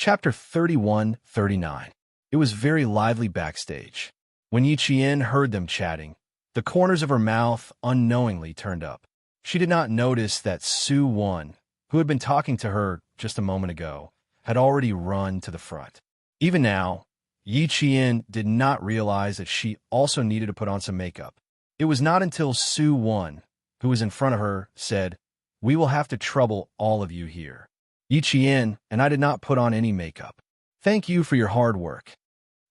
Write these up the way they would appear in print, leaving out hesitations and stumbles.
Chapter 31-39. It was very lively backstage. When Yi Qian heard them chatting, the corners of her mouth unknowingly turned up. She did not notice that Su Wan, who had been talking to her just a moment ago, had already run to the front. Even now, Yi Qian did not realize that she also needed to put on some makeup. It was not until Su Wan, who was in front of her, said, "We will have to trouble all of you here. Yi Qian and I did not put on any makeup. Thank you for your hard work."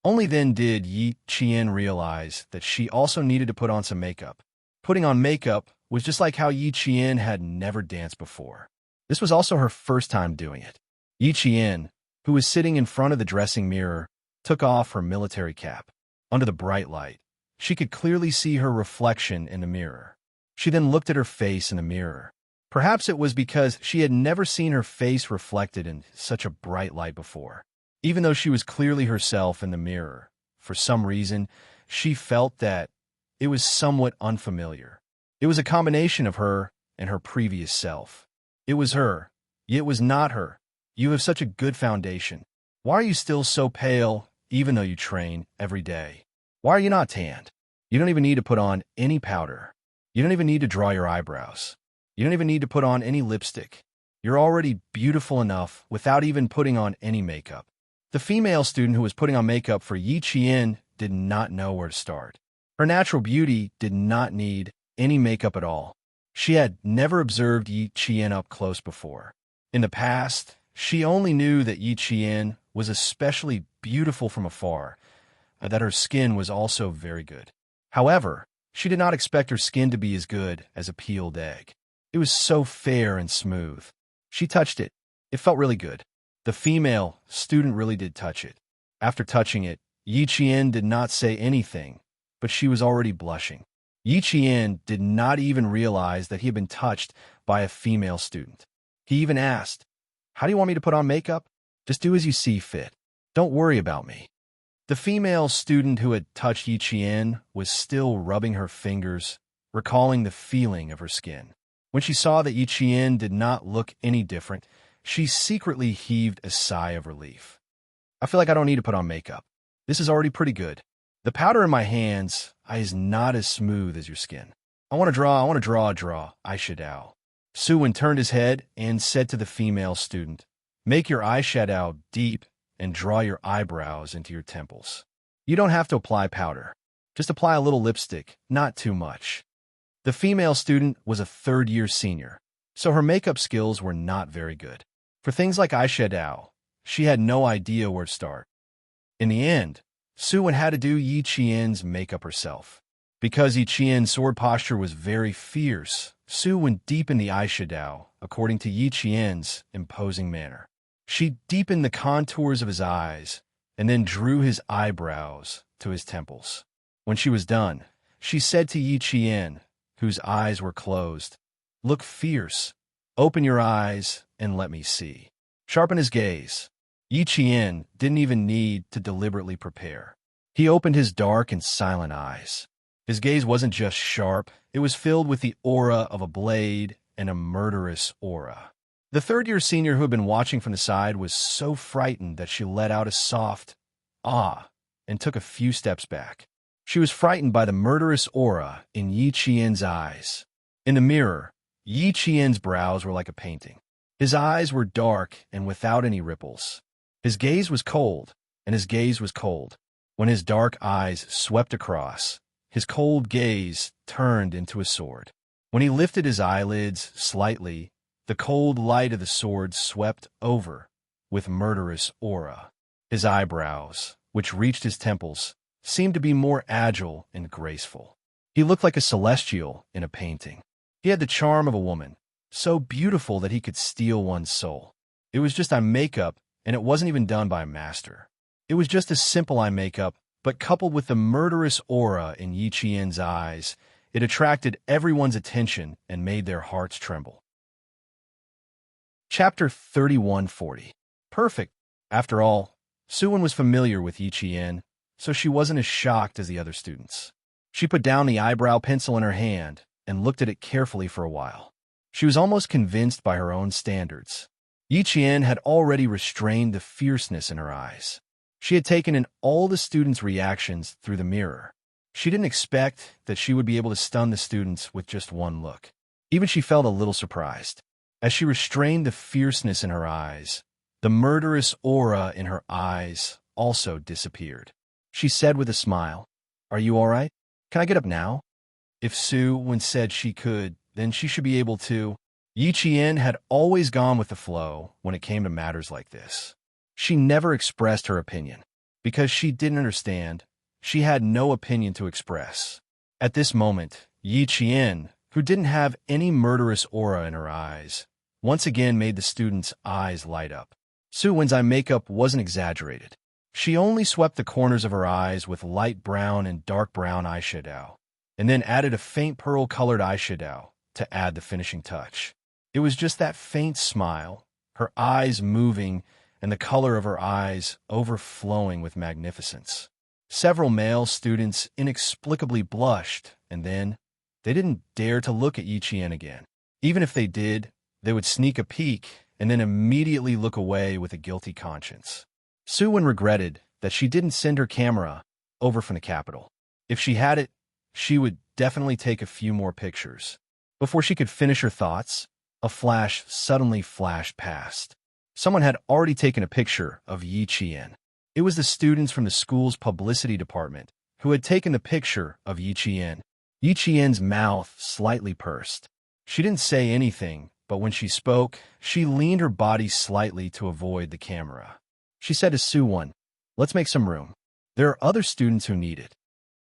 Only then did Yi Qian realize that she also needed to put on some makeup. Putting on makeup was just like how Yi Qian had never danced before. This was also her first time doing it. Yi Qian, who was sitting in front of the dressing mirror, took off her military cap. Under the bright light, she could clearly see her reflection in the mirror. She then looked at her face in the mirror. Perhaps it was because she had never seen her face reflected in such a bright light before. Even though she was clearly herself in the mirror, for some reason, she felt that it was somewhat unfamiliar. It was a combination of her and her previous self. It was her, yet it was not her. You have such a good foundation. Why are you still so pale, even though you train every day? Why are you not tanned? You don't even need to put on any powder. You don't even need to draw your eyebrows. You don't even need to put on any lipstick. You're already beautiful enough without even putting on any makeup. The female student who was putting on makeup for Yi Qian did not know where to start. Her natural beauty did not need any makeup at all. She had never observed Yi Qian up close before. In the past, she only knew that Yi Qian was especially beautiful from afar, and that her skin was also very good. However, she did not expect her skin to be as good as a peeled egg. It was so fair and smooth. She touched it. It felt really good. The female student really did touch it. After touching it, Yi Qian did not say anything, but she was already blushing. Yi Qian did not even realize that he had been touched by a female student. He even asked, "How do you want me to put on makeup?" "Just do as you see fit. Don't worry about me." The female student who had touched Yi Qian was still rubbing her fingers, recalling the feeling of her skin. When she saw that Yi Qian did not look any different, she secretly heaved a sigh of relief. "I feel like I don't need to put on makeup. This is already pretty good. The powder in my hands is not as smooth as your skin. I want to draw eyeshadow." Suwon turned his head and said to the female student, "Make your eyeshadow deep and draw your eyebrows into your temples. You don't have to apply powder. Just apply a little lipstick, not too much." The female student was a third-year senior, so her makeup skills were not very good. For things like eyeshadow, she had no idea where to start. In the end, Suwon had to do Yi Qian's makeup herself. Because Yi Qian's sword posture was very fierce, Suwon deepened the eyeshadow according to Yi Qian's imposing manner. She deepened the contours of his eyes and then drew his eyebrows to his temples. When she was done, she said to Yi Qian, whose eyes were closed, "Look fierce. Open your eyes and let me see." Sharpen his gaze. Yi Qian didn't even need to deliberately prepare. He opened his dark and silent eyes. His gaze wasn't just sharp, it was filled with the aura of a blade and a murderous aura. The third-year senior who had been watching from the side was so frightened that she let out a soft "ah" and took a few steps back. She was frightened by the murderous aura in Yi Qian's eyes. In the mirror, Yi Qian's brows were like a painting. His eyes were dark and without any ripples. His gaze was cold, and his gaze was cold. When his dark eyes swept across, his cold gaze turned into a sword. When he lifted his eyelids slightly, the cold light of the sword swept over with murderous aura. His eyebrows, which reached his temples, seemed to be more agile and graceful. He looked like a celestial in a painting. He had the charm of a woman, so beautiful that he could steal one's soul. It was just eye makeup, and it wasn't even done by a master. It was just a simple eye makeup, but coupled with the murderous aura in Yi Qian's eyes, it attracted everyone's attention and made their hearts tremble. Chapter 31-40. Perfect. After all, Suwon was familiar with Yi Qian, so she wasn't as shocked as the other students. She put down the eyebrow pencil in her hand and looked at it carefully for a while. She was almost convinced by her own standards. Yi Qian had already restrained the fierceness in her eyes. She had taken in all the students' reactions through the mirror. She didn't expect that she would be able to stun the students with just one look. Even she felt a little surprised. As she restrained the fierceness in her eyes, the murderous aura in her eyes also disappeared. She said with a smile, "Are you all right? Can I get up now?" If Su Wen said she could, then she should be able to. Yi Qian had always gone with the flow when it came to matters like this. She never expressed her opinion. Because she didn't understand, she had no opinion to express. At this moment, Yi Qian, who didn't have any murderous aura in her eyes, once again made the students' eyes light up. Su Wen's eye makeup wasn't exaggerated. She only swept the corners of her eyes with light brown and dark brown eyeshadow, and then added a faint pearl-colored eyeshadow to add the finishing touch. It was just that faint smile, her eyes moving, and the color of her eyes overflowing with magnificence. Several male students inexplicably blushed, and then they didn't dare to look at Yi Qian again. Even if they did, they would sneak a peek and then immediately look away with a guilty conscience. Su Wen regretted that she didn't send her camera over from the capital. If she had it, she would definitely take a few more pictures. Before she could finish her thoughts, a flash suddenly flashed past. Someone had already taken a picture of Yi Qian. It was the students from the school's publicity department who had taken the picture of Yi Qian. Yi Qian's mouth slightly pursed. She didn't say anything, but when she spoke, she leaned her body slightly to avoid the camera. She said to Su Wen, "Let's make some room. There are other students who need it."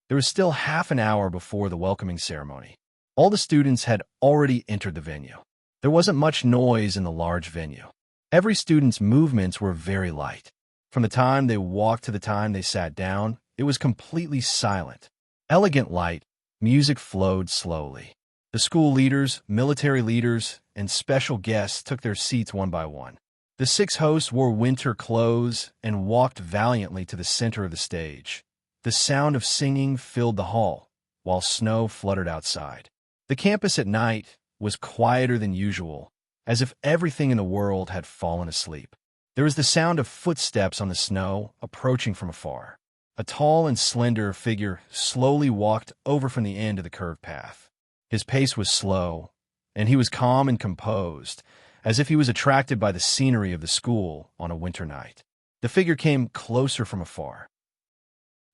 There was still half an hour before the welcoming ceremony. All the students had already entered the venue. There wasn't much noise in the large venue. Every student's movements were very light. From the time they walked to the time they sat down, it was completely silent. Elegant light, music flowed slowly. The school leaders, military leaders, and special guests took their seats one by one. The 6 hosts wore winter clothes and walked valiantly to the center of the stage. The sound of singing filled the hall, while snow fluttered outside. The campus at night was quieter than usual, as if everything in the world had fallen asleep. There was the sound of footsteps on the snow approaching from afar. A tall and slender figure slowly walked over from the end of the curved path. His pace was slow, and he was calm and composed, as if he was attracted by the scenery of the school on a winter night. The figure came closer from afar.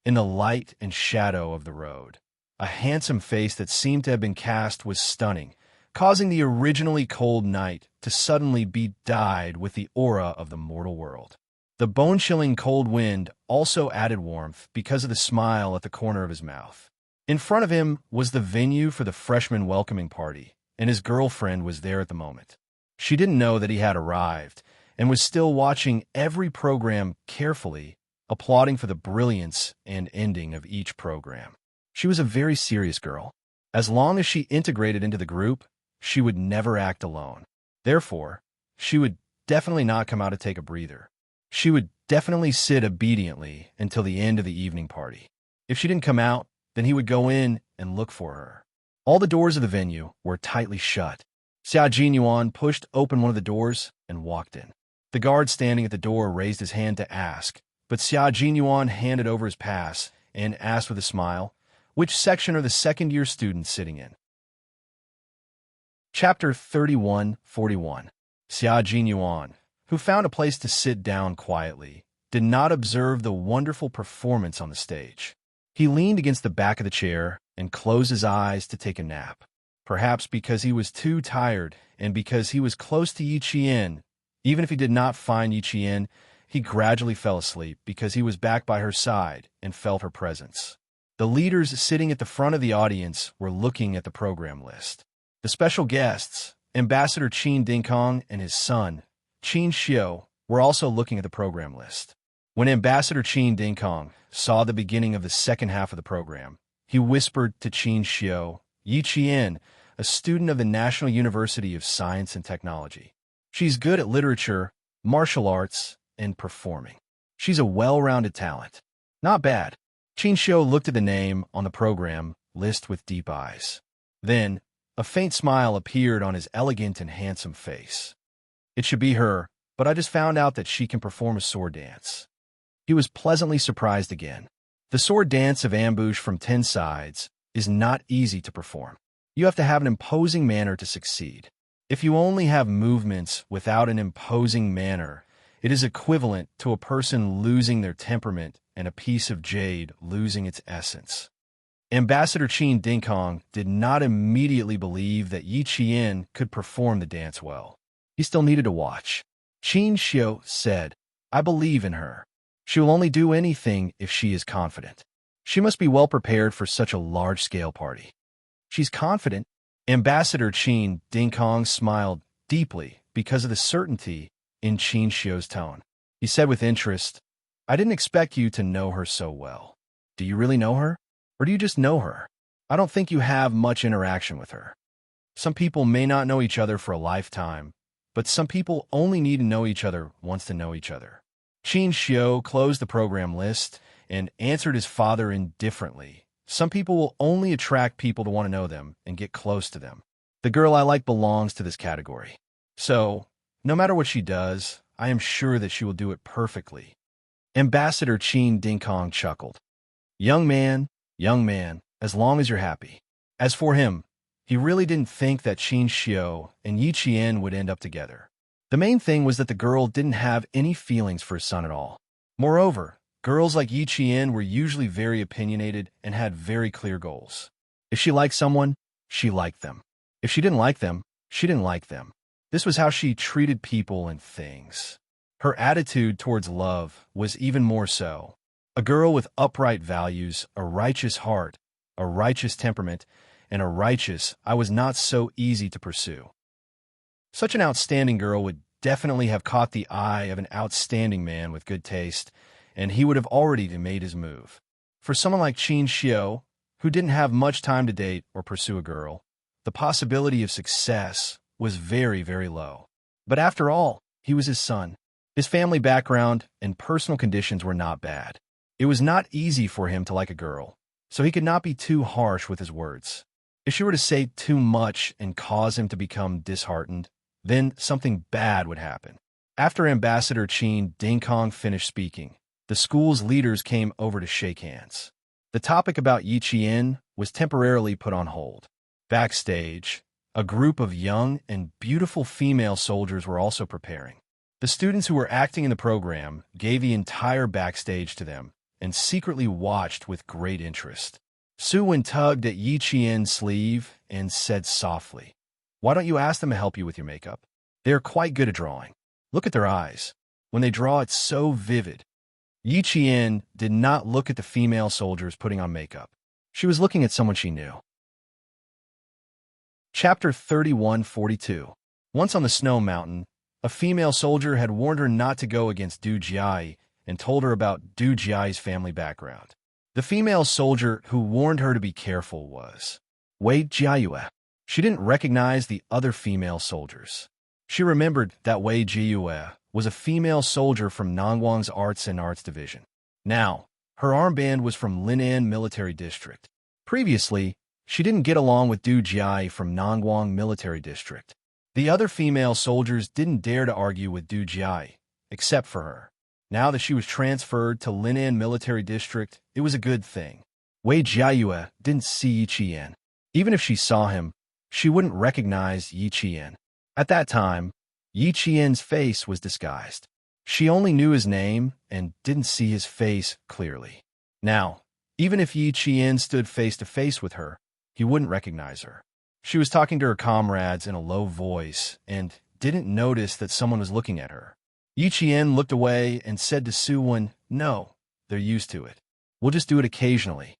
In the light and shadow of the road, a handsome face that seemed to have been cast was stunning, causing the originally cold night to suddenly be dyed with the aura of the mortal world. The bone-chilling cold wind also added warmth because of the smile at the corner of his mouth. In front of him was the venue for the freshman welcoming party, and his girlfriend was there at the moment. She didn't know that he had arrived, and was still watching every program carefully, applauding for the brilliance and ending of each program. She was a very serious girl. As long as she integrated into the group, she would never act alone. Therefore, she would definitely not come out to take a breather. She would definitely sit obediently until the end of the evening party. If she didn't come out, then he would go in and look for her. All the doors of the venue were tightly shut. Xia Jinyuan pushed open one of the doors and walked in. The guard standing at the door raised his hand to ask, but Xia Jinyuan handed over his pass and asked with a smile, "Which section are the second-year students sitting in?" Chapter 31:41. Xia Jinyuan, who found a place to sit down quietly, did not observe the wonderful performance on the stage. He leaned against the back of the chair and closed his eyes to take a nap. Perhaps because he was too tired and because he was close to Yi Qian. Even if he did not find Yi Qian, he gradually fell asleep because he was back by her side and felt her presence. The leaders sitting at the front of the audience were looking at the program list. The special guests, Ambassador Qin Dingkong and his son, Qin Xiu, were also looking at the program list. When Ambassador Qin Dingkong saw the beginning of the second half of the program, he whispered to Qin Xiu, "Yi Qian, a student of the National University of Science and Technology. She's good at literature, martial arts, and performing. She's a well-rounded talent." "Not bad." Qin Xiu looked at the name on the program list with deep eyes. Then, a faint smile appeared on his elegant and handsome face. "It should be her," but I just found out that she can perform a sword dance." He was pleasantly surprised again. The sword dance of ambush from 10 sides is not easy to perform. You have to have an imposing manner to succeed. If you only have movements without an imposing manner, it is equivalent to a person losing their temperament and a piece of jade losing its essence. Ambassador Qin Dingkong did not immediately believe that Yi Qian could perform the dance well. He still needed to watch. Qin Xiu said, "I believe in her. She will only do anything if she is confident. She must be well prepared for such a large-scale party." "She's confident?" Ambassador Qin Dingkong smiled deeply because of the certainty in Qin Xiu's tone. He said with interest, "I didn't expect you to know her so well. Do you really know her? Or do you just know her? I don't think you have much interaction with her. Some people may not know each other for a lifetime, but some people only need to know each other once to know each other." Qin Xiu closed the program list and answered his father indifferently. "Some people will only attract people to want to know them and get close to them. The girl I like belongs to this category. So, no matter what she does, I am sure that she will do it perfectly." Ambassador Qin Dingkong chuckled. Young man, as long as you're happy." As for him, he really didn't think that Qin Xiu and Yi Qian would end up together. The main thing was that the girl didn't have any feelings for his son at all. Moreover, girls like Yi Qian were usually very opinionated and had very clear goals. If she liked someone, she liked them. If she didn't like them, she didn't like them. This was how she treated people and things. Her attitude towards love was even more so. A girl with upright values, a righteous heart, a righteous temperament, and a righteous I was not so easy to pursue. Such an outstanding girl would definitely have caught the eye of an outstanding man with good taste, and he would have already made his move. For someone like Qin Xiu, who didn't have much time to date or pursue a girl, the possibility of success was very, very low. But after all, he was his son. His family background and personal conditions were not bad. It was not easy for him to like a girl, so he could not be too harsh with his words. If she were to say too much and cause him to become disheartened, then something bad would happen. After Ambassador Qin Dingkong finished speaking, the school's leaders came over to shake hands. The topic about Yi Qian was temporarily put on hold. Backstage, a group of young and beautiful female soldiers were also preparing. The students who were acting in the program gave the entire backstage to them and secretly watched with great interest. Su Wen tugged at Yi Qian's sleeve and said softly, "Why don't you ask them to help you with your makeup? They are quite good at drawing. Look at their eyes. When they draw, it's so vivid." Yi Qian did not look at the female soldiers putting on makeup. She was looking at someone she knew. Chapter 3142. Once on the snow mountain, a female soldier had warned her not to go against Du Jiai and told her about Du Jiai's family background. The female soldier who warned her to be careful was Wei Jiayue. She didn't recognize the other female soldiers. She remembered that Wei Jiayue was a female soldier from Nangwang's Arts and Arts Division. Now, her armband was from Linan Military District. Previously, she didn't get along with Du Jiai from Nangwang Military District. The other female soldiers didn't dare to argue with Du Jiai, except for her. Now that she was transferred to Linan Military District, it was a good thing. Wei Jiayue didn't see Yi Qian. Even if she saw him, she wouldn't recognize Yi Qian. At that time, Yi Qian's face was disguised. She only knew his name and didn't see his face clearly. Now, even if Yi Qian stood face to face with her, he wouldn't recognize her. She was talking to her comrades in a low voice and didn't notice that someone was looking at her. Yi Qian looked away and said to Su Wen, "No, they're used to it. We'll just do it occasionally."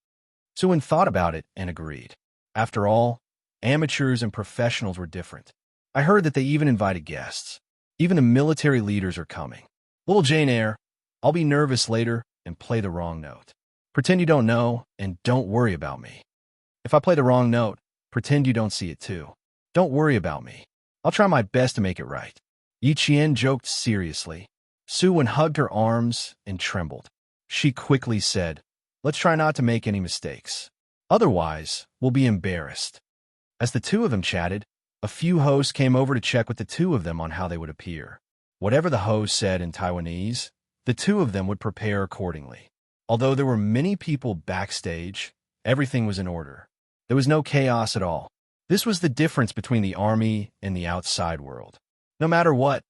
Su Wen thought about it and agreed. After all, amateurs and professionals were different. I heard that they even invited guests. Even the military leaders are coming. Little Jane Eyre, I'll be nervous later and play the wrong note. Pretend you don't know and don't worry about me. If I play the wrong note, pretend you don't see it too. Don't worry about me. I'll try my best to make it right. Yi Qian joked seriously. Su Wen hugged her arms and trembled. She quickly said, "Let's try not to make any mistakes. Otherwise, we'll be embarrassed." As the two of them chatted, a few hosts came over to check with the two of them on how they would appear. Whatever the host said in Taiwanese, the two of them would prepare accordingly. Although there were many people backstage, everything was in order. There was no chaos at all. This was the difference between the army and the outside world. No matter what,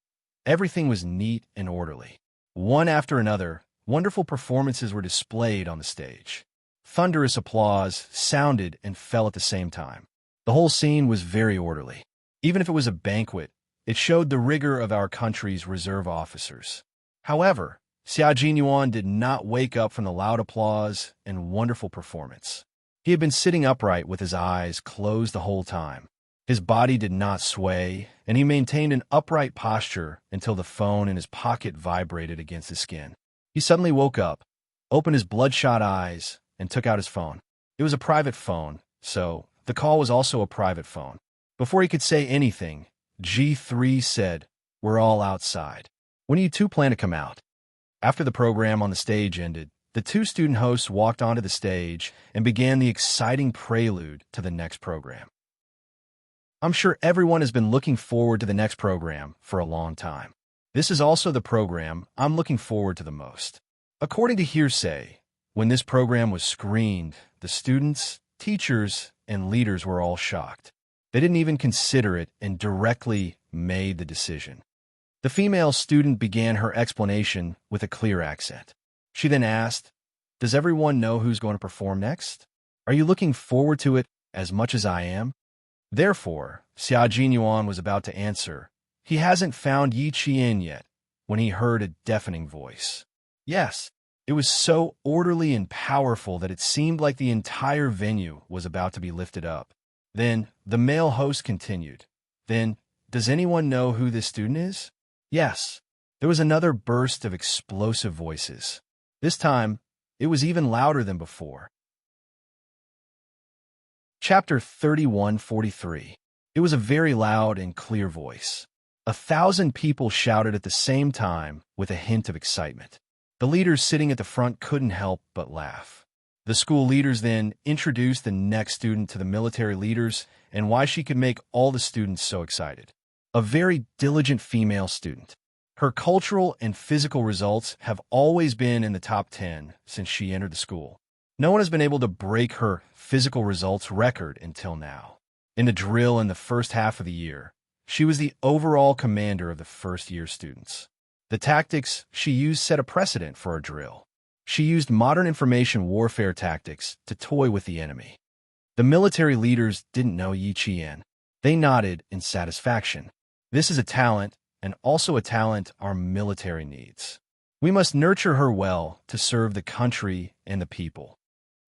everything was neat and orderly. One after another, wonderful performances were displayed on the stage. Thunderous applause sounded and fell at the same time. The whole scene was very orderly. Even if it was a banquet, it showed the rigor of our country's reserve officers. However, Xia Jinyuan did not wake up from the loud applause and wonderful performance. He had been sitting upright with his eyes closed the whole time. His body did not sway, and he maintained an upright posture until the phone in his pocket vibrated against his skin. He suddenly woke up, opened his bloodshot eyes, and took out his phone. It was a private phone, so the call was also a private phone. Before he could say anything, G3 said, "We're all outside. When do you two plan to come out?" After the program on the stage ended, the two student hosts walked onto the stage and began the exciting prelude to the next program. I'm sure everyone has been looking forward to the next program for a long time. This is also the program I'm looking forward to the most. According to hearsay, when this program was screened, the students, teachers, and leaders were all shocked. They didn't even consider it and directly made the decision. The female student began her explanation with a clear accent. She then asked, "Does everyone know who's going to perform next? Are you looking forward to it as much as I am?" Therefore, Xia Jinyuan was about to answer, "He hasn't found Yi Qian yet," when he heard a deafening voice. Yes, it was so orderly and powerful that it seemed like the entire venue was about to be lifted up. Then, the male host continued, "Then, does anyone know who this student is?" Yes, there was another burst of explosive voices. This time, it was even louder than before. Chapter 31:43. It was a very loud and clear voice. 1,000 people shouted at the same time with a hint of excitement. The leaders sitting at the front couldn't help but laugh. The school leaders then introduced the next student to the military leaders and why she could make all the students so excited. A very diligent female student. Her cultural and physical results have always been in the top 10 since she entered the school. No one has been able to break her physical results record until now. In the drill in the first half of the year, she was the overall commander of the first-year students. The tactics she used set a precedent for a drill. She used modern information warfare tactics to toy with the enemy. The military leaders didn't know Yi Qian. They nodded in satisfaction. This is a talent, and also a talent our military needs. We must nurture her well to serve the country and the people.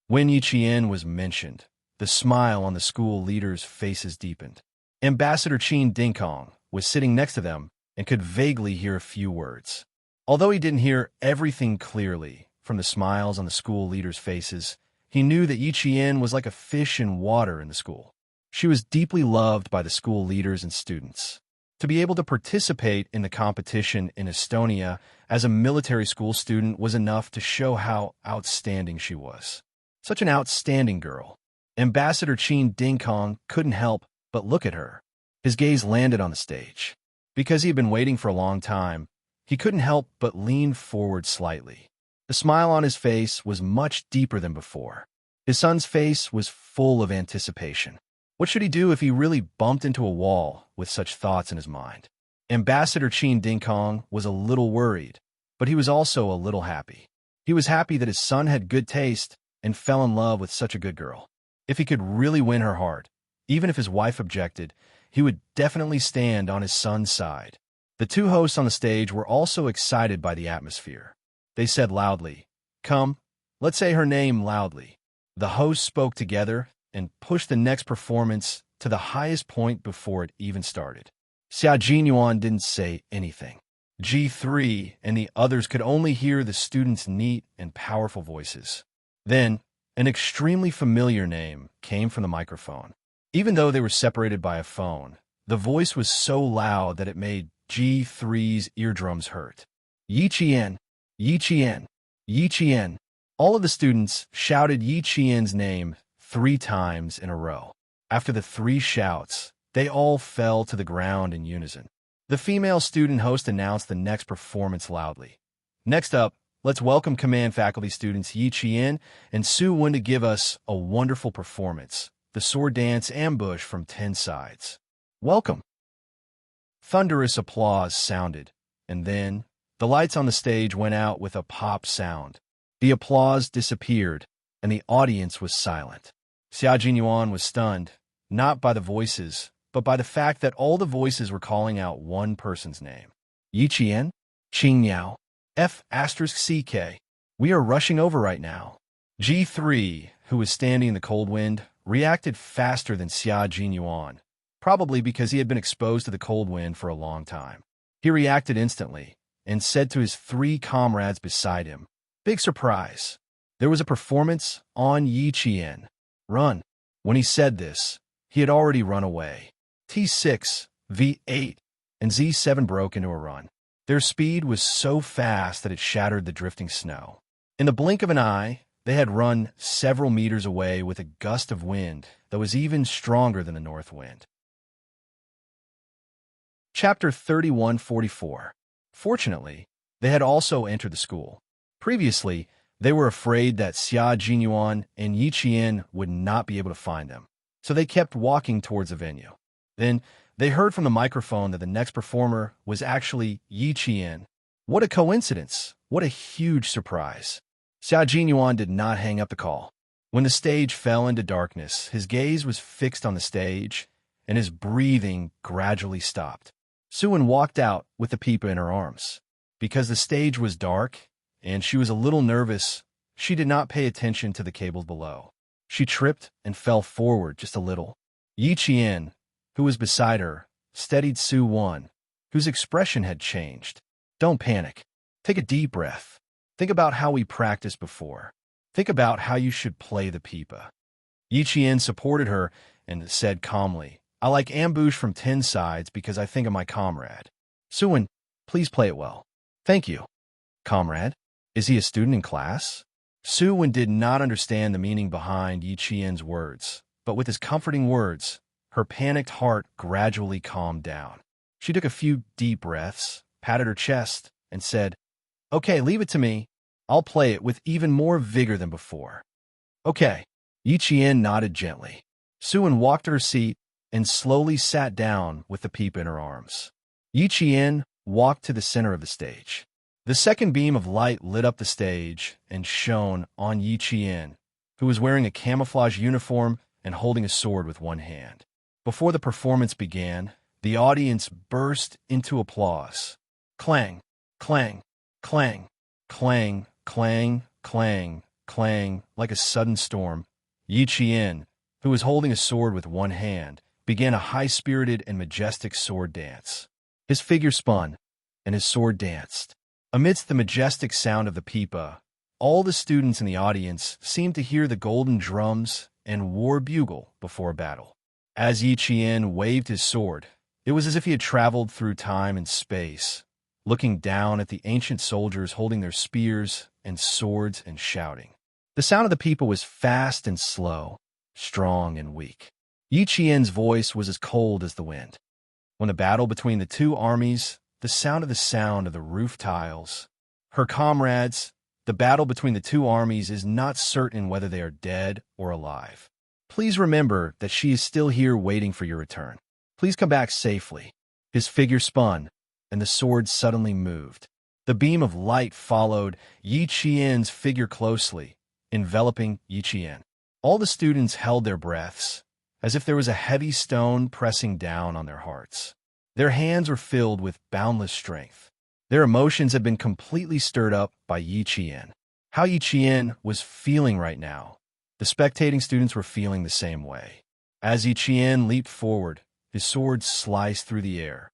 When Yi Qian was mentioned, the smile on the school leaders' faces deepened. Ambassador Qin Dingkong was sitting next to them and could vaguely hear a few words. Although he didn't hear everything clearly, from the smiles on the school leaders' faces, he knew that Yi Qian was like a fish in water in the school. She was deeply loved by the school leaders and students. To be able to participate in the competition in Estonia as a military school student was enough to show how outstanding she was. Such an outstanding girl. Ambassador Qin Dingkong couldn't help but look at her. His gaze landed on the stage. Because he had been waiting for a long time, he couldn't help but lean forward slightly. The smile on his face was much deeper than before. His son's face was full of anticipation. What should he do if he really bumped into a wall with such thoughts in his mind? Ambassador Qin Dingkong was a little worried, but he was also a little happy. He was happy that his son had good taste and fell in love with such a good girl. If he could really win her heart, even if his wife objected, he would definitely stand on his son's side. The two hosts on the stage were also excited by the atmosphere. They said loudly, "Come, let's say her name loudly." The hosts spoke together and pushed the next performance to the highest point before it even started. Xia Jinyuan didn't say anything. G3 and the others could only hear the students' neat and powerful voices. Then, an extremely familiar name came from the microphone. Even though they were separated by a phone, the voice was so loud that it made G3's eardrums hurt. Yi Qian, Yi Qian, Yi Qian. All of the students shouted Yi Qian's name 3 times in a row. After the 3 shouts, they all fell to the ground in unison. The female student host announced the next performance loudly. Next up, let's welcome Command Faculty students Yi Qian and Su Wen to give us a wonderful performance, the sword dance ambush from 10 sides. Welcome. Thunderous applause sounded, and then the lights on the stage went out with a pop sound. The applause disappeared, and the audience was silent. Xia Jinyuan was stunned, not by the voices, but by the fact that all the voices were calling out one person's name. Yi Qian? Qing Yao? F*CK. We are rushing over right now. G3, who was standing in the cold wind, reacted faster than Xia Jinyuan, probably because he had been exposed to the cold wind for a long time. He reacted instantly and said to his 3 comrades beside him, "Big surprise. There was a performance on Yi Qian. Run." When he said this, he had already run away. T6, V8, and Z7 broke into a run. Their speed was so fast that it shattered the drifting snow. In the blink of an eye, they had run several meters away with a gust of wind that was even stronger than the north wind. Chapter 3144. Fortunately, they had also entered the school. Previously, they were afraid that Xia Jinyuan and Yi Qian would not be able to find them, so they kept walking towards the venue. Then, they heard from the microphone that the next performer was actually Yi Qian. What a coincidence! What a huge surprise! Xia Jinyuan did not hang up the call. When the stage fell into darkness, his gaze was fixed on the stage, and his breathing gradually stopped. Su Wen walked out with the pipa in her arms. Because the stage was dark, and she was a little nervous, she did not pay attention to the cables below. She tripped and fell forward just a little. Yi Qian, who was beside her, steadied Su Wen, whose expression had changed. Don't panic. Take a deep breath. Think about how we practiced before. Think about how you should play the pipa. Yi Qian supported her and said calmly, "I like ambush from 10 sides because I think of my comrade. Su Wen, please play it well." "Thank you." "Comrade? Is he a student in class?" Su Wen did not understand the meaning behind Yi Qian's words, but with his comforting words, her panicked heart gradually calmed down. She took a few deep breaths, patted her chest, and said, "Okay, leave it to me. I'll play it with even more vigor than before." "Okay." Yi Qian nodded gently. Su Wen walked to her seat and slowly sat down with the pipa in her arms. Yi Qian walked to the center of the stage. The second beam of light lit up the stage and shone on Yi Qian, who was wearing a camouflage uniform and holding a sword with one hand. Before the performance began, the audience burst into applause. Clang, clang, clang, clang, clang, clang, clang, like a sudden storm. Yi Qian, who was holding a sword with one hand, began a high-spirited and majestic sword dance. His figure spun, and his sword danced. Amidst the majestic sound of the pipa, all the students in the audience seemed to hear the golden drums and war bugle before battle. As Yi Qian waved his sword, it was as if he had traveled through time and space, looking down at the ancient soldiers holding their spears and swords and shouting. The sound of the pipa was fast and slow, strong and weak. Yi Qian's voice was as cold as the wind. When the battle between the two armies, the sound of the roof tiles. Her comrades, the battle between the two armies is not certain whether they are dead or alive. Please remember that she is still here waiting for your return. Please come back safely. His figure spun, and the sword suddenly moved. The beam of light followed Yi Qian's figure closely, enveloping Yi Qian. All the students held their breaths, as if there was a heavy stone pressing down on their hearts. Their hands were filled with boundless strength. Their emotions had been completely stirred up by Yi Qian. How Yi Qian was feeling right now, the spectating students were feeling the same way. As Yi Qian leaped forward, his sword sliced through the air.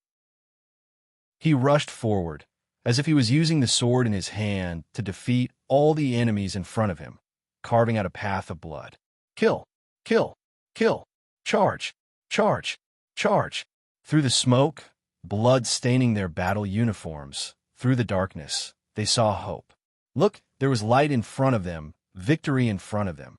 He rushed forward, as if he was using the sword in his hand to defeat all the enemies in front of him, carving out a path of blood. Kill! Kill! Kill! Charge! Charge! Charge! Through the smoke, blood staining their battle uniforms, through the darkness, they saw hope. Look, there was light in front of them, victory in front of them.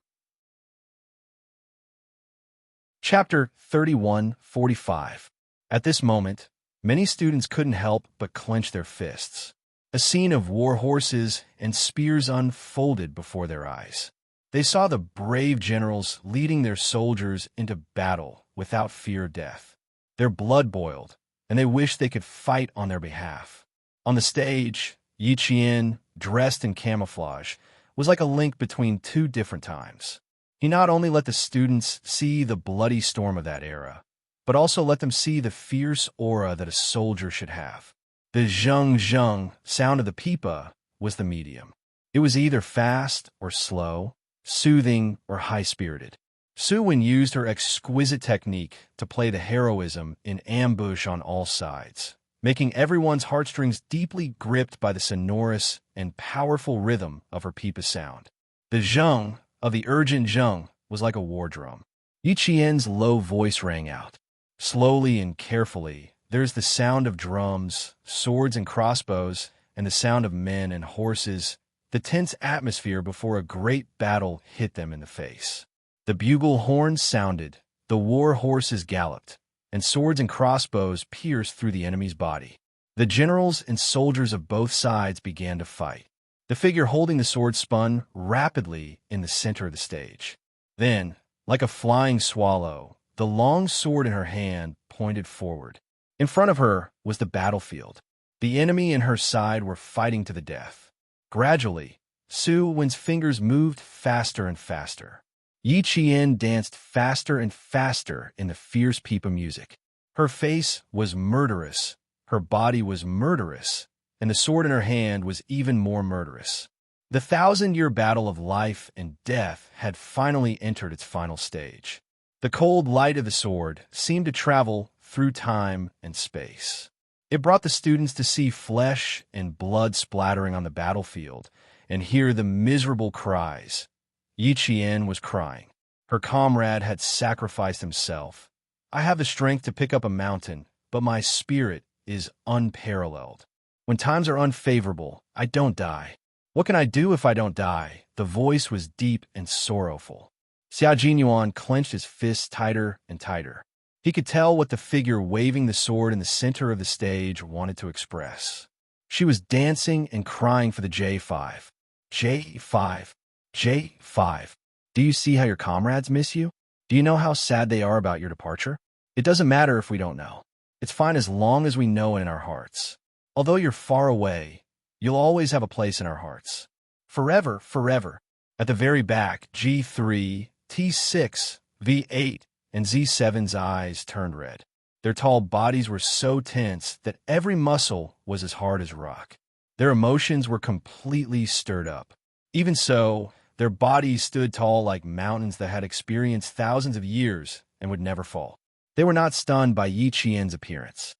Chapter 3145. At this moment, Many students couldn't help but clench their fists. A scene of war horses and spears unfolded before their eyes. They saw the brave generals leading their soldiers into battle without fear of death. Their blood boiled, and they wished they could fight on their behalf. On the stage, Yi Qian, dressed in camouflage, was like a link between two different times. He not only let the students see the bloody storm of that era, but also let them see the fierce aura that a soldier should have. The zheng zheng sound of the pipa was the medium. It was either fast or slow, soothing or high-spirited. Su Wen used her exquisite technique to play the heroism in ambush on all sides, making everyone's heartstrings deeply gripped by the sonorous and powerful rhythm of her pipa sound. The zheng of the urgent zheng was like a war drum. Yi Qian's low voice rang out. Slowly and carefully, there's the sound of drums, swords and crossbows, and the sound of men and horses, the tense atmosphere before a great battle hit them in the face. The bugle horns sounded, the war horses galloped, and swords and crossbows pierced through the enemy's body. The generals and soldiers of both sides began to fight. The figure holding the sword spun rapidly in the center of the stage. Then, like a flying swallow, the long sword in her hand pointed forward. In front of her was the battlefield. The enemy and her side were fighting to the death. Gradually, Su Wen's fingers moved faster and faster. Yi Qian danced faster and faster in the fierce pipa music. Her face was murderous, her body was murderous, and the sword in her hand was even more murderous. The 1,000-year battle of life and death had finally entered its final stage. The cold light of the sword seemed to travel through time and space. It brought the students to see flesh and blood splattering on the battlefield and hear the miserable cries. Yi Qian was crying. Her comrade had sacrificed himself. I have the strength to pick up a mountain, but my spirit is unparalleled. When times are unfavorable, I don't die. What can I do if I don't die? The voice was deep and sorrowful. Xia Jinyuan clenched his fists tighter and tighter. He could tell what the figure waving the sword in the center of the stage wanted to express. She was dancing and crying for the J5. J5. J5. Do you see how your comrades miss you? Do you know how sad they are about your departure? It doesn't matter if we don't know. It's fine as long as we know it in our hearts. Although you're far away, you'll always have a place in our hearts. Forever, forever. At the very back, G3, T6, V8, and Z7's eyes turned red. Their tall bodies were so tense that every muscle was as hard as rock. Their emotions were completely stirred up. Even so, their bodies stood tall like mountains that had experienced thousands of years and would never fall. They were not stunned by Yi Qian's appearance.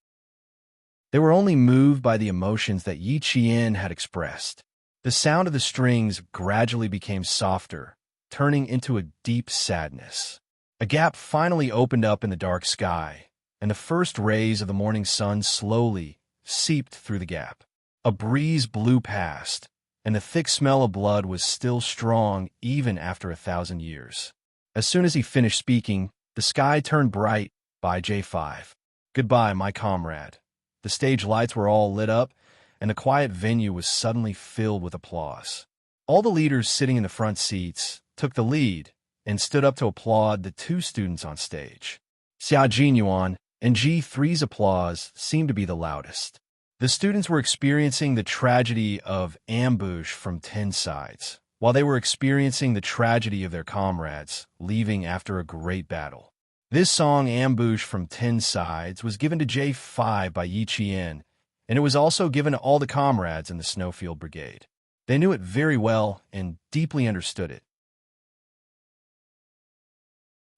They were only moved by the emotions that Yi Qian had expressed. The sound of the strings gradually became softer, turning into a deep sadness. A gap finally opened up in the dark sky, and the first rays of the morning sun slowly seeped through the gap. A breeze blew past, and the thick smell of blood was still strong even after 1,000 years. As soon as he finished speaking, the sky turned bright by J5. Goodbye, my comrade. The stage lights were all lit up, and the quiet venue was suddenly filled with applause. All the leaders sitting in the front seats took the lead and stood up to applaud the two students on stage. Xia Jinyuan and G3's applause seemed to be the loudest. The students were experiencing the tragedy of ambush from 10 sides, while they were experiencing the tragedy of their comrades leaving after a great battle. This song, Ambush from 10 Sides, was given to J5 by Yi Qian, and it was also given to all the comrades in the Snowfield Brigade. They knew it very well and deeply understood it.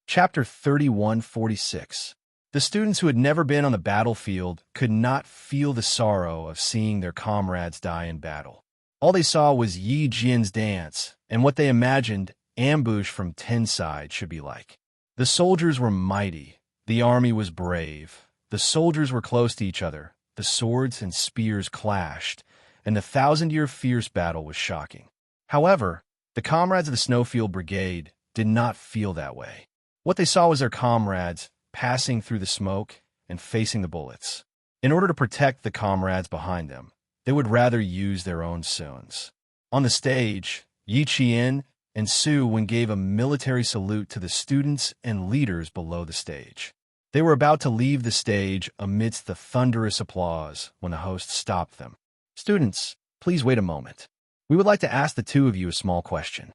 Chapter 3146. The students who had never been on the battlefield could not feel the sorrow of seeing their comrades die in battle. All they saw was Yi Jin's dance and what they imagined ambush from 10 sides should be like. The soldiers were mighty, the army was brave, the soldiers were close to each other, the swords and spears clashed, and the 1,000-year fierce battle was shocking. However, the comrades of the Snowfield Brigade did not feel that way. What they saw was their comrades passing through the smoke and facing the bullets. In order to protect the comrades behind them, they would rather use their own suns. On the stage, Yi Qian and Su Wen gave a military salute to the students and leaders below the stage. They were about to leave the stage amidst the thunderous applause when the host stopped them. "Students, please wait a moment. We would like to ask the two of you a small question."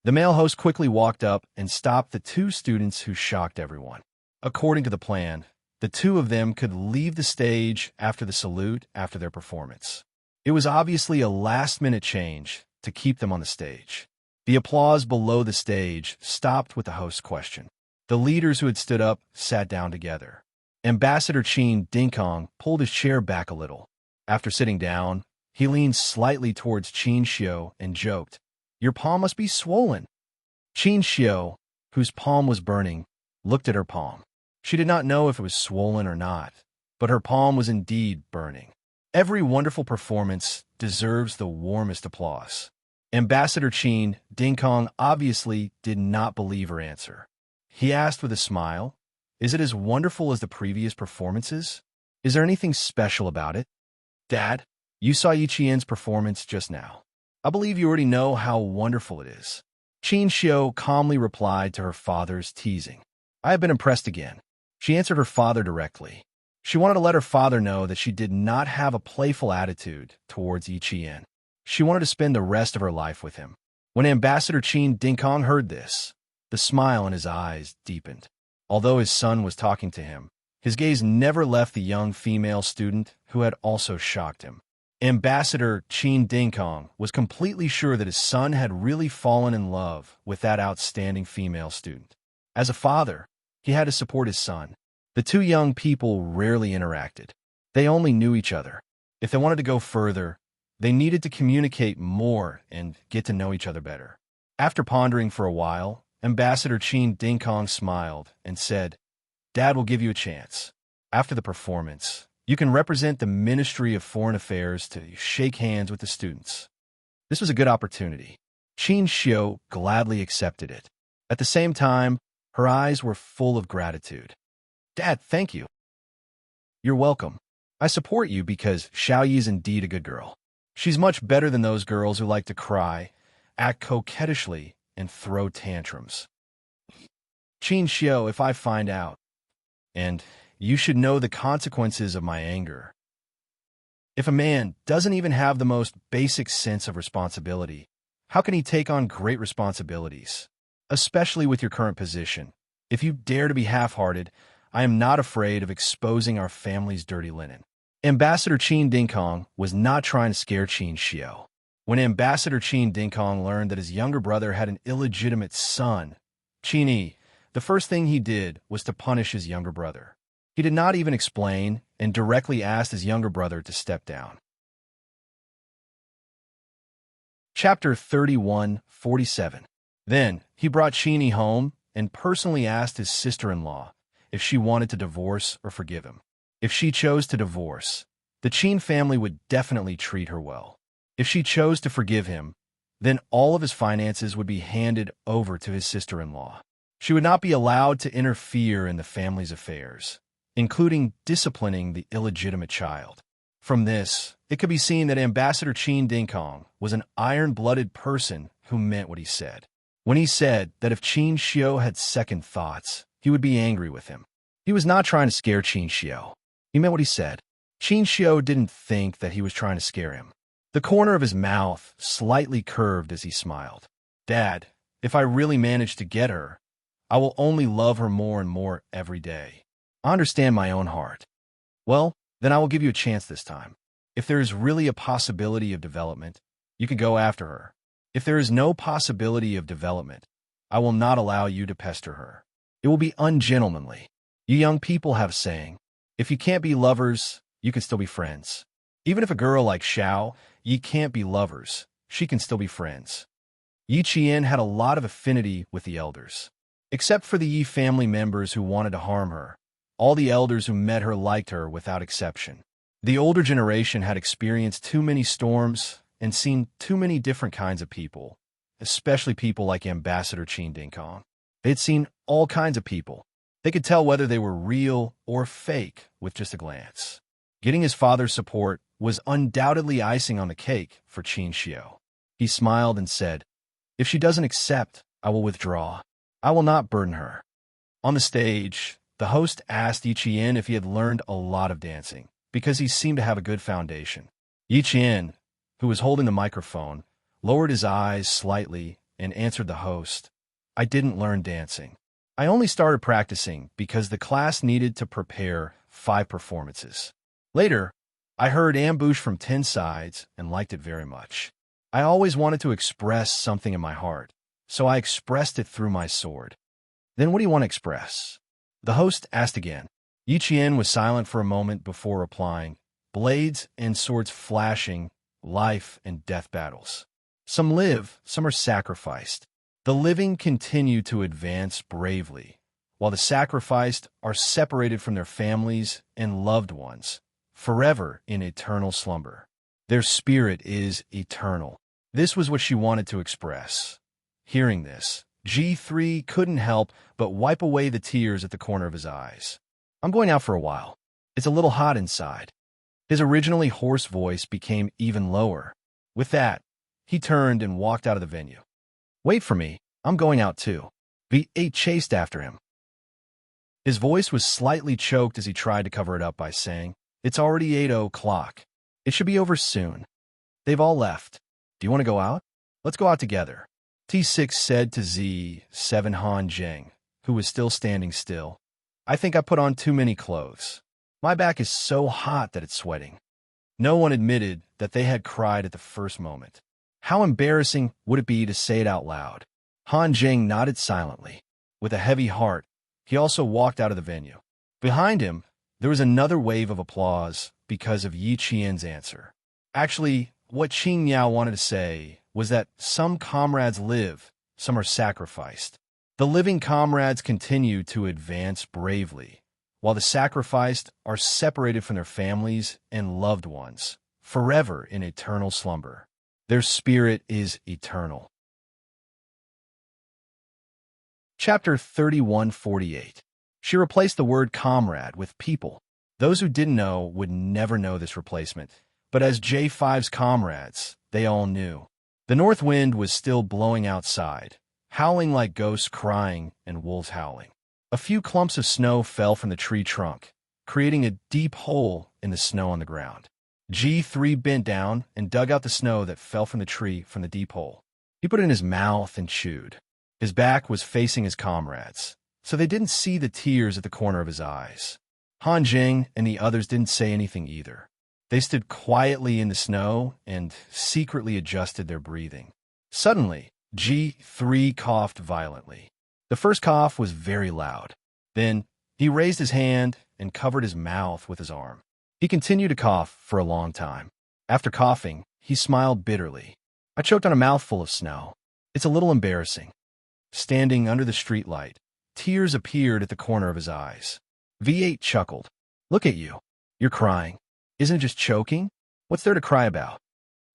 The male host quickly walked up and stopped the two students who shocked everyone. According to the plan, the two of them could leave the stage after the salute after their performance. It was obviously a last-minute change to keep them on the stage. The applause below the stage stopped with the host's question. The leaders who had stood up sat down together. Ambassador Qin Dingkong pulled his chair back a little. After sitting down, he leaned slightly towards Qin Xiu and joked, "Your palm must be swollen." Qin Xiu, whose palm was burning, looked at her palm. She did not know if it was swollen or not, but her palm was indeed burning. Every wonderful performance deserves the warmest applause. Ambassador Qin Dingkong obviously did not believe her answer. He asked with a smile, "Is it as wonderful as the previous performances? Is there anything special about it?" "Dad, you saw Yi Qian's performance just now. I believe you already know how wonderful it is." Qin Xiu calmly replied to her father's teasing. "I have been impressed again." She answered her father directly. She wanted to let her father know that she did not have a playful attitude towards Yi Qian. She wanted to spend the rest of her life with him. When Ambassador Qin Dingkong heard this, the smile in his eyes deepened. Although his son was talking to him, his gaze never left the young female student who had also shocked him. Ambassador Qin Dingkong was completely sure that his son had really fallen in love with that outstanding female student. As a father, he had to support his son. The two young people rarely interacted. They only knew each other. If they wanted to go further, they needed to communicate more and get to know each other better. After pondering for a while, Ambassador Qin Dingkong smiled and said, "Dad will give you a chance. After the performance, you can represent the Ministry of Foreign Affairs to shake hands with the students." This was a good opportunity. Qin Xiu gladly accepted it. At the same time, her eyes were full of gratitude. "Dad, thank you." "You're welcome. I support you because Xiaoyi is indeed a good girl. She's much better than those girls who like to cry, act coquettishly, and throw tantrums." "Qin Xiu, if I find out, and you should know the consequences of my anger. If a man doesn't even have the most basic sense of responsibility, how can he take on great responsibilities? Especially with your current position. If you dare to be half-hearted, I am not afraid of exposing our family's dirty linen." Ambassador Qin Dingkong was not trying to scare Qin Xiu. When Ambassador Qin Dingkong learned that his younger brother had an illegitimate son, Qin Yi, the first thing he did was to punish his younger brother. He did not even explain and directly asked his younger brother to step down. Chapter 31:47. Then he brought Qin Yi home and personally asked his sister-in-law if she wanted to divorce or forgive him. If she chose to divorce, the Qin family would definitely treat her well. If she chose to forgive him, then all of his finances would be handed over to his sister-in-law. She would not be allowed to interfere in the family's affairs, including disciplining the illegitimate child. From this, it could be seen that Ambassador Qin Dingkong was an iron-blooded person who meant what he said. When he said that if Qin Xiu had second thoughts, he would be angry with him. He was not trying to scare Qin Xiu. He meant what he said. Qin Xiu didn't think that he was trying to scare him. The corner of his mouth slightly curved as he smiled. "Dad, if I really manage to get her, I will only love her more and more every day. I understand my own heart. Well, then I will give you a chance this time. If there is really a possibility of development, you can go after her. If there is no possibility of development, I will not allow you to pester her. It will be ungentlemanly. You young people have a saying, if you can't be lovers, you can still be friends. Even if a girl like Xiao, Yi can't be lovers, she can still be friends." Yi Qian had a lot of affinity with the elders. Except for the Yi family members who wanted to harm her, all the elders who met her liked her without exception. The older generation had experienced too many storms and seen too many different kinds of people, especially people like Ambassador Qin Dingkong. They had seen all kinds of people. They could tell whether they were real or fake with just a glance. Getting his father's support was undoubtedly icing on the cake for Qin Xiao. He smiled and said, "If she doesn't accept, I will withdraw. I will not burden her." On the stage, the host asked Yi Qian if he had learned a lot of dancing, because he seemed to have a good foundation. Yi Qian, who was holding the microphone, lowered his eyes slightly and answered the host, "I didn't learn dancing. I only started practicing because the class needed to prepare 5 performances. Later, I heard ambush from 10 sides and liked it very much. I always wanted to express something in my heart, so I expressed it through my sword." "Then what do you want to express?" the host asked again. Yi Qian was silent for a moment before replying, "Blades and swords flashing, life and death battles. Some live, some are sacrificed. The living continue to advance bravely, while the sacrificed are separated from their families and loved ones, forever in eternal slumber. Their spirit is eternal." This was what she wanted to express. Hearing this, G3 couldn't help but wipe away the tears at the corner of his eyes. "I'm going out for a while. It's a little hot inside." His originally hoarse voice became even lower. With that, he turned and walked out of the venue. "Wait for me, I'm going out too." V8 chased after him. His voice was slightly choked as he tried to cover it up by saying, "It's already 8 o'clock. It should be over soon. They've all left. Do you want to go out? Let's go out together." T6 said to Z7 Han Zheng, who was still standing still, "I think I put on too many clothes. My back is so hot that it's sweating." No one admitted that they had cried at the first moment. How embarrassing would it be to say it out loud? Han Zheng nodded silently. With a heavy heart, he also walked out of the venue. Behind him, there was another wave of applause because of Yi Qian's answer. Actually, what Qing Yao wanted to say was that some comrades live, some are sacrificed. The living comrades continue to advance bravely, while the sacrificed are separated from their families and loved ones, forever in eternal slumber. Their spirit is eternal. Chapter 3148. She replaced the word comrade with people. Those who didn't know would never know this replacement, but as J5's comrades, they all knew. The north wind was still blowing outside, howling like ghosts crying and wolves howling. A few clumps of snow fell from the tree trunk, creating a deep hole in the snow on the ground. G3 bent down and dug out the snow that fell from the tree from the deep hole. He put it in his mouth and chewed. His back was facing his comrades, so they didn't see the tears at the corner of his eyes. Han Zheng and the others didn't say anything either. They stood quietly in the snow and secretly adjusted their breathing. Suddenly, G3 coughed violently. The first cough was very loud. Then, he raised his hand and covered his mouth with his arm. He continued to cough for a long time. After coughing, he smiled bitterly. "I choked on a mouthful of snow. It's a little embarrassing." Standing under the streetlight, tears appeared at the corner of his eyes. V8 chuckled. "Look at you. You're crying. Isn't it just choking? What's there to cry about?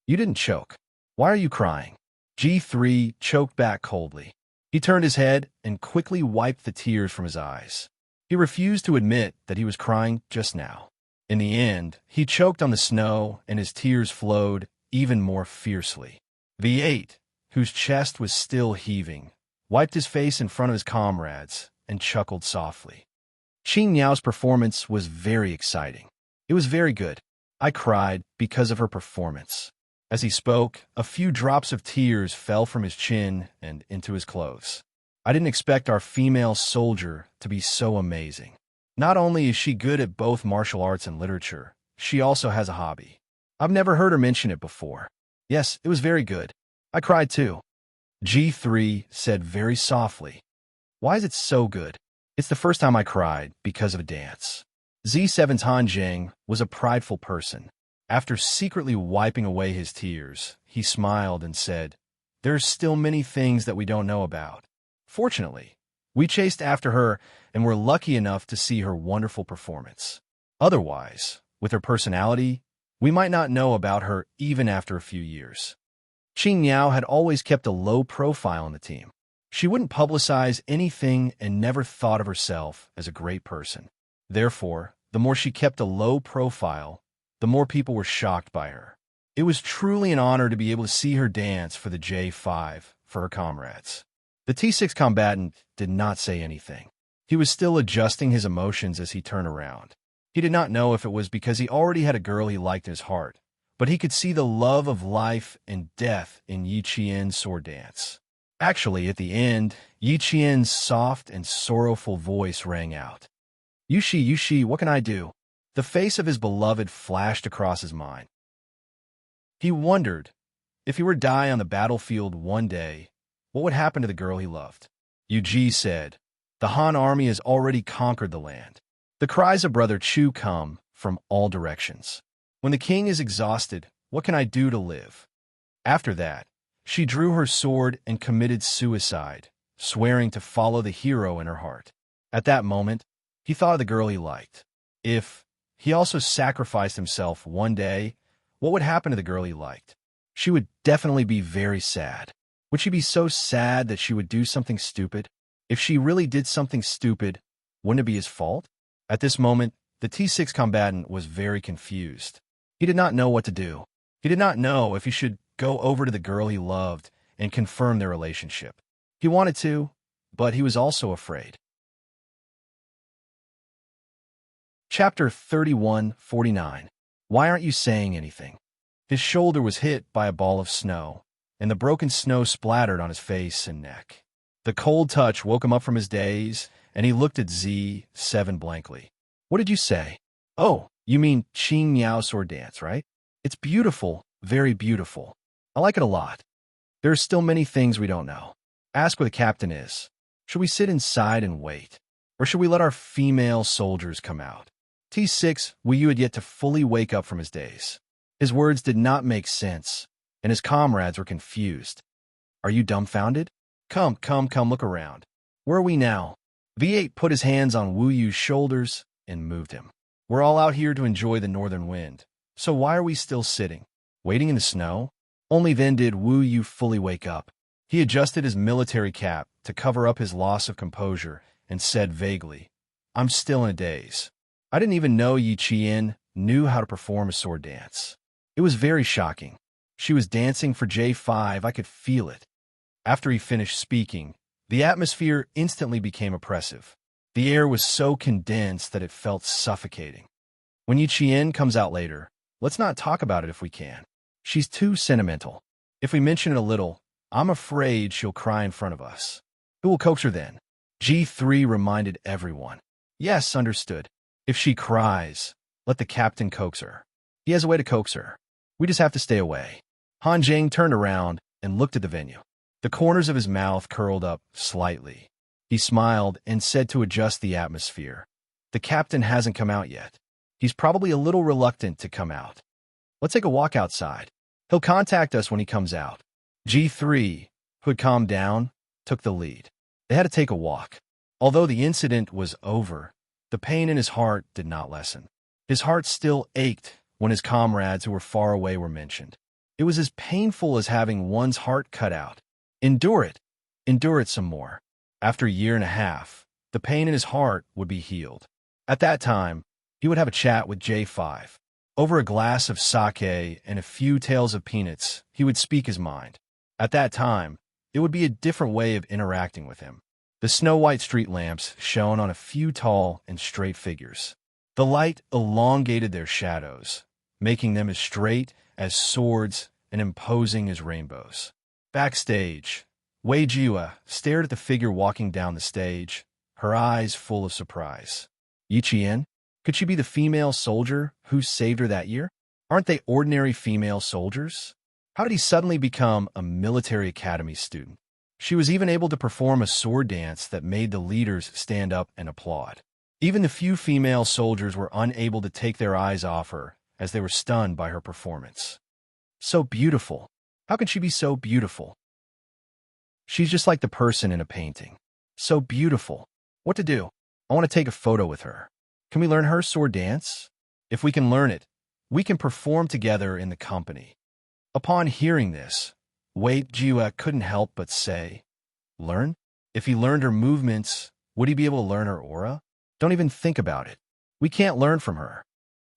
You didn't choke. Why are you crying?" G3 choked back coldly. He turned his head and quickly wiped the tears from his eyes. He refused to admit that he was crying just now. In the end, he choked on the snow and his tears flowed even more fiercely. V8, whose chest was still heaving, wiped his face in front of his comrades and chuckled softly. Qing Yao's performance was very exciting. It was very good. I cried because of her performance. As he spoke, a few drops of tears fell from his chin and into his clothes. I didn't expect our female soldier to be so amazing. Not only is she good at both martial arts and literature, she also has a hobby. I've never heard her mention it before. Yes, it was very good. I cried too. G3 said very softly. "Why is it so good?" "It's the first time I cried because of a dance." Z7's Han Zheng was a prideful person. After secretly wiping away his tears, he smiled and said, "There's still many things that we don't know about. Fortunately, we chased after her and were lucky enough to see her wonderful performance. Otherwise, with her personality, we might not know about her even after a few years." Qing Yao had always kept a low profile on the team. She wouldn't publicize anything and never thought of herself as a great person. Therefore, the more she kept a low profile, the more people were shocked by her. It was truly an honor to be able to see her dance for the J5 for her comrades. The T6 combatant did not say anything. He was still adjusting his emotions as he turned around. He did not know if it was because he already had a girl he liked in his heart, but he could see the love of life and death in Yi Qian's sword dance. Actually, at the end, Yi Qian's soft and sorrowful voice rang out. Yushi, what can I do? The face of his beloved flashed across his mind. He wondered, if he were to die on the battlefield one day, what would happen to the girl he loved? Yu said, the Han army has already conquered the land. The cries of Brother Chu come from all directions. When the king is exhausted, what can I do to live? After that, she drew her sword and committed suicide, swearing to follow the hero in her heart. At that moment, he thought of the girl he liked. If he also sacrificed himself one day, what would happen to the girl he liked? She would definitely be very sad. Would she be so sad that she would do something stupid? If she really did something stupid, wouldn't it be his fault? At this moment, the T6 combatant was very confused. He did not know what to do. He did not know if he should go over to the girl he loved and confirm their relationship. He wanted to, but he was also afraid. Chapter 31:49. Why aren't you saying anything? His shoulder was hit by a ball of snow, and the broken snow splattered on his face and neck. The cold touch woke him up from his daze, and he looked at Z7 blankly. What did you say? Oh, you mean Qing Miao sword dance, right? It's beautiful, very beautiful. I like it a lot. There are still many things we don't know. Ask where the captain is. Should we sit inside and wait? Or should we let our female soldiers come out? T6 Wu Yu had yet to fully wake up from his daze. His words did not make sense, and his comrades were confused. Are you dumbfounded? Come, look around. Where are we now? V8 put his hands on Wu Yu's shoulders and moved him. We're all out here to enjoy the northern wind, so why are we still sitting, waiting in the snow? Only then did Wu Yu fully wake up. He adjusted his military cap to cover up his loss of composure and said vaguely, I'm still in a daze. I didn't even know Yi Qian knew how to perform a sword dance. It was very shocking. She was dancing for J5, I could feel it. After he finished speaking, the atmosphere instantly became oppressive. The air was so condensed that it felt suffocating. When Yi Qian comes out later, let's not talk about it if we can. She's too sentimental. If we mention it a little, I'm afraid she'll cry in front of us. Who will coax her then? G3 reminded everyone. Yes, understood. If she cries, let the captain coax her. He has a way to coax her. We just have to stay away. Han Jing turned around and looked at the venue. The corners of his mouth curled up slightly. He smiled and said to adjust the atmosphere. The captain hasn't come out yet. He's probably a little reluctant to come out. Let's take a walk outside. He'll contact us when he comes out. G3, who had calmed down, took the lead. They had to take a walk. Although the incident was over, the pain in his heart did not lessen. His heart still ached when his comrades who were far away were mentioned. It was as painful as having one's heart cut out. Endure it some more. After a year and a half, the pain in his heart would be healed. At that time, he would have a chat with J5. Over a glass of sake and a few tails of peanuts, he would speak his mind. At that time, it would be a different way of interacting with him. The snow-white street lamps shone on a few tall and straight figures. The light elongated their shadows, making them as straight as swords and imposing as rainbows. Backstage, Wei Jiwa stared at the figure walking down the stage, her eyes full of surprise. Yi Qian? Could she be the female soldier who saved her that year? Aren't they ordinary female soldiers? How did he suddenly become a military academy student? She was even able to perform a sword dance that made the leaders stand up and applaud. Even the few female soldiers were unable to take their eyes off her as they were stunned by her performance. So beautiful. How can she be so beautiful? She's just like the person in a painting. So beautiful. What to do? I want to take a photo with her. Can we learn her sword dance? If we can learn it, we can perform together in the company. Upon hearing this, Wei Jiwa couldn't help but say, learn? If he learned her movements, would he be able to learn her aura? Don't even think about it. We can't learn from her.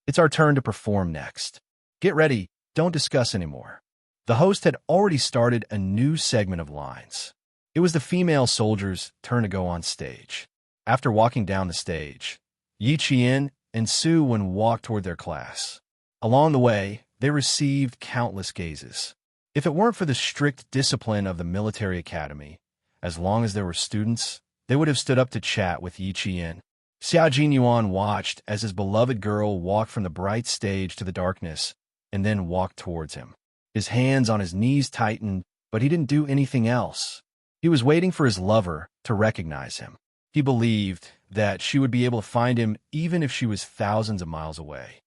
It's our turn to perform next. Get ready, don't discuss anymore. The host had already started a new segment of lines. It was the female soldier's turn to go on stage. After walking down the stage, Yi Qian and Su Wen walked toward their class. Along the way, they received countless gazes. If it weren't for the strict discipline of the military academy, as long as there were students, they would have stood up to chat with Yi Qian. Xia Jinyuan watched as his beloved girl walked from the bright stage to the darkness and then walked towards him. His hands on his knees tightened, but he didn't do anything else. He was waiting for his lover to recognize him. He believed that she would be able to find him even if she was thousands of miles away.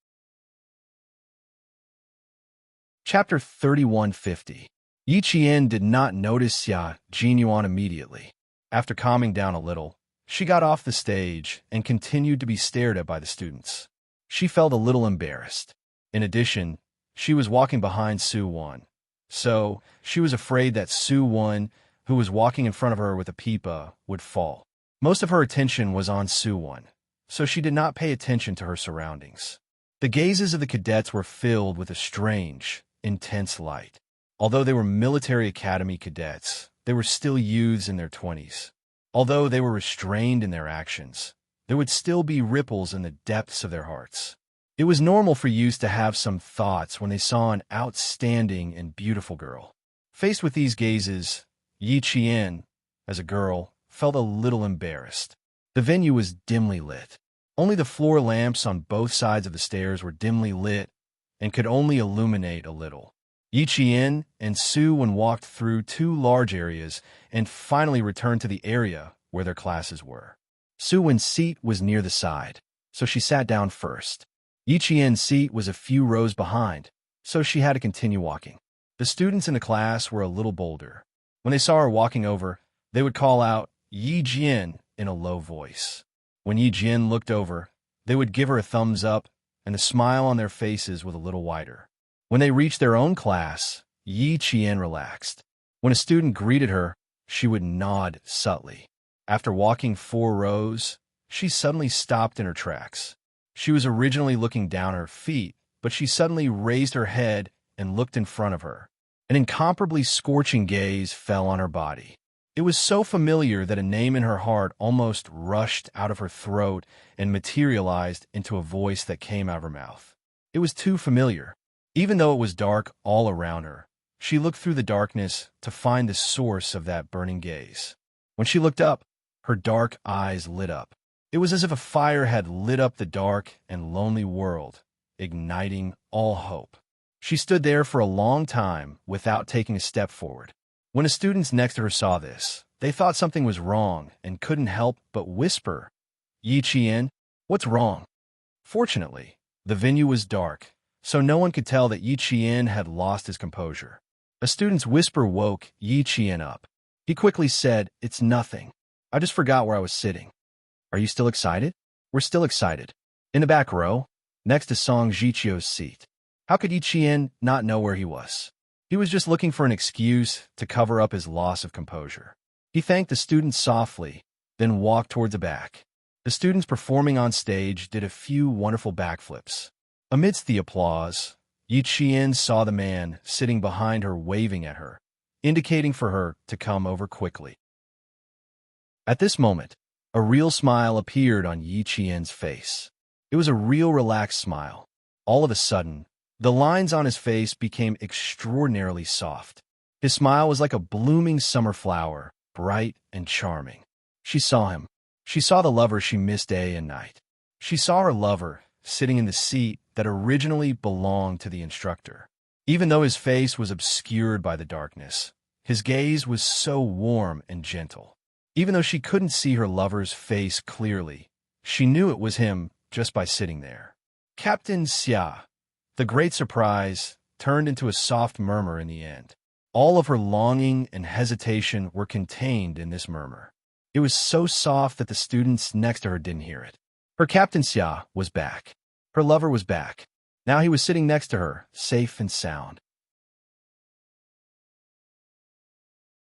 Chapter 3150. Yi Qian did not notice Xia Jinyuan immediately. After calming down a little, she got off the stage and continued to be stared at by the students. She felt a little embarrassed. In addition, she was walking behind Su Wen, so she was afraid that Su Wen, who was walking in front of her with a pipa, would fall. Most of her attention was on Su Wen, so she did not pay attention to her surroundings. The gazes of the cadets were filled with a strange, intense light. Although they were military academy cadets, they were still youths in their 20s. Although they were restrained in their actions, there would still be ripples in the depths of their hearts. It was normal for youths to have some thoughts when they saw an outstanding and beautiful girl. Faced with these gazes, Yi Qian, as a girl, felt a little embarrassed. The venue was dimly lit. Only the floor lamps on both sides of the stairs were dimly lit and could only illuminate a little. Yi Qian and Su Wen walked through 2 large areas and finally returned to the area where their classes were. Su Wen's seat was near the side, so she sat down first. Yi Qian's seat was a few rows behind, so she had to continue walking. The students in the class were a little bolder. When they saw her walking over, they would call out, "Yi Jian," in a low voice. When Yi Jian looked over, they would give her a thumbs up, and the smile on their faces was a little wider. When they reached their own class, Yi Qian relaxed. When a student greeted her, she would nod subtly. After walking 4 rows, she suddenly stopped in her tracks. She was originally looking down her feet, but she suddenly raised her head and looked in front of her. An incomparably scorching gaze fell on her body. It was so familiar that a name in her heart almost rushed out of her throat and materialized into a voice that came out of her mouth. It was too familiar. Even though it was dark all around her, she looked through the darkness to find the source of that burning gaze. When she looked up, her dark eyes lit up. It was as if a fire had lit up the dark and lonely world, igniting all hope. She stood there for a long time without taking a step forward. When the students next to her saw this, they thought something was wrong and couldn't help but whisper, "Yi Qian, what's wrong?" Fortunately, the venue was dark, so no one could tell that Yi Qian had lost his composure. A student's whisper woke Yi Qian up. He quickly said, "It's nothing. I just forgot where I was sitting." "Are you still excited?" "We're still excited." In the back row, next to Song Jiqiu's seat. How could Yi Qian not know where he was? He was just looking for an excuse to cover up his loss of composure. He thanked the students softly, then walked towards the back. The students performing on stage did a few wonderful backflips. Amidst the applause, Yi Qian saw the man sitting behind her waving at her, indicating for her to come over quickly. At this moment, a real smile appeared on Yi Qian's face. It was a real relaxed smile. All of a sudden, the lines on his face became extraordinarily soft. His smile was like a blooming summer flower, bright and charming. She saw him. She saw the lover she missed day and night. She saw her lover sitting in the seat that originally belonged to the instructor. Even though his face was obscured by the darkness, his gaze was so warm and gentle. Even though she couldn't see her lover's face clearly, she knew it was him just by sitting there. Captain Xia, the great surprise, turned into a soft murmur in the end. All of her longing and hesitation were contained in this murmur. It was so soft that the students next to her didn't hear it. Her Captain Xia was back. Her lover was back. Now he was sitting next to her, safe and sound.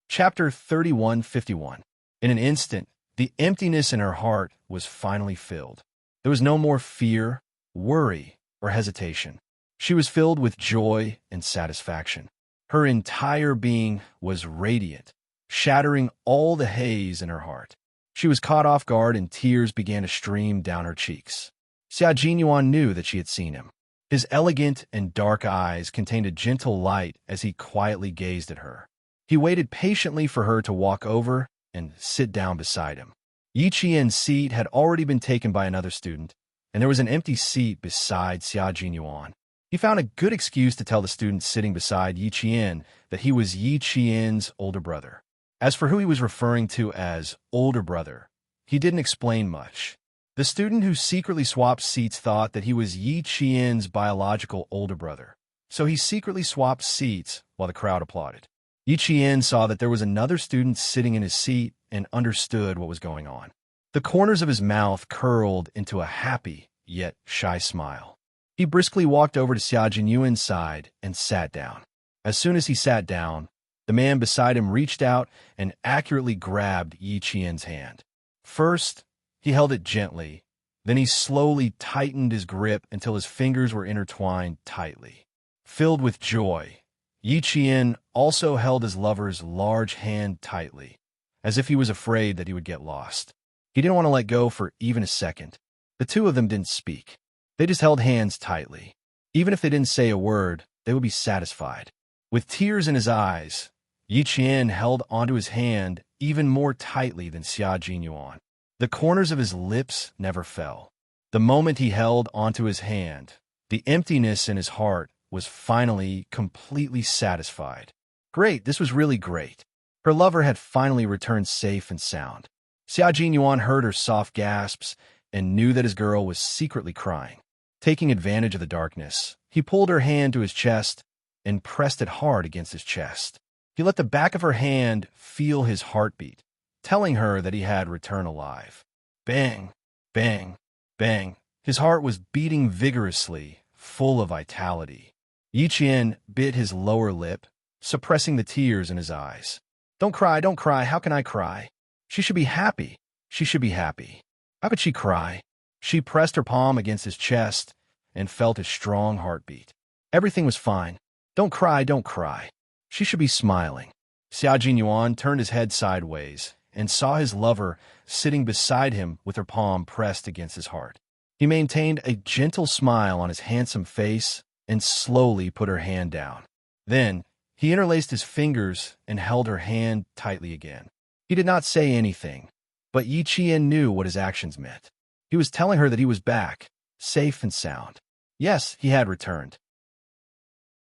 Chapter 3151. In an instant, the emptiness in her heart was finally filled. There was no more fear, worry, or hesitation. She was filled with joy and satisfaction. Her entire being was radiant, shattering all the haze in her heart. She was caught off guard and tears began to stream down her cheeks. Xia Jinyuan knew that she had seen him. His elegant and dark eyes contained a gentle light as he quietly gazed at her. He waited patiently for her to walk over and sit down beside him. Yi Qian's seat had already been taken by another student, and there was an empty seat beside Xia Jinyuan. He found a good excuse to tell the student sitting beside Yi Qian that he was Yi Qian's older brother. As for who he was referring to as older brother, he didn't explain much. The student who secretly swapped seats thought that he was Yi Qian's biological older brother, so he secretly swapped seats while the crowd applauded. Yi Qian saw that there was another student sitting in his seat and understood what was going on. The corners of his mouth curled into a happy yet shy smile. He briskly walked over to Xia Jinyuan's side and sat down. As soon as he sat down, the man beside him reached out and accurately grabbed Yi Qian's hand. First, he held it gently, then he slowly tightened his grip until his fingers were intertwined tightly. Filled with joy, Yi Qian also held his lover's large hand tightly, as if he was afraid that he would get lost. He didn't want to let go for even a second. The two of them didn't speak. They just held hands tightly. Even if they didn't say a word, they would be satisfied. With tears in his eyes, Yi Qian held onto his hand even more tightly than Xia Jinyuan. The corners of his lips never fell. The moment he held onto his hand, the emptiness in his heart was finally completely satisfied. Great, this was really great. Her lover had finally returned safe and sound. Xia Jinyuan heard her soft gasps and knew that his girl was secretly crying. Taking advantage of the darkness, he pulled her hand to his chest and pressed it hard against his chest. He let the back of her hand feel his heartbeat, telling her that he had returned alive. Bang, bang, bang. His heart was beating vigorously, full of vitality. Yi Qian bit his lower lip, suppressing the tears in his eyes. Don't cry, don't cry. How can I cry? She should be happy. She should be happy. How could she cry? She pressed her palm against his chest and felt his strong heartbeat. Everything was fine. Don't cry, don't cry. She should be smiling. Xia Jinyuan turned his head sideways and saw his lover sitting beside him with her palm pressed against his heart. He maintained a gentle smile on his handsome face and slowly put her hand down. Then, he interlaced his fingers and held her hand tightly again. He did not say anything, but Yi Qian knew what his actions meant. He was telling her that he was back, safe and sound. Yes, he had returned.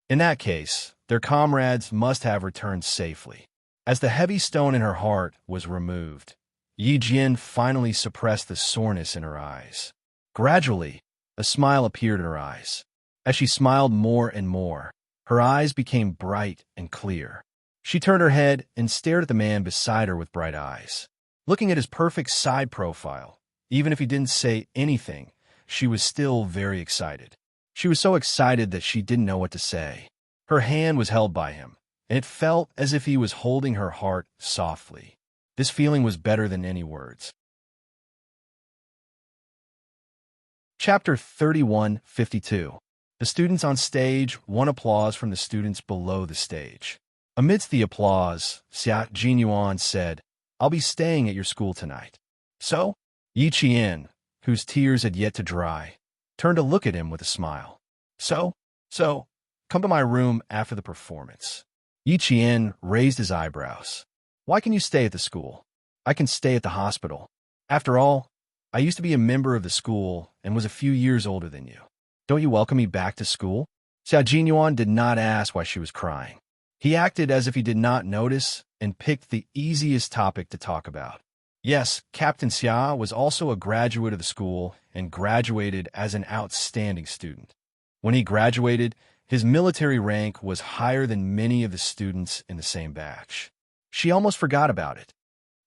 In that case, their comrades must have returned safely. As the heavy stone in her heart was removed, Yi Jian finally suppressed the soreness in her eyes. Gradually, a smile appeared in her eyes. As she smiled more and more, her eyes became bright and clear. She turned her head and stared at the man beside her with bright eyes. Looking at his perfect side profile, even if he didn't say anything, she was still very excited. She was so excited that she didn't know what to say. Her hand was held by him, and it felt as if he was holding her heart softly. This feeling was better than any words. Chapter 31:52. The students on stage won applause from the students below the stage. Amidst the applause, Xia Jinyuan said, "I'll be staying at your school tonight." So, Yi Qian, whose tears had yet to dry, turned to look at him with a smile. So, come to my room after the performance. Yi Qian raised his eyebrows. Why can you stay at the school? I can stay at the hospital. After all, I used to be a member of the school and was a few years older than you. Don't you welcome me back to school? Xia Jinyuan did not ask why she was crying. He acted as if he did not notice and picked the easiest topic to talk about. Yes, Captain Xia was also a graduate of the school and graduated as an outstanding student. When he graduated, his military rank was higher than many of the students in the same batch. She almost forgot about it.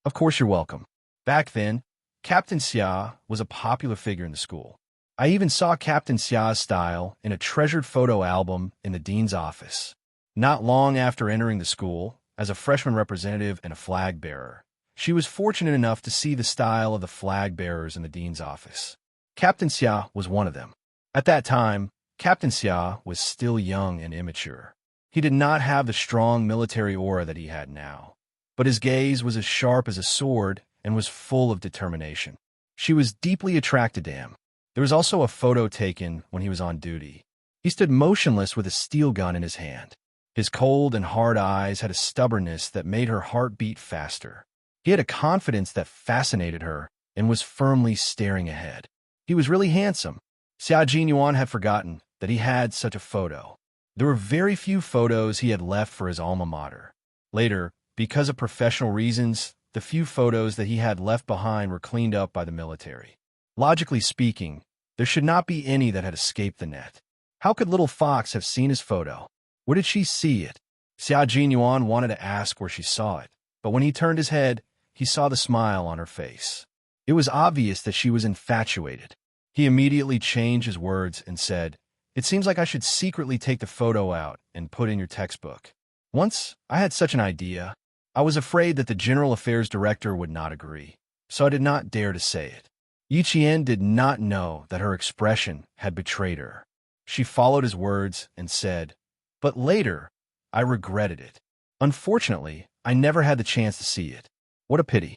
Of course you're welcome. Back then, Captain Xia was a popular figure in the school. I even saw Captain Xia's style in a treasured photo album in the dean's office. Not long after entering the school, as a freshman representative and a flag bearer, she was fortunate enough to see the style of the flag bearers in the dean's office. Captain Xia was one of them. At that time, Captain Xia was still young and immature. He did not have the strong military aura that he had now, but his gaze was as sharp as a sword and was full of determination. She was deeply attracted to him. There was also a photo taken when he was on duty. He stood motionless with a steel gun in his hand. His cold and hard eyes had a stubbornness that made her heart beat faster. He had a confidence that fascinated her and was firmly staring ahead. He was really handsome. Xia Jinyuan had forgotten that he had such a photo. There were very few photos he had left for his alma mater. Later, because of professional reasons, the few photos that he had left behind were cleaned up by the military. Logically speaking, there should not be any that had escaped the net. How could little Fox have seen his photo? Where did she see it? Xia Jinyuan wanted to ask where she saw it, but when he turned his head, he saw the smile on her face. It was obvious that she was infatuated. He immediately changed his words and said, "It seems like I should secretly take the photo out and put in your textbook. Once, I had such an idea. I was afraid that the General Affairs Director would not agree, so I did not dare to say it." Yi Qian did not know that her expression had betrayed her. She followed his words and said, "But later, I regretted it. Unfortunately, I never had the chance to see it. What a pity."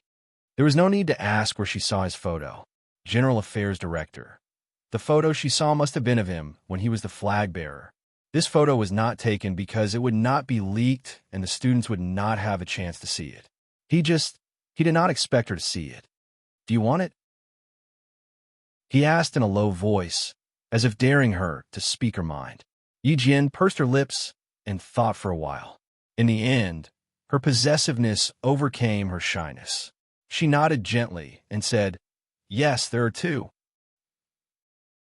There was no need to ask where she saw his photo. General Affairs Director. The photo she saw must have been of him when he was the flag bearer. This photo was not taken because it would not be leaked and the students would not have a chance to see it. He did not expect her to see it. "Do you want it?" He asked in a low voice, as if daring her to speak her mind. Yi Jian pursed her lips and thought for a while. In the end, her possessiveness overcame her shyness. She nodded gently and said, "Yes, there are two."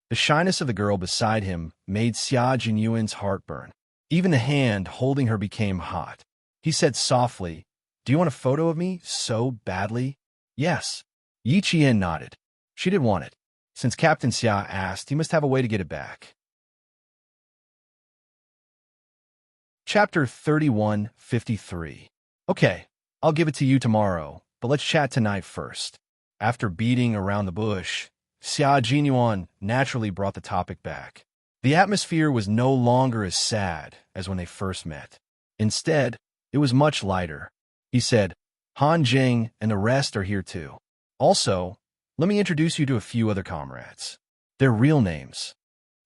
The shyness of the girl beside him made Xia Jinyuan's heart burn. Even the hand holding her became hot. He said softly, "Do you want a photo of me so badly?" "Yes." Yi Qian nodded. She did want it. Since Captain Xia asked, he must have a way to get it back. Chapter 31:53. "Okay, I'll give it to you tomorrow, but let's chat tonight first." After beating around the bush, Xia Jinyuan naturally brought the topic back. The atmosphere was no longer as sad as when they first met. Instead, it was much lighter. He said, "Han Jing and the rest are here too. Also, let me introduce you to a few other comrades. Their real names."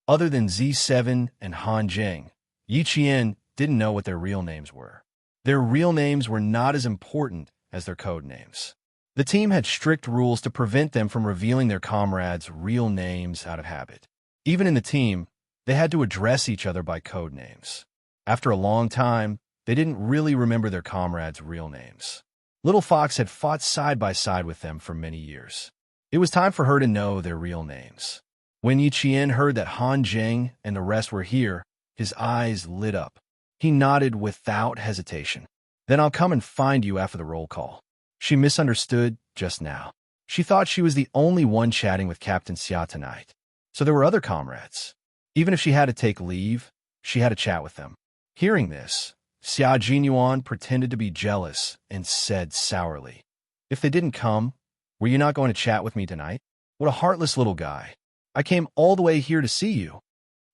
Other than Z7 and Han Jing, Yi Qian didn't know what their real names were. Their real names were not as important as their code names. The team had strict rules to prevent them from revealing their comrades' real names out of habit. Even in the team, they had to address each other by code names. After a long time, they didn't really remember their comrades' real names. Little Fox had fought side by side with them for many years. It was time for her to know their real names. When Yi Qian heard that Han Jing and the rest were here, his eyes lit up. He nodded without hesitation. "Then I'll come and find you after the roll call." She misunderstood just now. She thought she was the only one chatting with Captain Xia tonight. So there were other comrades. Even if she had to take leave, she had to chat with them. Hearing this, Xia Jinyuan pretended to be jealous and said sourly, "If they didn't come, were you not going to chat with me tonight? What a heartless little guy. I came all the way here to see you."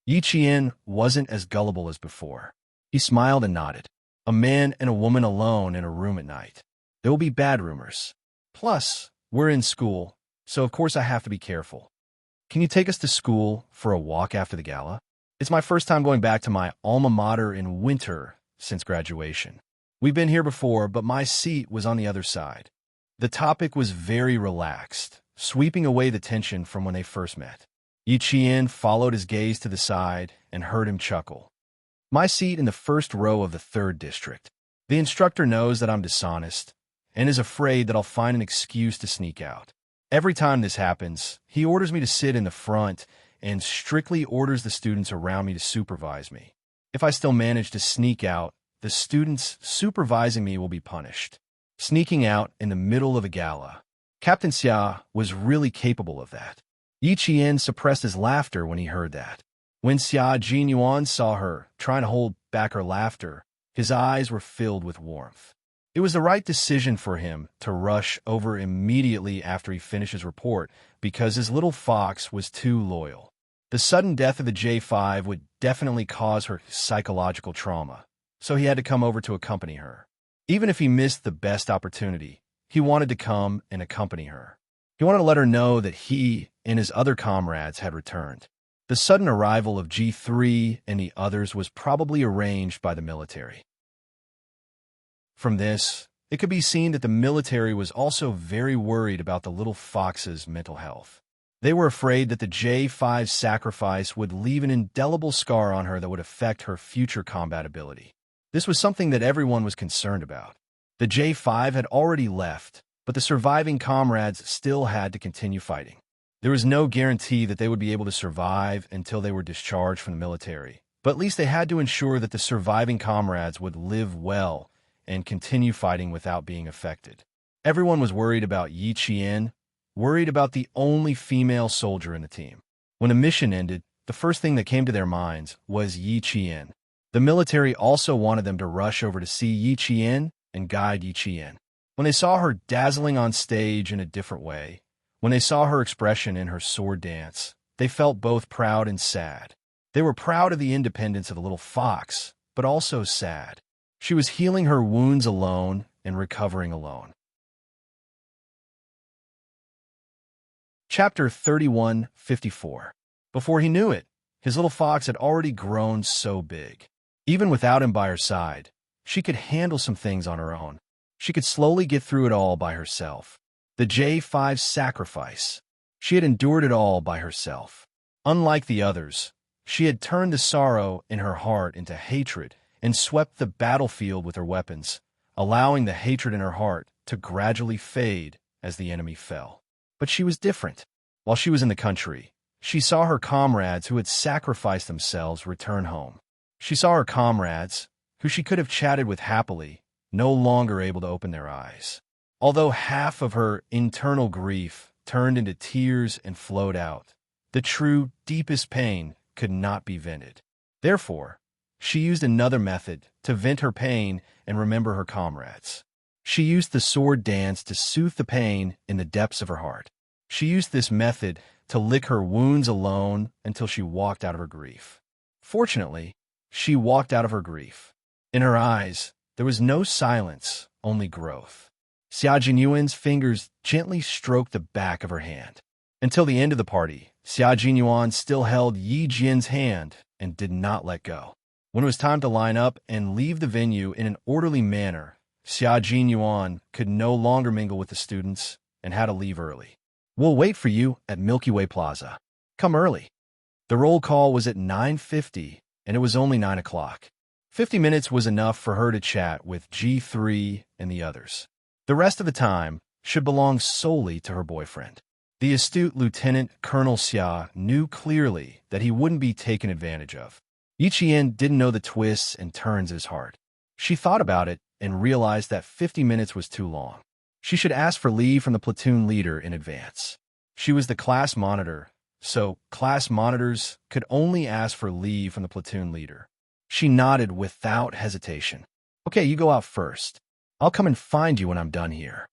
Yi Qian wasn't as gullible as before. He smiled and nodded. A man and a woman alone in a room at night. There will be bad rumors. Plus, we're in school, so of course I have to be careful. Can you take us to school for a walk after the gala? It's my first time going back to my alma mater in winter since graduation. We've been here before, but my seat was on the other side. The topic was very relaxed, sweeping away the tension from when they first met. Yi Qian followed his gaze to the side and heard him chuckle. "My seat in the first row of the 3rd district. The instructor knows that I'm dishonest and is afraid that I'll find an excuse to sneak out. Every time this happens, he orders me to sit in the front and strictly orders the students around me to supervise me. If I still manage to sneak out, the students supervising me will be punished." Sneaking out in the middle of a gala. Captain Xia was really capable of that. Yi Qian suppressed his laughter when he heard that. When Xia Jinyuan saw her trying to hold back her laughter, his eyes were filled with warmth. It was the right decision for him to rush over immediately after he finished his report because his little fox was too loyal. The sudden death of the J5 would definitely cause her psychological trauma, so he had to come over to accompany her. Even if he missed the best opportunity, he wanted to come and accompany her. He wanted to let her know that he and his other comrades had returned. The sudden arrival of G3 and the others was probably arranged by the military. From this, it could be seen that the military was also very worried about the little fox's mental health. They were afraid that the J5's sacrifice would leave an indelible scar on her that would affect her future combat ability. This was something that everyone was concerned about. The J5 had already left, but the surviving comrades still had to continue fighting. There was no guarantee that they would be able to survive until they were discharged from the military, but at least they had to ensure that the surviving comrades would live well and continue fighting without being affected. Everyone was worried about Yi Qian, worried about the only female soldier in the team. When the mission ended, the first thing that came to their minds was Yi Qian. The military also wanted them to rush over to see Yi Qian and guide Yi Qian. When they saw her dazzling on stage in a different way, when they saw her expression in her sword dance, they felt both proud and sad. They were proud of the independence of the little fox, but also sad. She was healing her wounds alone and recovering alone. Chapter 31:54. Before he knew it, his little fox had already grown so big. Even without him by her side, she could handle some things on her own. She could slowly get through it all by herself. The J5's sacrifice. She had endured it all by herself. Unlike the others, she had turned the sorrow in her heart into hatred and swept the battlefield with her weapons, allowing the hatred in her heart to gradually fade as the enemy fell. But she was different. While she was in the country, she saw her comrades who had sacrificed themselves return home. She saw her comrades, who she could have chatted with happily, no longer able to open their eyes. Although half of her internal grief turned into tears and flowed out, the true, deepest pain could not be vented. Therefore, she used another method to vent her pain and remember her comrades. She used the sword dance to soothe the pain in the depths of her heart. She used this method to lick her wounds alone until she walked out of her grief. Fortunately, she walked out of her grief. In her eyes, there was no silence, only growth. Xia Jinyuan's fingers gently stroked the back of her hand. Until the end of the party, Xia Jinyuan still held Yi Jian's hand and did not let go. When it was time to line up and leave the venue in an orderly manner, Xia Jinyuan could no longer mingle with the students and had to leave early. "We'll wait for you at Milky Way Plaza. Come early." The roll call was at 9:50, and it was only 9 o'clock. 50 minutes was enough for her to chat with G3 and the others. The rest of the time should belong solely to her boyfriend. The astute Lieutenant Colonel Xia knew clearly that he wouldn't be taken advantage of. Yi Qian didn't know the twists and turns of his heart. She thought about it and realized that 50 minutes was too long. She should ask for leave from the platoon leader in advance. She was the class monitor, so class monitors could only ask for leave from the platoon leader. She nodded without hesitation. "Okay, you go out first. I'll come and find you when I'm done here."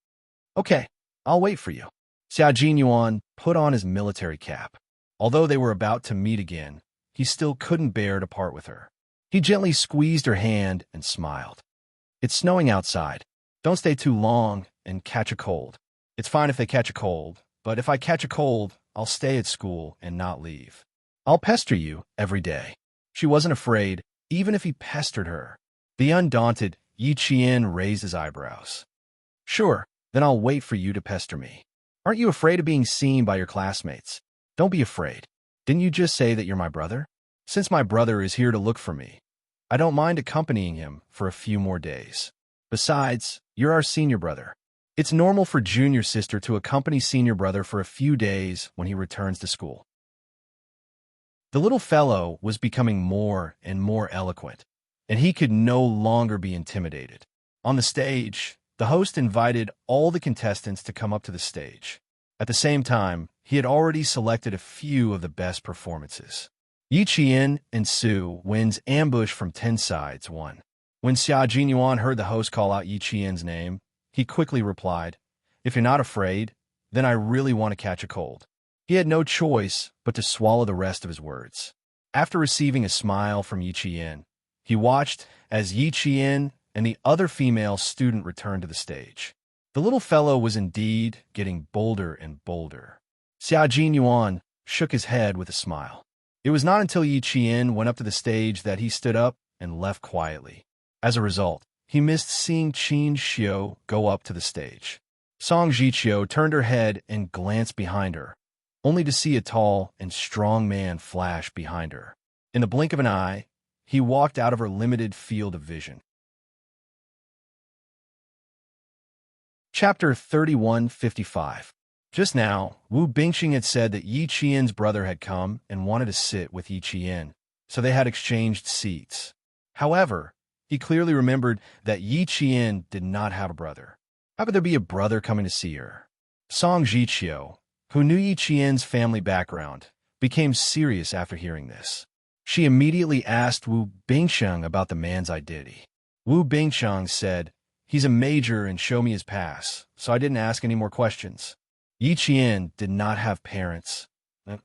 "Okay, I'll wait for you." Xia Jinyuan put on his military cap. Although they were about to meet again, he still couldn't bear to part with her. He gently squeezed her hand and smiled. "It's snowing outside. Don't stay too long and catch a cold." "It's fine if they catch a cold, but if I catch a cold, I'll stay at school and not leave. I'll pester you every day." She wasn't afraid, even if he pestered her. The undaunted Yi Qian raised his eyebrows. "Sure, then I'll wait for you to pester me. Aren't you afraid of being seen by your classmates? Don't be afraid. Didn't you just say that you're my brother? Since my brother is here to look for me, I don't mind accompanying him for a few more days. Besides, you're our senior brother. It's normal for junior sister to accompany senior brother for a few days when he returns to school." The little fellow was becoming more and more eloquent, and he could no longer be intimidated. On the stage, the host invited all the contestants to come up to the stage. At the same time, he had already selected a few of the best performances. Yi Qian and Su Wen's ambush from 10 sides won. When Xia Jinyuan heard the host call out Yi Qian's name, he quickly replied, "If you're not afraid, then I really want to catch a cold." He had no choice but to swallow the rest of his words. After receiving a smile from Yi Qian, he watched as Yi Qian and the other female student returned to the stage. The little fellow was indeed getting bolder and bolder. Xia Jinyuan shook his head with a smile. It was not until Yi Qian went up to the stage that he stood up and left quietly. As a result, he missed seeing Qin Xiu go up to the stage. Song Jiqiu turned her head and glanced behind her, only to see a tall and strong man flash behind her. In the blink of an eye, he walked out of her limited field of vision. Chapter 3155. Just now, Wu Bingxing had said that Yi Qian's brother had come and wanted to sit with Yi Qian, so they had exchanged seats. However, he clearly remembered that Yi Qian did not have a brother. How could there be a brother coming to see her? Song Jiqiu, who knew Yi Qian's family background, became serious after hearing this. She immediately asked Wu Bingxiang about the man's identity. Wu Bingxiang said, "He's a major and showed me his pass, so I didn't ask any more questions." Yi Qian did not have parents.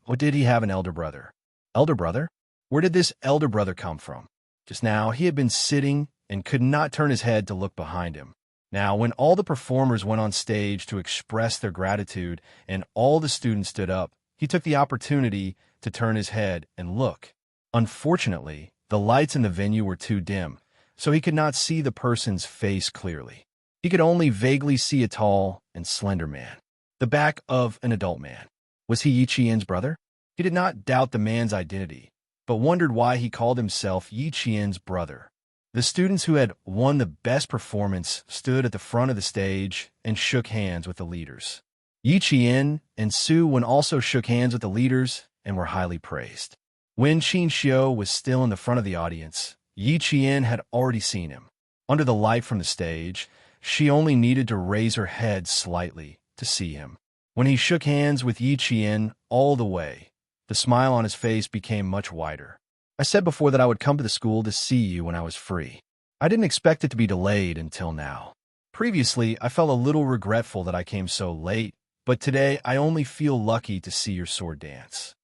Or did he have an elder brother? Elder brother? Where did this elder brother come from? Just now, he had been sitting and could not turn his head to look behind him. Now, when all the performers went on stage to express their gratitude and all the students stood up, he took the opportunity to turn his head and look. Unfortunately, the lights in the venue were too dim, so he could not see the person's face clearly. He could only vaguely see a tall and slender man, the back of an adult man. Was he Yi Qian's brother? He did not doubt the man's identity, but wondered why he called himself Yi Qian's brother. The students who had won the best performance stood at the front of the stage and shook hands with the leaders. Yi Qian and Su Wen also shook hands with the leaders and were highly praised. When Qin Xiu was still in the front of the audience, Yi Qian had already seen him. Under the light from the stage, she only needed to raise her head slightly to see him. When he shook hands with Yi Qian all the way, the smile on his face became much wider. "I said before that I would come to the school to see you when I was free. I didn't expect it to be delayed until now. Previously, I felt a little regretful that I came so late, but today I only feel lucky to see your sword dance."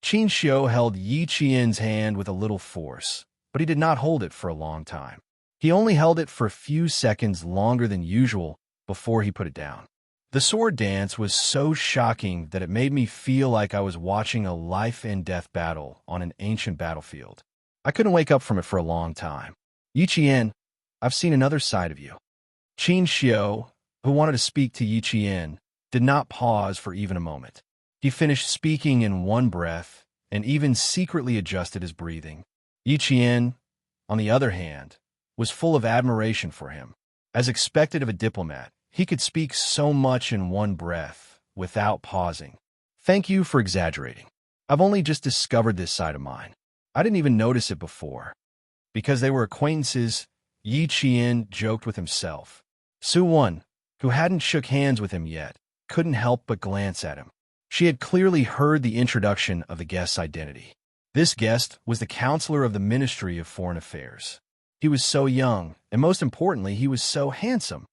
Qin Xiu held Yi Qian's hand with a little force, but he did not hold it for a long time. He only held it for a few seconds longer than usual before he put it down. The sword dance was so shocking that it made me feel like I was watching a life-and-death battle on an ancient battlefield. I couldn't wake up from it for a long time. "Yi Qian, I've seen another side of you." Qin Xiu, who wanted to speak to Yi Qian, did not pause for even a moment. He finished speaking in one breath and even secretly adjusted his breathing. Yi Qian, on the other hand, was full of admiration for him. As expected of a diplomat, he could speak so much in one breath without pausing. "Thank you for exaggerating. I've only just discovered this side of mine. I didn't even notice it before." Because they were acquaintances, Yi Qian joked with himself. Su Wen, who hadn't shook hands with him yet, couldn't help but glance at him. She had clearly heard the introduction of the guest's identity. This guest was the counselor of the Ministry of Foreign Affairs. He was so young, and most importantly, he was so handsome.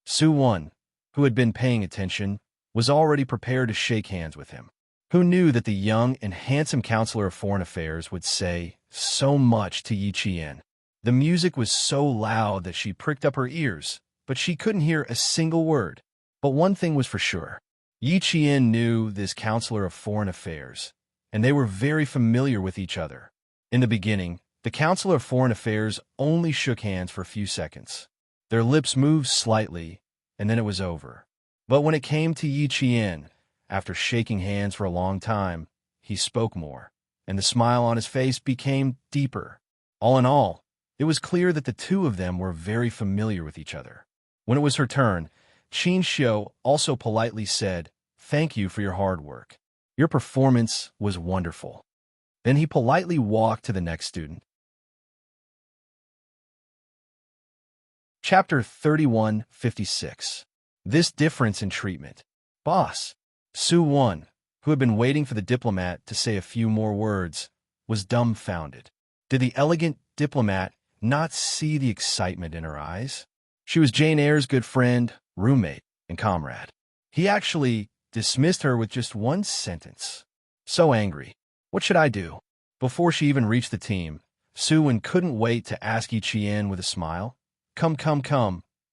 Su Wen, who had been paying attention, was already prepared to shake hands with him. Who knew that the young and handsome counselor of Foreign Affairs would say so much to Yi Qian? The music was so loud that she pricked up her ears, but she couldn't hear a single word. But one thing was for sure. Yi Qian knew this counselor of Foreign Affairs, and they were very familiar with each other. In the beginning, the counselor of Foreign Affairs only shook hands for a few seconds. Their lips moved slightly, and then it was over. But when it came to Yi Qian, after shaking hands for a long time, he spoke more, and the smile on his face became deeper. All in all, it was clear that the two of them were very familiar with each other. When it was her turn, Qin Xiu also politely said, "Thank you for your hard work. Your performance was wonderful." Then he politely walked to the next student. Chapter 3156. This difference in treatment. Boss. Su Wen, who had been waiting for the diplomat to say a few more words, was dumbfounded. Did the elegant diplomat not see the excitement in her eyes? She was Jane Eyre's good friend, roommate, and comrade. He actually dismissed her with just one sentence. So angry. What should I do? Before she even reached the team, Sue couldn't wait to ask Yi with a smile. Come,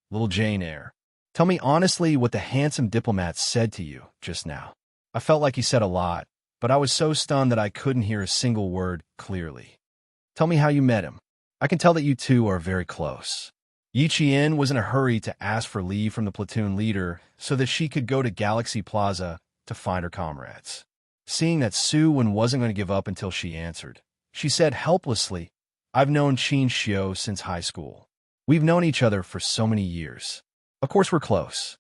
little Jane Eyre. Tell me honestly what the handsome diplomat said to you just now. I felt like he said a lot, but I was so stunned that I couldn't hear a single word clearly. Tell me how you met him. I can tell that you two are very close. Yi was in a hurry to ask for leave from the platoon leader so that she could go to Galaxy Plaza to find her comrades. Seeing that Sue wasn't going to give up until she answered, she said helplessly, I've known Qin Xiu since high school. We've known each other for so many years. Of course we're close.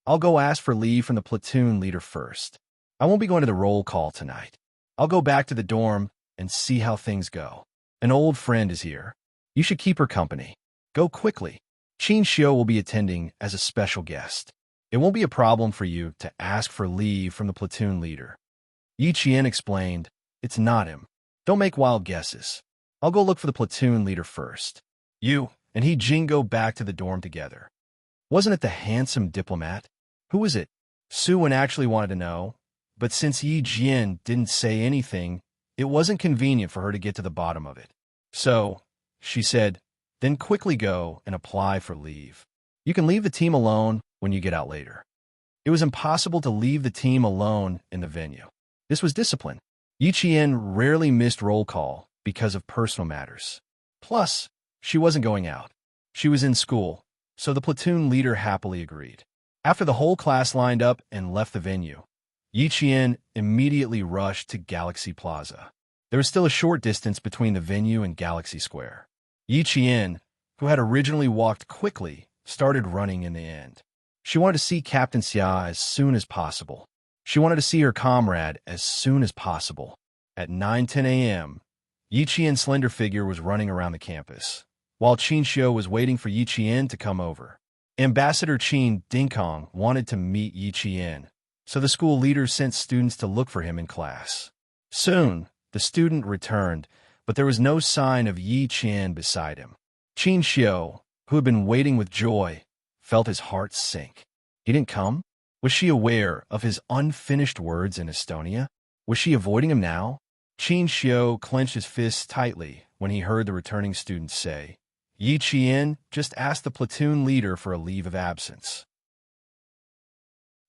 I'll go ask for leave from the platoon leader first. I won't be going to the roll call tonight. I'll go back to the dorm and see how things go. An old friend is here. You should keep her company. Go quickly. Qin Xiu will be attending as a special guest. It won't be a problem for you to ask for leave from the platoon leader. Yi explained, It's not him. Don't make wild guesses. I'll go look for the platoon leader first. You and he go back to the dorm together. Wasn't it the handsome diplomat? Who was it? Sue actually wanted to know, but since Yi didn't say anything, it wasn't convenient for her to get to the bottom of it. So, she said, then quickly go and apply for leave. You can leave the team alone when you get out later. It was impossible to leave the team alone in the venue. This was discipline. Yi rarely missed roll call because of personal matters. Plus, she wasn't going out. She was in school, so the platoon leader happily agreed. After the whole class lined up and left the venue, Yi immediately rushed to Galaxy Plaza. There was still a short distance between the venue and Galaxy Square. Yi who had originally walked quickly, started running in the end. She wanted to see Captain Xia as soon as possible. She wanted to see her comrade as soon as possible. At 9:10 a.m., Yi slender figure was running around the campus, while Qin Xiu was waiting for Yi to come over. Ambassador Qin Dingkong wanted to meet Yi so the school leaders sent students to look for him in class. Soon, the student returned, but there was no sign of Yi beside him. Qin Xiu, who had been waiting with joy, felt his heart sink. He didn't come? Was she aware of his unfinished words in Estonia? Was she avoiding him now? Qin Xiu clenched his fists tightly when he heard the returning student say, Yi just asked the platoon leader for a leave of absence.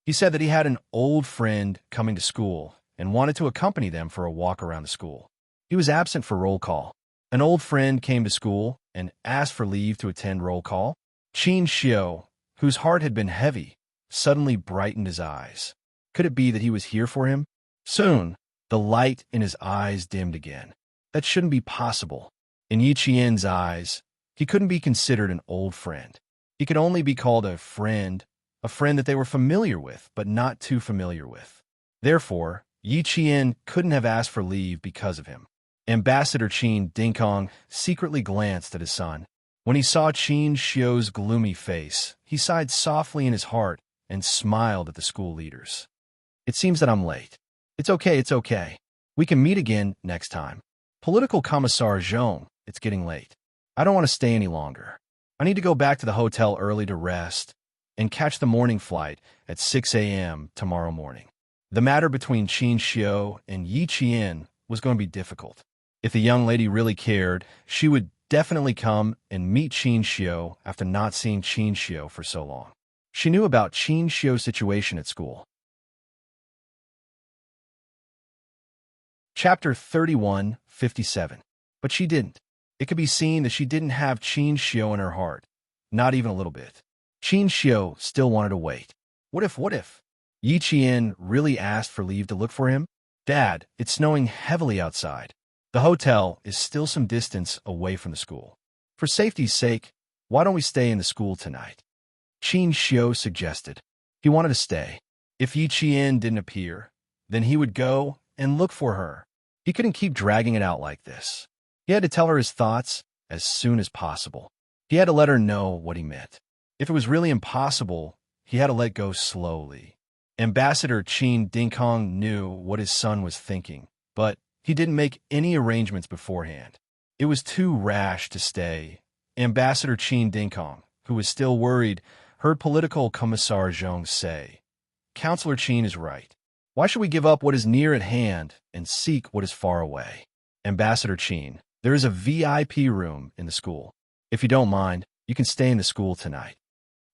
He said that he had an old friend coming to school and wanted to accompany them for a walk around the school. He was absent for roll call. An old friend came to school and asked for leave to attend roll call. Qin Xiu, whose heart had been heavy, suddenly brightened his eyes. Could it be that he was here for him? Soon, the light in his eyes dimmed again. That shouldn't be possible. In Yi eyes, he couldn't be considered an old friend. He could only be called a friend that they were familiar with, but not too familiar with. Therefore, Yi couldn't have asked for leave because of him. Ambassador Qin Dingkong secretly glanced at his son. When he saw Qin Xiu's gloomy face, he sighed softly in his heart and smiled at the school leaders. It seems that I'm late. It's okay. We can meet again next time. Political Commissar Zhong, it's getting late. I don't want to stay any longer. I need to go back to the hotel early to rest and catch the morning flight at 6 a.m. tomorrow morning. The matter between Qin Xiu and Yi was going to be difficult. If the young lady really cared, she would definitely come and meet Qin Xiu after not seeing Qin Xiu for so long. She knew about Qin Xiu's situation at school. Chapter 31:57. But she didn't. It could be seen that she didn't have Qin Xiu in her heart. Not even a little bit. Qin Xiu still wanted to wait. What if? Yi really asked for leave to look for him? Dad, it's snowing heavily outside. The hotel is still some distance away from the school. For safety's sake, why don't we stay in the school tonight? Qin Xiu suggested. He wanted to stay. If Yi didn't appear, then he would go and look for her. He couldn't keep dragging it out like this. He had to tell her his thoughts as soon as possible. He had to let her know what he meant. If it was really impossible, he had to let go slowly. Ambassador Qin Dingkong knew what his son was thinking, but he didn't make any arrangements beforehand. It was too rash to stay. Ambassador Qin Dingkong, who was still worried, heard Political Commissar Zhong say, "Counselor Qin is right. Why should we give up what is near at hand and seek what is far away?" Ambassador Qin, there is a VIP room in the school. If you don't mind, you can stay in the school tonight.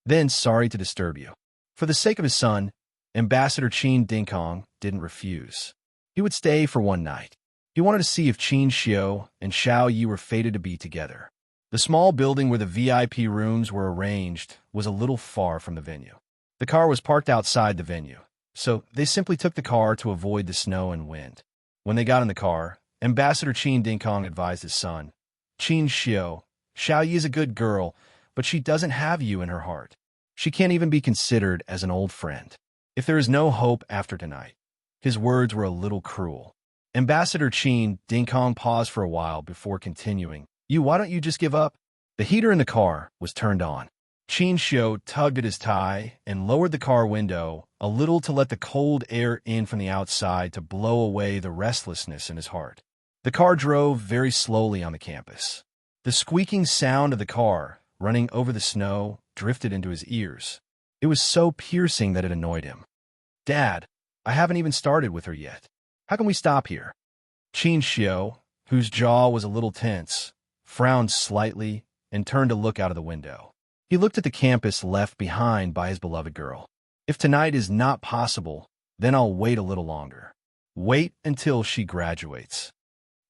Then, sorry to disturb you. For the sake of his son, Ambassador Qin Dingkong didn't refuse. He would stay for one night. He wanted to see if Qin Xiao and Xiao Yi were fated to be together. The small building where the VIP rooms were arranged was a little far from the venue. The car was parked outside the venue, so they simply took the car to avoid the snow and wind. When they got in the car, Ambassador Qin Dingkong advised his son, "Qin Xiao, Xiao Yi is a good girl, but she doesn't have you in her heart. She can't even be considered as an old friend. If there is no hope after tonight." His words were a little cruel. Ambassador Qin Dingkong paused for a while before continuing, "Why don't you just give up?" The heater in the car was turned on. Qin Xiao tugged at his tie and lowered the car window a little to let the cold air in from the outside to blow away the restlessness in his heart. The car drove very slowly on the campus. The squeaking sound of the car running over the snow drifted into his ears. It was so piercing that it annoyed him. "Dad, I haven't even started with her yet. How can we stop here?" Qin Xiao, whose jaw was a little tense, frowned slightly and turned to look out of the window. He looked at the campus left behind by his beloved girl. "If tonight is not possible, then I'll wait a little longer. Wait until she graduates."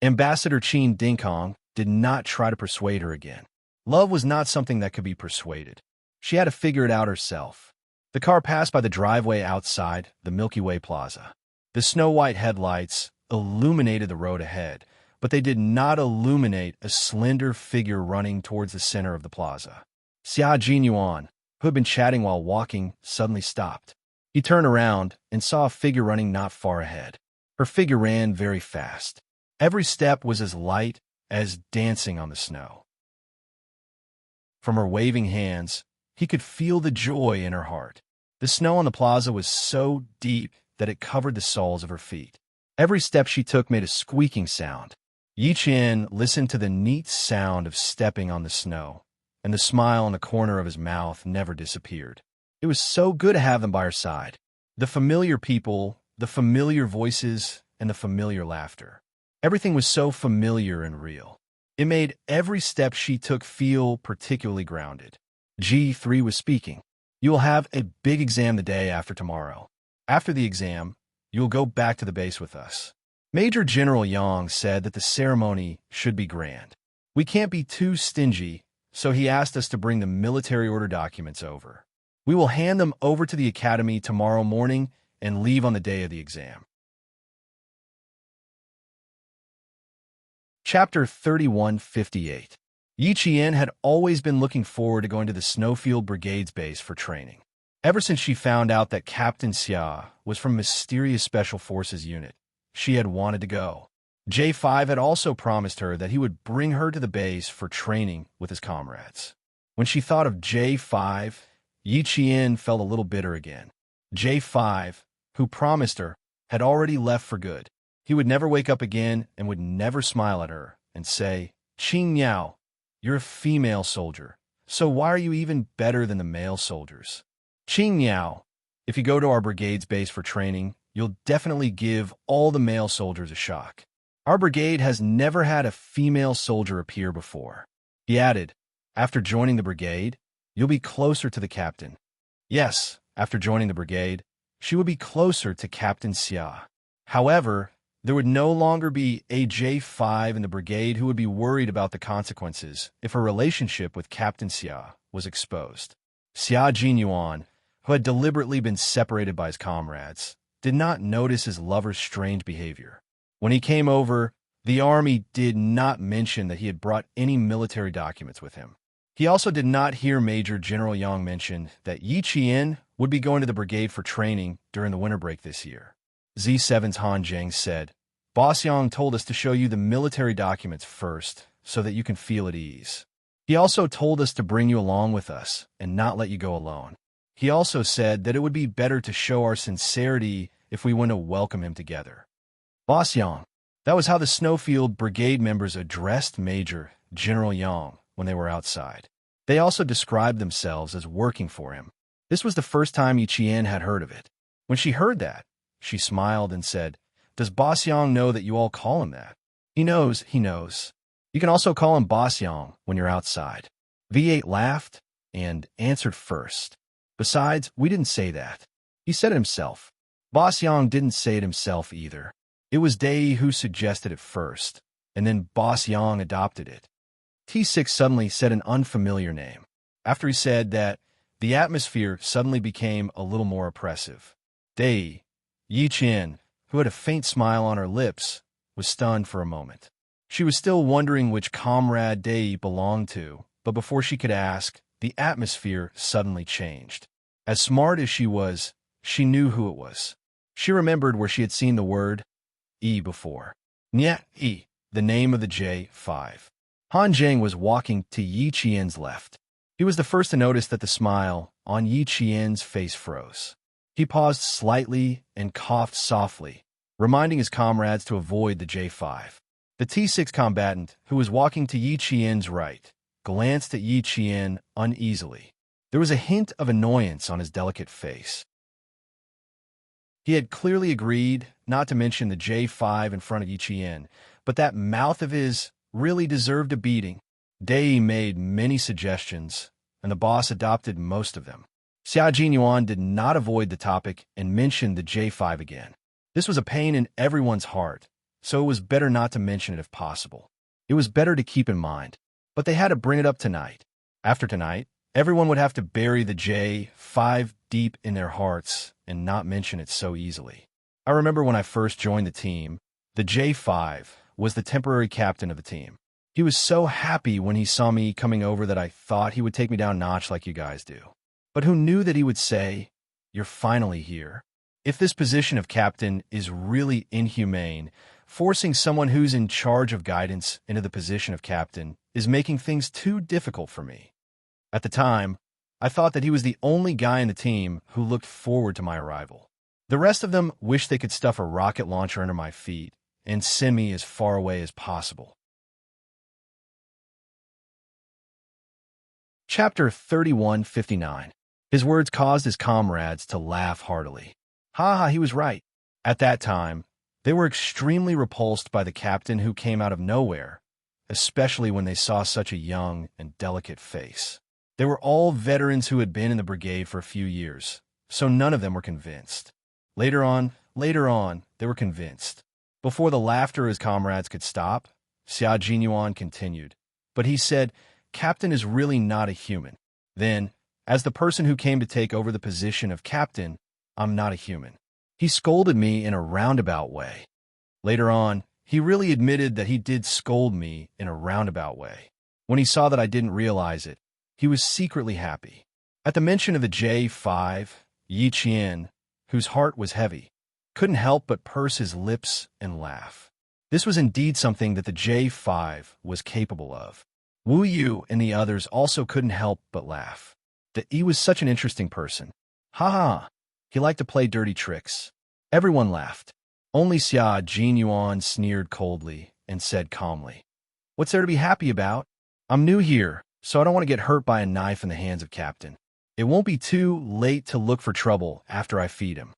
Ambassador Qin Dingkong did not try to persuade her again. Love was not something that could be persuaded. She had to figure it out herself. The car passed by the driveway outside the Milky Way Plaza. The snow-white headlights illuminated the road ahead, but they did not illuminate a slender figure running towards the center of the plaza. Xia Jinyuan, who had been chatting while walking, suddenly stopped. He turned around and saw a figure running not far ahead. Her figure ran very fast. Every step was as light as dancing on the snow. From her waving hands, he could feel the joy in her heart. The snow on the plaza was so deep that it covered the soles of her feet. Every step she took made a squeaking sound. Yi Qian listened to the neat sound of stepping on the snow, and the smile in the corner of his mouth never disappeared. It was so good to have them by her side. The familiar people, the familiar voices, and the familiar laughter. Everything was so familiar and real. It made every step she took feel particularly grounded. G3 was speaking. "You will have a big exam the day after tomorrow. After the exam, you will go back to the base with us." Major General Yang said that the ceremony should be grand. "We can't be too stingy, so he asked us to bring the military order documents over. We will hand them over to the academy tomorrow morning and leave on the day of the exam." Chapter 3158. Yi Qian had always been looking forward to going to the Snowfield Brigade's base for training. Ever since she found out that Captain Xia was from Mysterious Special Forces unit, she had wanted to go. J5 had also promised her that he would bring her to the base for training with his comrades. When she thought of J5, Yi Qian felt a little bitter again. J5, who promised her, had already left for good. He would never wake up again and would never smile at her and say, "Qing Yao, you're a female soldier, so why are you even better than the male soldiers? Qing Yao, if you go to our brigade's base for training, you'll definitely give all the male soldiers a shock. Our brigade has never had a female soldier appear before." He added, "After joining the brigade, you'll be closer to the captain." Yes, after joining the brigade, she would be closer to Captain Xia. However, there would no longer be a J5 in the brigade who would be worried about the consequences if her relationship with Captain Xia was exposed. Xia Jinyuan, who had deliberately been separated by his comrades, did not notice his lover's strange behavior. When he came over, the army did not mention that he had brought any military documents with him. He also did not hear Major General Yang mention that Yi Qian would be going to the brigade for training during the winter break this year. Z7's Han Zheng said, "Boss Yang told us to show you the military documents first so that you can feel at ease. He also told us to bring you along with us and not let you go alone. He also said that it would be better to show our sincerity if we went to welcome him together." "Boss Yang, That was how the Snowfield Brigade members addressed Major General Yang when they were outside. They also described themselves as working for him. This was the first time Yiqian had heard of it. When she heard that, she smiled and said, "Does Boss Yang know that you all call him that?" He knows. You can also call him Boss Yang when you're outside." V8 laughed and answered first. "Besides, we didn't say that. He said it himself." Boss Yang didn't say it himself either. It was Dei who suggested it first, and then Boss Yang adopted it. T6 suddenly said an unfamiliar name. After he said that, the atmosphere suddenly became a little more oppressive. Dei, Yiqian, who had a faint smile on her lips, was stunned for a moment. She was still wondering which comrade Dei belonged to, but before she could ask, the atmosphere suddenly changed. As smart as she was, she knew who it was. She remembered where she had seen the word E before. E, the name of the J5. Han Zheng was walking to Yi Qian's left. He was the first to notice that the smile on Yi Qian's face froze. He paused slightly and coughed softly, reminding his comrades to avoid the J5. The T6 combatant, who was walking to Yi Qian's right, glanced at Yi Qian uneasily. There was a hint of annoyance on his delicate face. He had clearly agreed not to mention the J5 in front of Yi Qian, but that mouth of his really deserved a beating. Dei made many suggestions, and the boss adopted most of them. Xia Jinyuan did not avoid the topic and mentioned the J5 again. This was a pain in everyone's heart, so it was better not to mention it if possible. It was better to keep in mind, but they had to bring it up tonight. After tonight, everyone would have to bury the J5 deep in their hearts and not mention it so easily. I remember when I first joined the team, the J5 was the temporary captain of the team. He was so happy when he saw me coming over that I thought he would take me down a notch like you guys do. But who knew that he would say, "You're finally here"? If this position of captain is really inhumane, forcing someone who's in charge of guidance into the position of captain is making things too difficult for me. At the time, I thought that he was the only guy in the team who looked forward to my arrival. The rest of them wished they could stuff a rocket launcher under my feet and send me as far away as possible. Chapter 31:59. His words caused his comrades to laugh heartily. He was right. At that time, they were extremely repulsed by the captain who came out of nowhere, especially when they saw such a young and delicate face. They were all veterans who had been in the brigade for a few years, so none of them were convinced. Later on, they were convinced. Before the laughter of his comrades could stop, Xia Jinyuan continued, but he said, "Captain is really not a human." Then, as the person who came to take over the position of captain, I'm not a human. He scolded me in a roundabout way. Later on, he really admitted that he did scold me in a roundabout way. When he saw that I didn't realize it, he was secretly happy. At the mention of the J5, Yi Qian, whose heart was heavy, couldn't help but purse his lips and laugh. This was indeed something that the J5 was capable of. Wu Yu and the others also couldn't help but laugh. He was such an interesting person. He liked to play dirty tricks. Everyone laughed. Only Xia Jinyuan sneered coldly and said calmly, "What's there to be happy about? I'm new here, so I don't want to get hurt by a knife in the hands of Captain. It won't be too late to look for trouble after I feed him."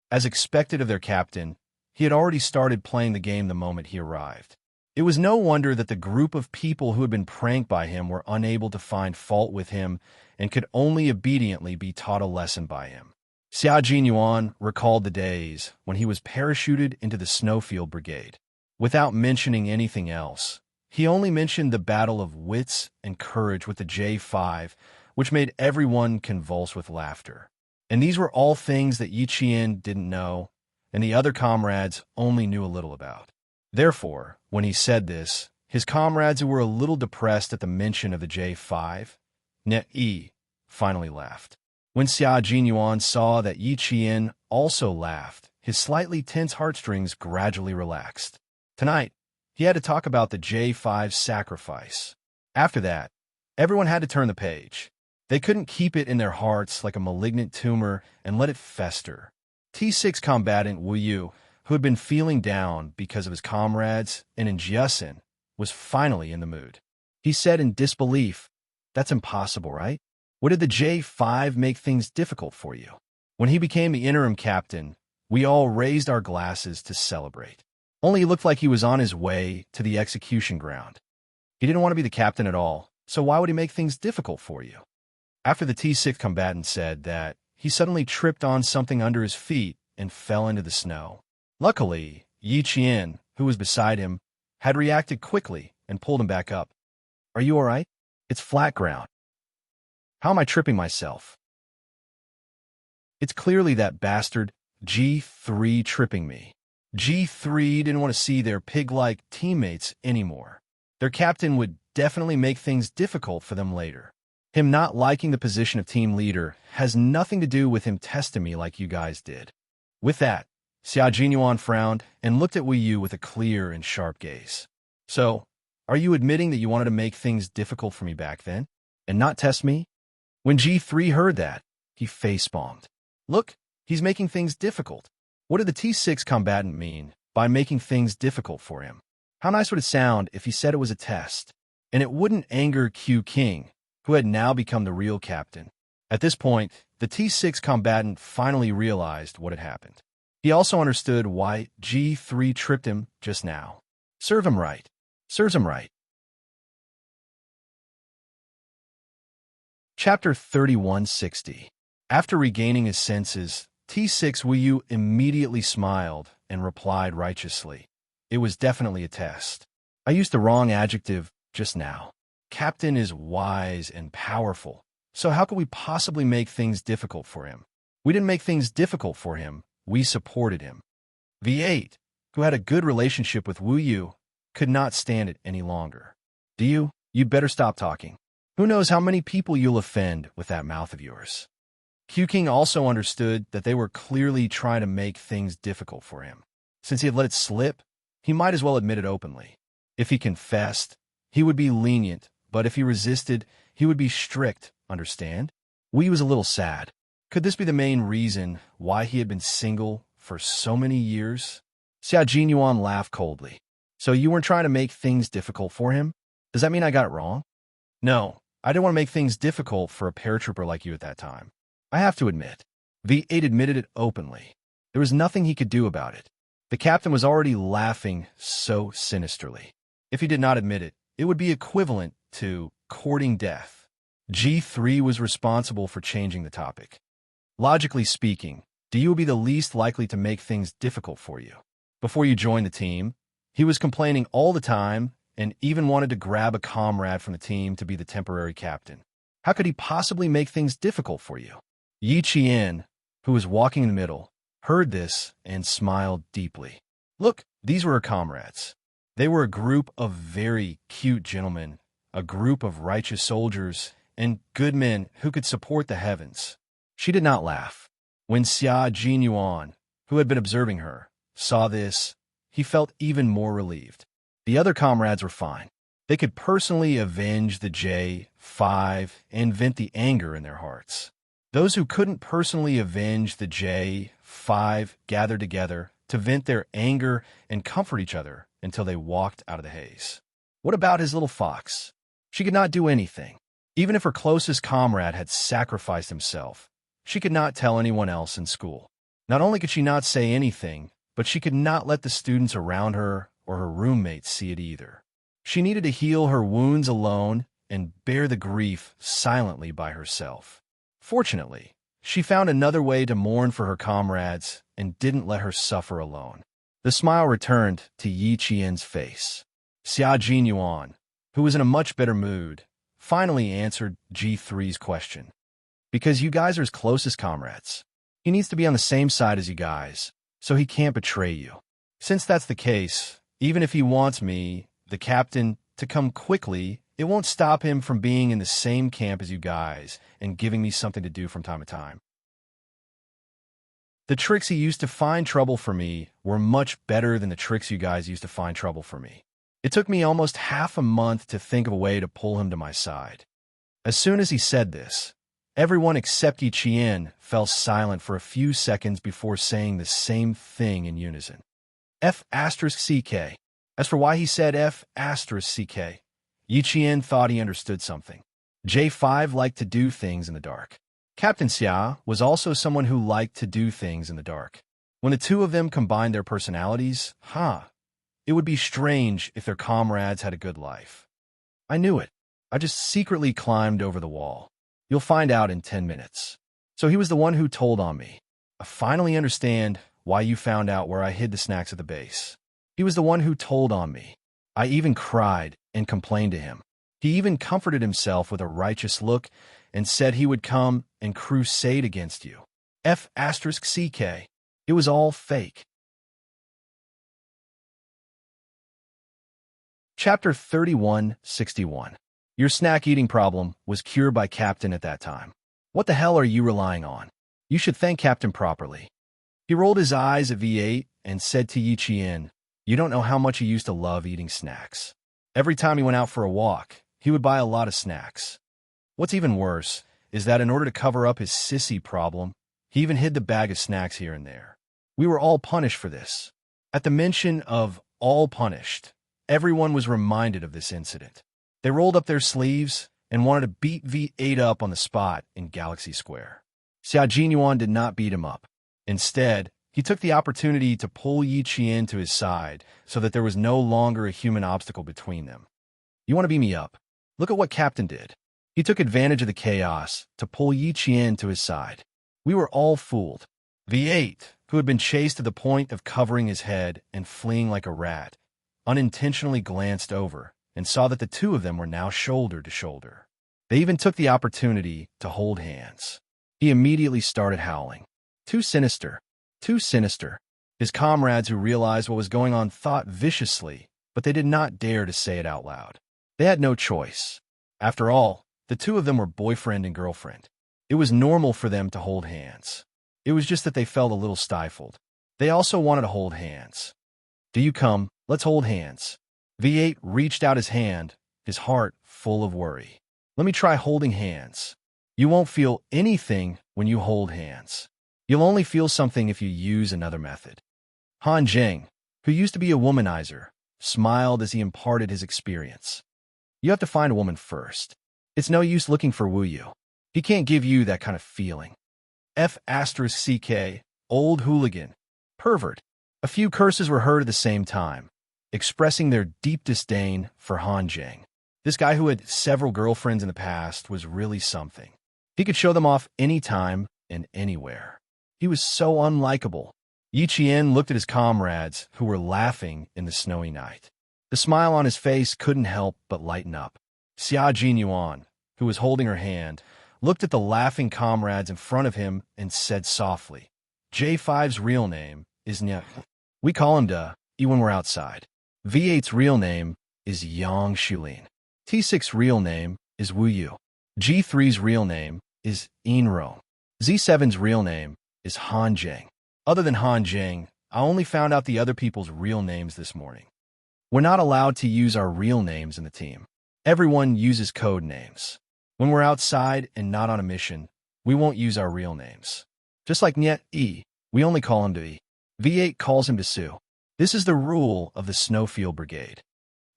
As expected of their captain, he had already started playing the game the moment he arrived. It was no wonder that the group of people who had been pranked by him were unable to find fault with him and could only obediently be taught a lesson by him. Xia Jinyuan recalled the days when he was parachuted into the Snowfield Brigade. Without mentioning anything else, he only mentioned the battle of wits and courage with the J5, which made everyone convulse with laughter. And these were all things that Yi Qian didn't know, and the other comrades only knew a little about. Therefore, when he said this, his comrades who were a little depressed at the mention of the J5, finally laughed. When Xia Jinyuan saw that Yi Qian also laughed, his slightly tense heartstrings gradually relaxed. Tonight, he had to talk about the J5's sacrifice. After that, everyone had to turn the page. They couldn't keep it in their hearts like a malignant tumor and let it fester. T6 combatant Wu Yu who had been feeling down because of his comrades and Jiasin, was finally in the mood. He said in disbelief, "That's impossible, right? What did the J5 make things difficult for you?" When he became the interim captain, we all raised our glasses to celebrate. Only he looked like he was on his way to the execution ground. He didn't want to be the captain at all, so why would he make things difficult for you? After the T6 combatant said that, he suddenly tripped on something under his feet and fell into the snow. Luckily, Yi Qian, who was beside him, had reacted quickly and pulled him back up. "Are you all right? It's flat ground." "How am I tripping myself?" "It's clearly that bastard G3 tripping me." G3 didn't want to see their pig-like teammates anymore. Their captain would definitely make things difficult for them later. Him not liking the position of team leader has nothing to do with him testing me like you guys did. With that, Xia Jinyuan frowned and looked at Wu Yu with a clear and sharp gaze. "So, are you admitting that you wanted to make things difficult for me back then, and not test me?" When G3 heard that, he face-palmed. "Look, he's making things difficult. What did the T6 combatant mean by making things difficult for him? How nice would it sound if he said it was a test, and it wouldn't anger Q King, who had now become the real captain?" At this point, the T6 combatant finally realized what had happened. He also understood why G3 tripped him just now. Serve him right. Serves him right. Chapter 3160. After regaining his senses, T6 Wu Yu immediately smiled and replied righteously, "It was definitely a test. I used the wrong adjective just now. Captain is wise and powerful, so how could we possibly make things difficult for him? We didn't make things difficult for him, we supported him." V8, who had a good relationship with Wu Yu, could not stand it any longer. "You better stop talking. Who knows how many people you'll offend with that mouth of yours." Q King also understood that they were clearly trying to make things difficult for him. Since he had let it slip, he might as well admit it openly. If he confessed, he would be lenient, but if he resisted, he would be strict, understand? Wu Yu was a little sad. Could this be the main reason why he had been single for so many years? Xia Jinyuan laughed coldly. "So you weren't trying to make things difficult for him? Does that mean I got it wrong?" "No, I didn't want to make things difficult for a paratrooper like you at that time. I have to admit." V8 admitted it openly. There was nothing he could do about it. The captain was already laughing so sinisterly. If he did not admit it, it would be equivalent to courting death. G3 was responsible for changing the topic. "Logically speaking, Yu would be the least likely to make things difficult for you. Before you joined the team, he was complaining all the time and even wanted to grab a comrade from the team to be the temporary captain. How could he possibly make things difficult for you?" Yi Qian, who was walking in the middle, heard this and smiled deeply. Look, these were her comrades. They were a group of very cute gentlemen, a group of righteous soldiers, and good men who could support the heavens. She did not laugh. When Xia Jinyuan, who had been observing her, saw this, he felt even more relieved. The other comrades were fine. They could personally avenge the J5 and vent the anger in their hearts. Those who couldn't personally avenge the J5 gathered together to vent their anger and comfort each other until they walked out of the haze. What about his little fox? She could not do anything. Even if her closest comrade had sacrificed himself, she could not tell anyone else in school. Not only could she not say anything, but she could not let the students around her or her roommates see it either. She needed to heal her wounds alone and bear the grief silently by herself. Fortunately, she found another way to mourn for her comrades and didn't let her suffer alone. The smile returned to Yi Qian's face. Xia Jinyuan, who was in a much better mood, finally answered G3's question. "Because you guys are his closest comrades. He needs to be on the same side as you guys, so he can't betray you. Since that's the case, even if he wants me, the captain, to come quickly, it won't stop him from being in the same camp as you guys and giving me something to do from time to time. The tricks he used to find trouble for me were much better than the tricks you guys used to find trouble for me. It took me almost half a month to think of a way to pull him to my side." As soon as he said this, everyone except Yi Qian fell silent for a few seconds before saying the same thing in unison. F asterisk CK. As for why he said F asterisk CK, Yi Qian thought he understood something. J5 liked to do things in the dark. Captain Xia was also someone who liked to do things in the dark. When the two of them combined their personalities, it would be strange if their comrades had a good life. I knew it. I just secretly climbed over the wall. You'll find out in 10 minutes. So he was the one who told on me. I finally understand why you found out where I hid the snacks at the base. He was the one who told on me. I even cried and complained to him. He even comforted himself with a righteous look and said he would come and crusade against you. F asterisk CK. It was all fake. Chapter 3161. Your snack eating problem was cured by Captain at that time. What the hell are you relying on? You should thank Captain properly. He rolled his eyes at V8 and said to Yi Qian, you don't know how much he used to love eating snacks. Every time he went out for a walk, he would buy a lot of snacks. What's even worse is that in order to cover up his sissy problem, he even hid the bag of snacks here and there. We were all punished for this. At the mention of all punished, everyone was reminded of this incident. They rolled up their sleeves and wanted to beat V8 up on the spot in Galaxy Square. Xia Jinyuan did not beat him up. Instead, he took the opportunity to pull Yi Qian to his side so that there was no longer a human obstacle between them. You want to beat me up? Look at what Captain did. He took advantage of the chaos to pull Yi Qian to his side. We were all fooled. V8, who had been chased to the point of covering his head and fleeing like a rat, unintentionally glanced over and saw that the two of them were now shoulder to shoulder. They even took the opportunity to hold hands. He immediately started howling. Too sinister. Too sinister. His comrades who realized what was going on thought viciously, but they did not dare to say it out loud. They had no choice. After all, the two of them were boyfriend and girlfriend. It was normal for them to hold hands. It was just that they felt a little stifled. They also wanted to hold hands. Do you come? Let's hold hands. V8 reached out his hand, his heart full of worry. Let me try holding hands. You won't feel anything when you hold hands. You'll only feel something if you use another method. Han Zheng, who used to be a womanizer, smiled as he imparted his experience. You have to find a woman first. It's no use looking for Wu Yu. He can't give you that kind of feeling. F asterisk CK, old hooligan, pervert. A few curses were heard at the same time, expressing their deep disdain for Han Zheng. This guy who had several girlfriends in the past was really something. He could show them off anytime and anywhere. He was so unlikable. Yi Qian looked at his comrades, who were laughing in the snowy night. The smile on his face couldn't help but lighten up. Xia Jinyuan, who was holding her hand, looked at the laughing comrades in front of him and said softly, J5's real name is Nya. We call him Da when we're outside. V8's real name is Yang Shulin. T6's real name is Wu Yu. G3's real name is Inro. Z7's real name is Han Zheng. Other than Han Zheng, I only found out the other people's real names this morning. We're not allowed to use our real names in the team. Everyone uses code names. When we're outside and not on a mission, we won't use our real names. Just like Niet E, we only call him to E. V8 calls him to Su. This is the rule of the Snowfield Brigade.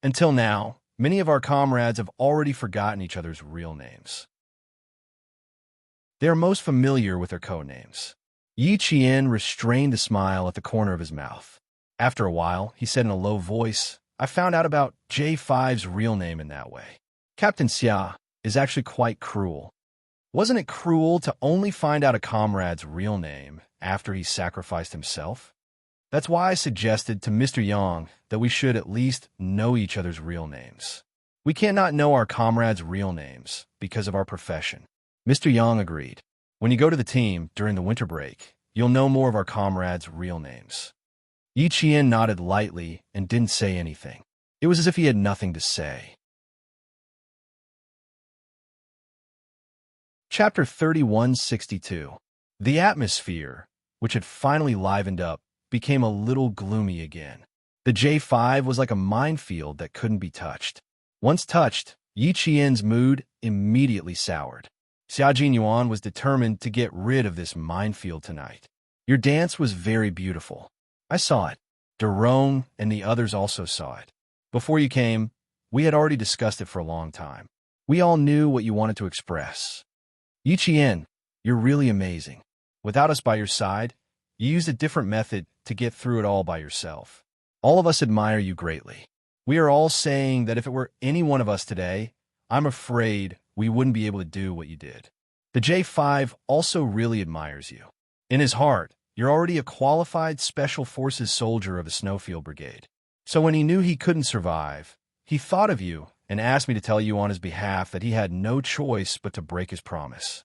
Until now, many of our comrades have already forgotten each other's real names. They are most familiar with their code names. Yi Qian restrained a smile at the corner of his mouth. After a while, he said in a low voice, I found out about J5's real name in that way. Captain Xia is actually quite cruel. Wasn't it cruel to only find out a comrade's real name after he sacrificed himself? That's why I suggested to Mr. Yang that we should at least know each other's real names. We can't not know our comrades' real names because of our profession. Mr. Yang agreed. When you go to the team during the winter break, you'll know more of our comrades' real names. Yi Qian nodded lightly and didn't say anything. It was as if he had nothing to say. Chapter 3162. The atmosphere, which had finally livened up, became a little gloomy again. The J5 was like a minefield that couldn't be touched. Once touched, Yi Qian's mood immediately soured. Xia Jinyuan was determined to get rid of this minefield tonight. Your dance was very beautiful. I saw it. Daron and the others also saw it. Before you came, we had already discussed it for a long time. We all knew what you wanted to express. Yiqian, you're really amazing. Without us by your side, you used a different method to get through it all by yourself. All of us admire you greatly. We are all saying that if it were any one of us today, I'm afraid we wouldn't be able to do what you did. The J5 also really admires you. In his heart, you're already a qualified Special Forces soldier of the Snowfield Brigade. So when he knew he couldn't survive, he thought of you and asked me to tell you on his behalf that he had no choice but to break his promise.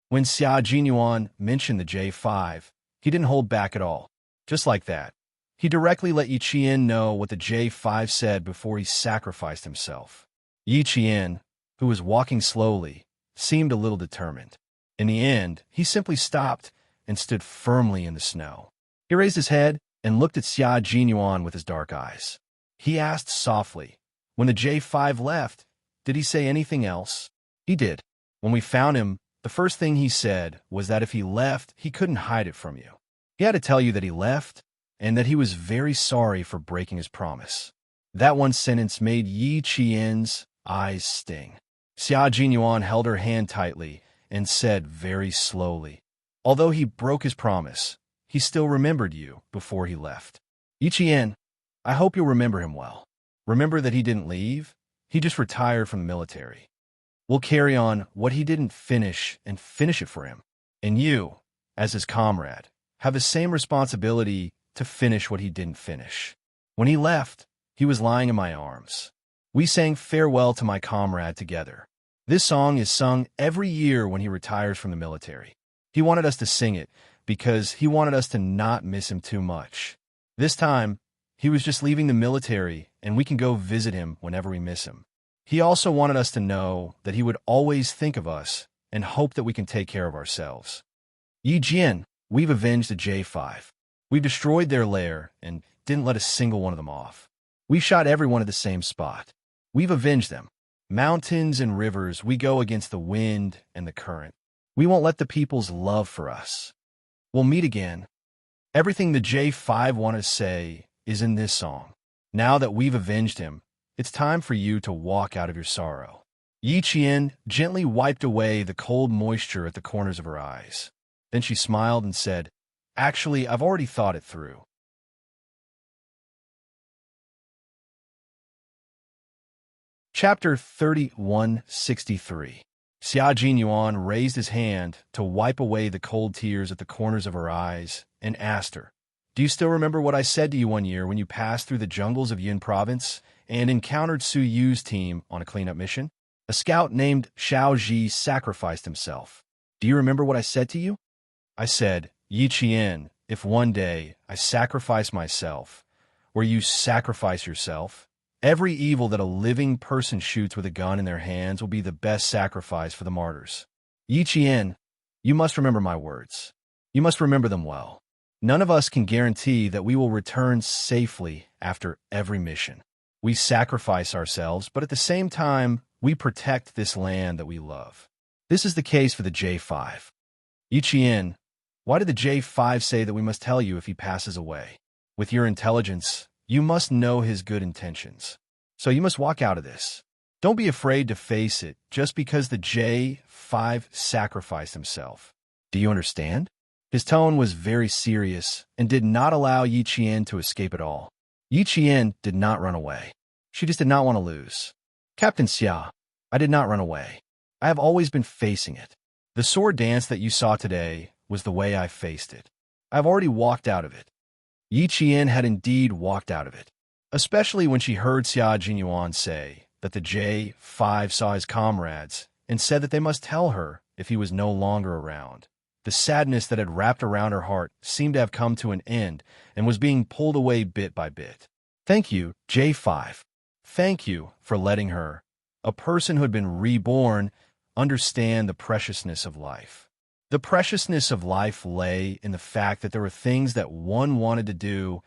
When Xia Jinyuan mentioned the J5, he didn't hold back at all. Just like that, he directly let Yiqian know what the J5 said before he sacrificed himself. Yiqian, who was walking slowly, seemed a little determined. In the end, he simply stopped and stood firmly in the snow. He raised his head and looked at Xia Jinyuan with his dark eyes. He asked softly, when the J5 left, did he say anything else? He did. When we found him, the first thing he said was that if he left, he couldn't hide it from you. He had to tell you that he left and that he was very sorry for breaking his promise. That one sentence made Yi Qian's eyes sting. Xia Jinyuan held her hand tightly and said very slowly, although he broke his promise, he still remembered you before he left. Yiqian, I hope you'll remember him well. Remember that he didn't leave, he just retired from the military. We'll carry on what he didn't finish and finish it for him. And you, as his comrade, have the same responsibility to finish what he didn't finish. When he left, he was lying in my arms. We sang farewell to my comrade together. This song is sung every year when he retires from the military. He wanted us to sing it because he wanted us to not miss him too much. This time, he was just leaving the military and we can go visit him whenever we miss him. He also wanted us to know that he would always think of us and hope that we can take care of ourselves. Yi Jian, we've avenged the J5. We've destroyed their lair and didn't let a single one of them off. We shot everyone at the same spot. We've avenged them. Mountains and rivers, we go against the wind and the current. We won't let the people's love for us. We'll meet again. Everything the J5 wanted to say is in this song. Now that we've avenged him, it's time for you to walk out of your sorrow. Yi Qian gently wiped away the cold moisture at the corners of her eyes. Then she smiled and said, actually, I've already thought it through. Chapter 3163. Xia Jinyuan raised his hand to wipe away the cold tears at the corners of her eyes and asked her, do you still remember what I said to you one year when you passed through the jungles of Yun Province and encountered Su Yu's team on a cleanup mission? A scout named Xiao Ji sacrificed himself. Do you remember what I said to you? I said, Yi Qian, if one day I sacrifice myself, or you sacrifice yourself, every evil that a living person shoots with a gun in their hands will be the best sacrifice for the martyrs. Yi Qian, you must remember my words. You must remember them well. None of us can guarantee that we will return safely after every mission. We sacrifice ourselves, but at the same time, we protect this land that we love. This is the case for the J5. Yi Qian, why did the J5 say that we must tell you if he passes away? With your intelligence, you must know his good intentions. So you must walk out of this. Don't be afraid to face it just because the J5 sacrificed himself. Do you understand? His tone was very serious and did not allow Yi Qian to escape at all. Yi Qian did not run away. She just did not want to lose. Captain Xia, I did not run away. I have always been facing it. The sword dance that you saw today was the way I faced it. I have already walked out of it. Yi Qian had indeed walked out of it, especially when she heard Xia Jinyuan say that the J5 saw his comrades and said that they must tell her if he was no longer around. The sadness that had wrapped around her heart seemed to have come to an end and was being pulled away bit by bit. Thank you, J5. Thank you for letting her, a person who had been reborn, understand the preciousness of life. The preciousness of life lay in the fact that there were things that one wanted to do,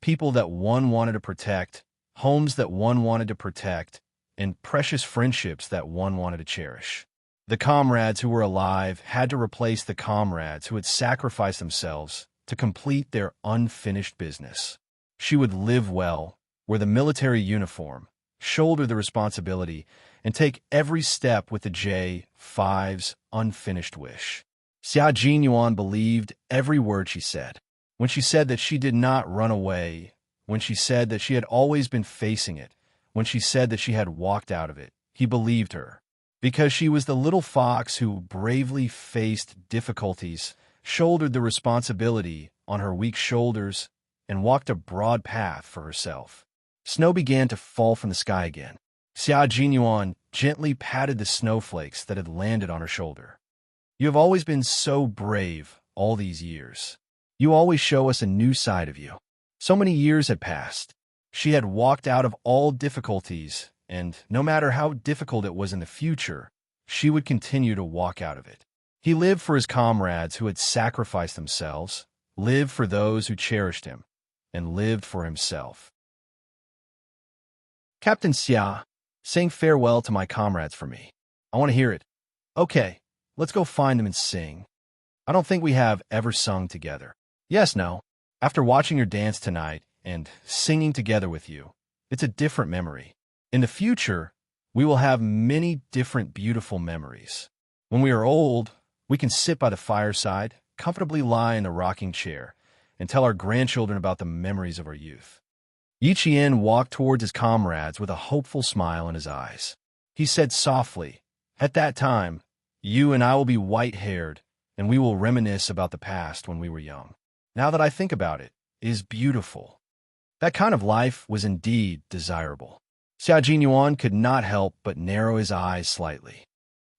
people that one wanted to protect, homes that one wanted to protect, and precious friendships that one wanted to cherish. The comrades who were alive had to replace the comrades who had sacrificed themselves to complete their unfinished business. She would live well, wear the military uniform, shoulder the responsibility, and take every step with the J5's unfinished wish. Xia Jinyuan believed every word she said. When she said that she did not run away, when she said that she had always been facing it, when she said that she had walked out of it, he believed her. Because she was the little fox who bravely faced difficulties, shouldered the responsibility on her weak shoulders, and walked a broad path for herself. Snow began to fall from the sky again. Xia Jinyuan gently patted the snowflakes that had landed on her shoulder. You have always been so brave all these years. You always show us a new side of you. So many years had passed. She had walked out of all difficulties, and no matter how difficult it was in the future, she would continue to walk out of it. He lived for his comrades who had sacrificed themselves, lived for those who cherished him, and lived for himself. Captain Xia, sing farewell to my comrades for me. I want to hear it. Okay, let's go find them and sing. I don't think we have ever sung together. Yes, no. After watching your dance tonight and singing together with you, it's a different memory. In the future, we will have many different beautiful memories. When we are old, we can sit by the fireside, comfortably lie in the rocking chair, and tell our grandchildren about the memories of our youth. Yi Qian walked towards his comrades with a hopeful smile in his eyes. He said softly, "At that time, you and I will be white-haired, and we will reminisce about the past when we were young. Now that I think about it, it is beautiful." That kind of life was indeed desirable. Xia Jinyuan could not help but narrow his eyes slightly.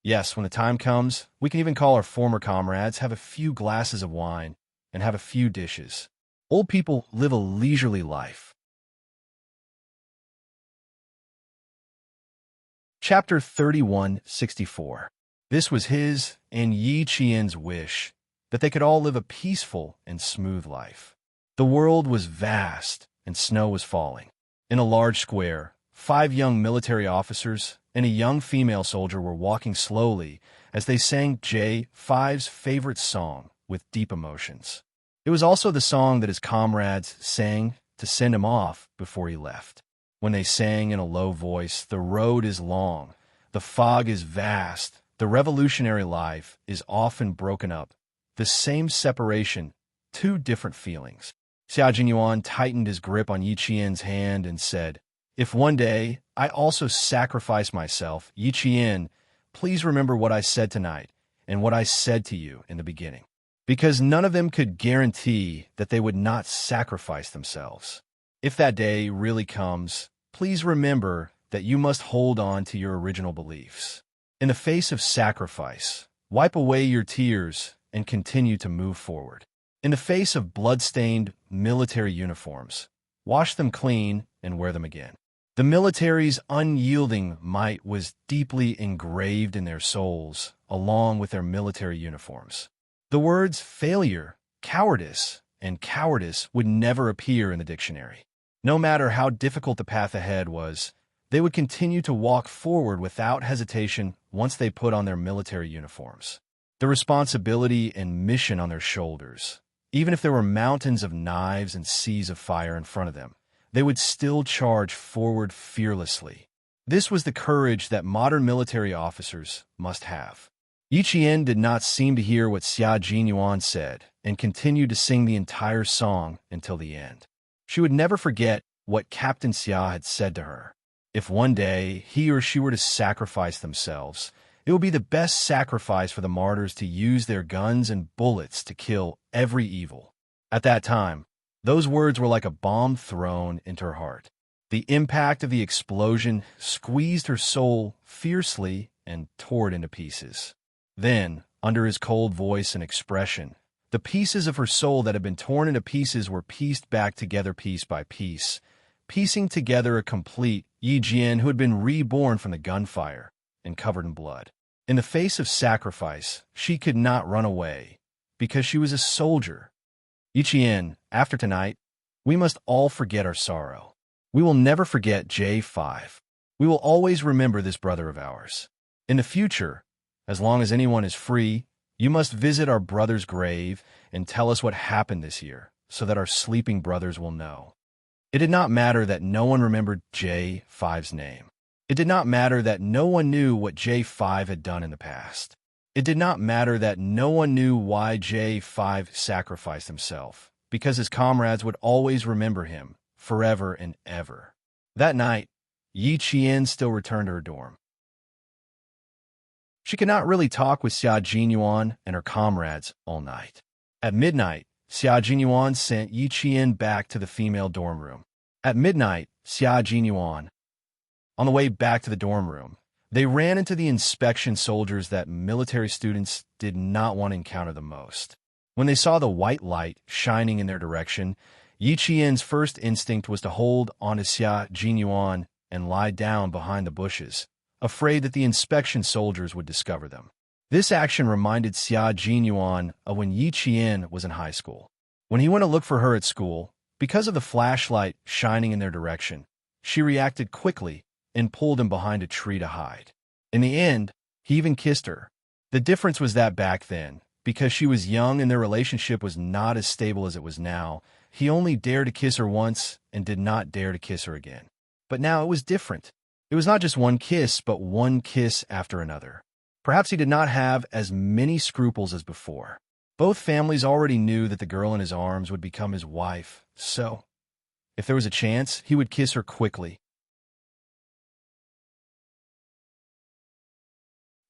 Yes, when the time comes, we can even call our former comrades, have a few glasses of wine, and have a few dishes. Old people live a leisurely life. Chapter 3164. This was his and Yi Qian's wish, that they could all live a peaceful and smooth life. The world was vast, and snow was falling. In a large square, 5 young military officers and a young female soldier were walking slowly as they sang J5's favorite song with deep emotions. It was also the song that his comrades sang to send him off before he left. When they sang in a low voice, "The road is long, the fog is vast, the revolutionary life is often broken up. The same separation, 2 different feelings." Xia Jinyuan tightened his grip on Yi Qian's hand and said, "If one day I also sacrifice myself, Yi Qian, please remember what I said tonight and what I said to you in the beginning." Because none of them could guarantee that they would not sacrifice themselves. If that day really comes, please remember that you must hold on to your original beliefs. In the face of sacrifice, wipe away your tears and continue to move forward. In the face of blood-stained military uniforms, wash them clean and wear them again. The military's unyielding might was deeply engraved in their souls, along with their military uniforms. The words failure, cowardice, and cowardice would never appear in the dictionary. No matter how difficult the path ahead was, they would continue to walk forward without hesitation once they put on their military uniforms. The responsibility and mission on their shoulders, even if there were mountains of knives and seas of fire in front of them, they would still charge forward fearlessly. This was the courage that modern military officers must have. Yi Qian did not seem to hear what Xia Jinyuan said and continued to sing the entire song until the end. She would never forget what Captain Xia had said to her. If one day he or she were to sacrifice themselves, it would be the best sacrifice for the martyrs to use their guns and bullets to kill every evil. At that time, those words were like a bomb thrown into her heart. The impact of the explosion squeezed her soul fiercely and tore it into pieces. Then, under his cold voice and expression, the pieces of her soul that had been torn into pieces were pieced back together piece by piece, piecing together a complete Yi Jian who had been reborn from the gunfire and covered in blood. In the face of sacrifice, she could not run away, because she was a soldier. Yi Qian, after tonight, we must all forget our sorrow. We will never forget J5. We will always remember this brother of ours. In the future, as long as anyone is free, you must visit our brother's grave and tell us what happened this year, so that our sleeping brothers will know. It did not matter that no one remembered J5's name. It did not matter that no one knew what J5 had done in the past. It did not matter that no one knew why J5 sacrificed himself, because his comrades would always remember him, forever and ever. That night, Yi Qian still returned to her dorm. She could not really talk with Xia Jinyuan and her comrades all night. At midnight, Xia Jinyuan sent Yi Qian back to the female dorm room. At midnight, Xia Jinyuan. On the way back to the dorm room, they ran into the inspection soldiers that military students did not want to encounter the most. When they saw the white light shining in their direction, Yi Qian's first instinct was to hold onto Xia Jinyuan and lie down behind the bushes, afraid that the inspection soldiers would discover them. This action reminded Xia Jinyuan of when Yi Qian was in high school. When he went to look for her at school, because of the flashlight shining in their direction, she reacted quickly and pulled him behind a tree to hide. In the end, he even kissed her. The difference was that back then, because she was young and their relationship was not as stable as it was now, he only dared to kiss her once and did not dare to kiss her again. But now it was different. It was not just one kiss, but one kiss after another. Perhaps he did not have as many scruples as before. Both families already knew that the girl in his arms would become his wife, so if there was a chance, he would kiss her quickly.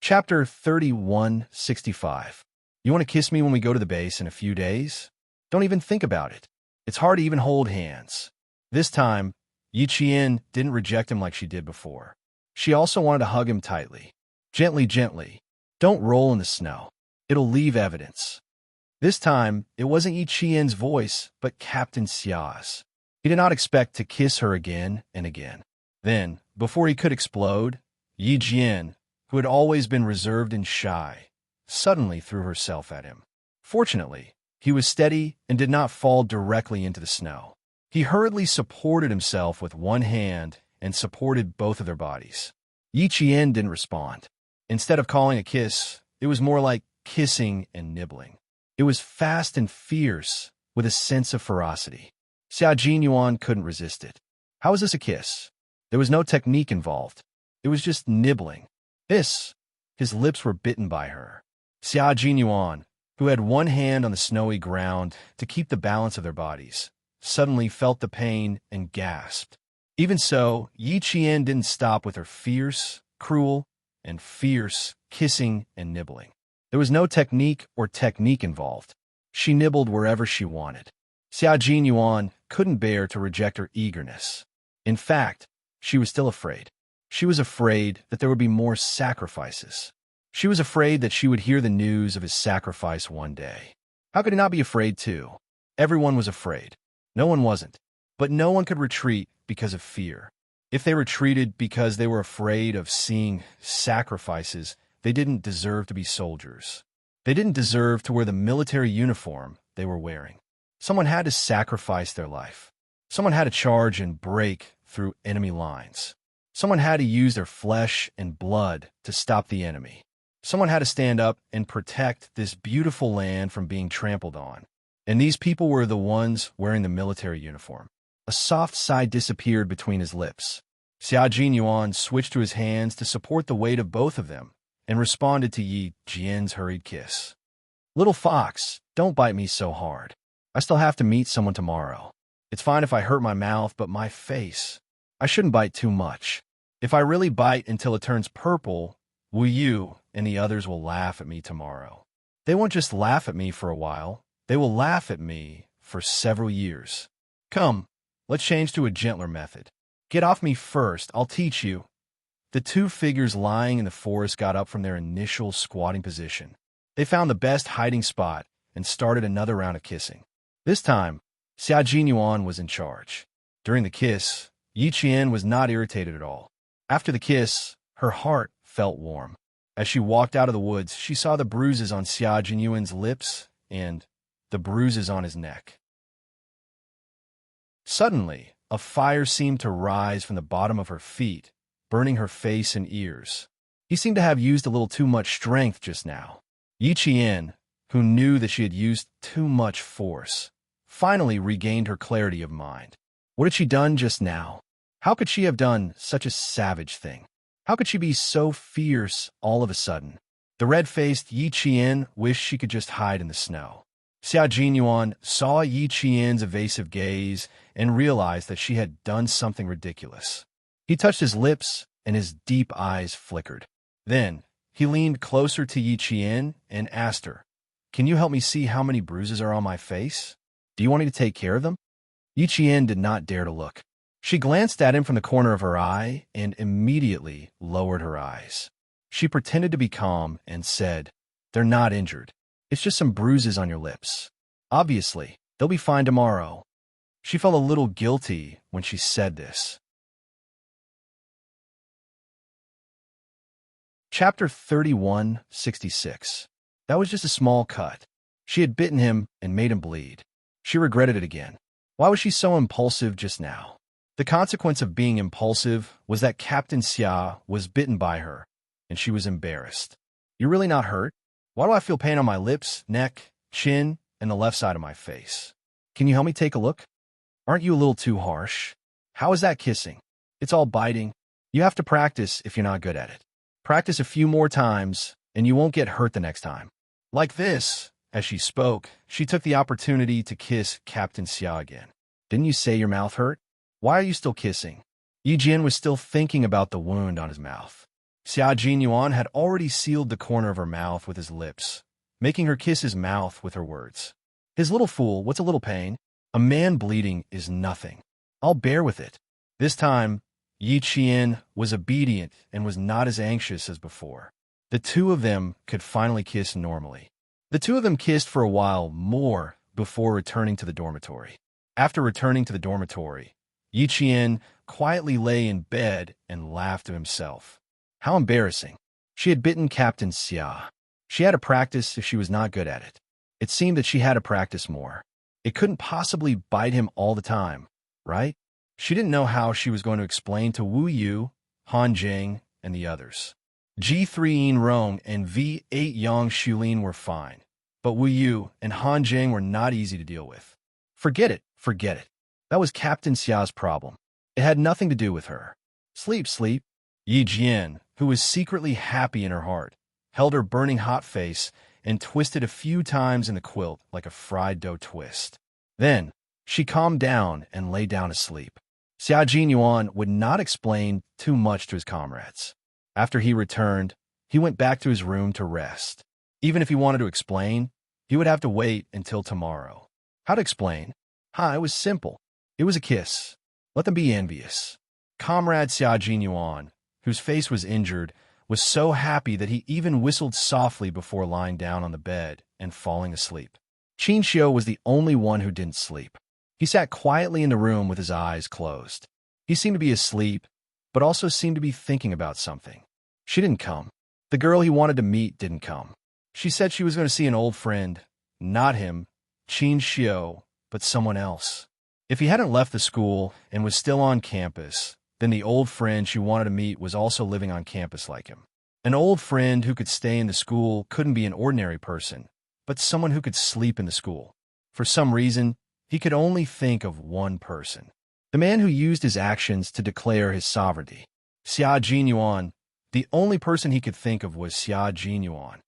Chapter 3165. You want to kiss me when we go to the base in a few days? Don't even think about it. It's hard to even hold hands. This time, Yi Qian didn't reject him like she did before. She also wanted to hug him tightly. Gently, gently. Don't roll in the snow. It'll leave evidence. This time, it wasn't Yi Qian's voice, but Captain Xia's. He did not expect to kiss her again and again. Then, before he could explode, Yi Jian, who had always been reserved and shy, suddenly threw herself at him. Fortunately, he was steady and did not fall directly into the snow. He hurriedly supported himself with one hand and supported both of their bodies. Yi Qian didn't respond. Instead of calling a kiss, it was more like kissing and nibbling. It was fast and fierce, with a sense of ferocity. Xia Jinyuan couldn't resist it. How was this a kiss? There was no technique involved. It was just nibbling. His lips were bitten by her. Xia Jinyuan, who had one hand on the snowy ground to keep the balance of their bodies, suddenly felt the pain and gasped. Even so, Yi Qian didn't stop with her fierce, cruel, and fierce kissing and nibbling. There was no technique involved. She nibbled wherever she wanted. Xia Jinyuan couldn't bear to reject her eagerness. In fact, she was still afraid. She was afraid that there would be more sacrifices. She was afraid that she would hear the news of his sacrifice one day. How could he not be afraid too? Everyone was afraid. No one wasn't. But no one could retreat because of fear. If they retreated because they were afraid of seeing sacrifices, they didn't deserve to be soldiers. They didn't deserve to wear the military uniform they were wearing. Someone had to sacrifice their life. Someone had to charge and break through enemy lines. Someone had to use their flesh and blood to stop the enemy. Someone had to stand up and protect this beautiful land from being trampled on. And these people were the ones wearing the military uniform. A soft sigh disappeared between his lips. Xia Jinyuan switched to his hands to support the weight of both of them and responded to Yi Jian's hurried kiss. Little fox, don't bite me so hard. I still have to meet someone tomorrow. It's fine if I hurt my mouth, but my face. I shouldn't bite too much. If I really bite until it turns purple, will you and the others will laugh at me tomorrow. They won't just laugh at me for a while. They will laugh at me for several years. Come, let's change to a gentler method. Get off me first, I'll teach you. The two figures lying in the forest got up from their initial squatting position. They found the best hiding spot and started another round of kissing. This time, Xia Jinyuan was in charge. During the kiss, Yi Qian was not irritated at all. After the kiss, her heart felt warm. As she walked out of the woods, she saw the bruises on Xia Jinyuan's lips and the bruises on his neck. Suddenly, a fire seemed to rise from the bottom of her feet, burning her face and ears. He seemed to have used a little too much strength just now. Yi Qian, who knew that she had used too much force, finally regained her clarity of mind. What had she done just now? How could she have done such a savage thing? How could she be so fierce all of a sudden? The red-faced Yi Qian wished she could just hide in the snow. Xia Jinyuan saw Yi Qian's evasive gaze and realized that she had done something ridiculous. He touched his lips and his deep eyes flickered. Then, he leaned closer to Yi Qian and asked her, "Can you help me see how many bruises are on my face? Do you want me to take care of them?" Yi Qian did not dare to look. She glanced at him from the corner of her eye and immediately lowered her eyes. She pretended to be calm and said, "They're not injured. It's just some bruises on your lips. Obviously, they'll be fine tomorrow." She felt a little guilty when she said this. Chapter 31:66. That was just a small cut. She had bitten him and made him bleed. She regretted it again. Why was she so impulsive just now? The consequence of being impulsive was that Captain Xia was bitten by her, and she was embarrassed. "You're really not hurt? Why do I feel pain on my lips, neck, chin, and the left side of my face? Can you help me take a look? Aren't you a little too harsh? How is that kissing? It's all biting. You have to practice if you're not good at it. Practice a few more times, and you won't get hurt the next time." Like this, as she spoke, she took the opportunity to kiss Captain Xia again. "Didn't you say your mouth hurt? Why are you still kissing?" Yi Jian was still thinking about the wound on his mouth. Xia Jinyuan had already sealed the corner of her mouth with his lips, making her kiss his mouth with her words. "His little fool, what's a little pain? A man bleeding is nothing. I'll bear with it." This time, Yi Qian was obedient and was not as anxious as before. The two of them could finally kiss normally. The two of them kissed for a while more before returning to the dormitory. After returning to the dormitory, Yi Qian quietly lay in bed and laughed to himself. How embarrassing. She had bitten Captain Xia. She had to practice if she was not good at it. It seemed that she had to practice more. It couldn't possibly bite him all the time, right? She didn't know how she was going to explain to Wu Yu, Han Jing, and the others. G3 Yin Rong and V8 Yang Shulin were fine, but Wu Yu and Han Jing were not easy to deal with. Forget it, forget it. That was Captain Xia's problem. It had nothing to do with her. Sleep, sleep. Yi Jian, who was secretly happy in her heart, held her burning hot face and twisted a few times in the quilt like a fried dough twist. Then, she calmed down and lay down to sleep. Xia Jinyuan would not explain too much to his comrades. After he returned, he went back to his room to rest. Even if he wanted to explain, he would have to wait until tomorrow. How to explain? It was simple. It was a kiss. Let them be envious. Comrade Xia Jinyuan, whose face was injured, was so happy that he even whistled softly before lying down on the bed and falling asleep. Qin Xiu was the only one who didn't sleep. He sat quietly in the room with his eyes closed. He seemed to be asleep, but also seemed to be thinking about something. She didn't come. The girl he wanted to meet didn't come. She said she was going to see an old friend, not him, Qin Xiu, but someone else. If he hadn't left the school and was still on campus, then the old friend she wanted to meet was also living on campus like him. An old friend who could stay in the school couldn't be an ordinary person, but someone who could sleep in the school. For some reason, he could only think of one person. The man who used his actions to declare his sovereignty. Xia Jinyuan. The only person he could think of was Xia Jinyuan.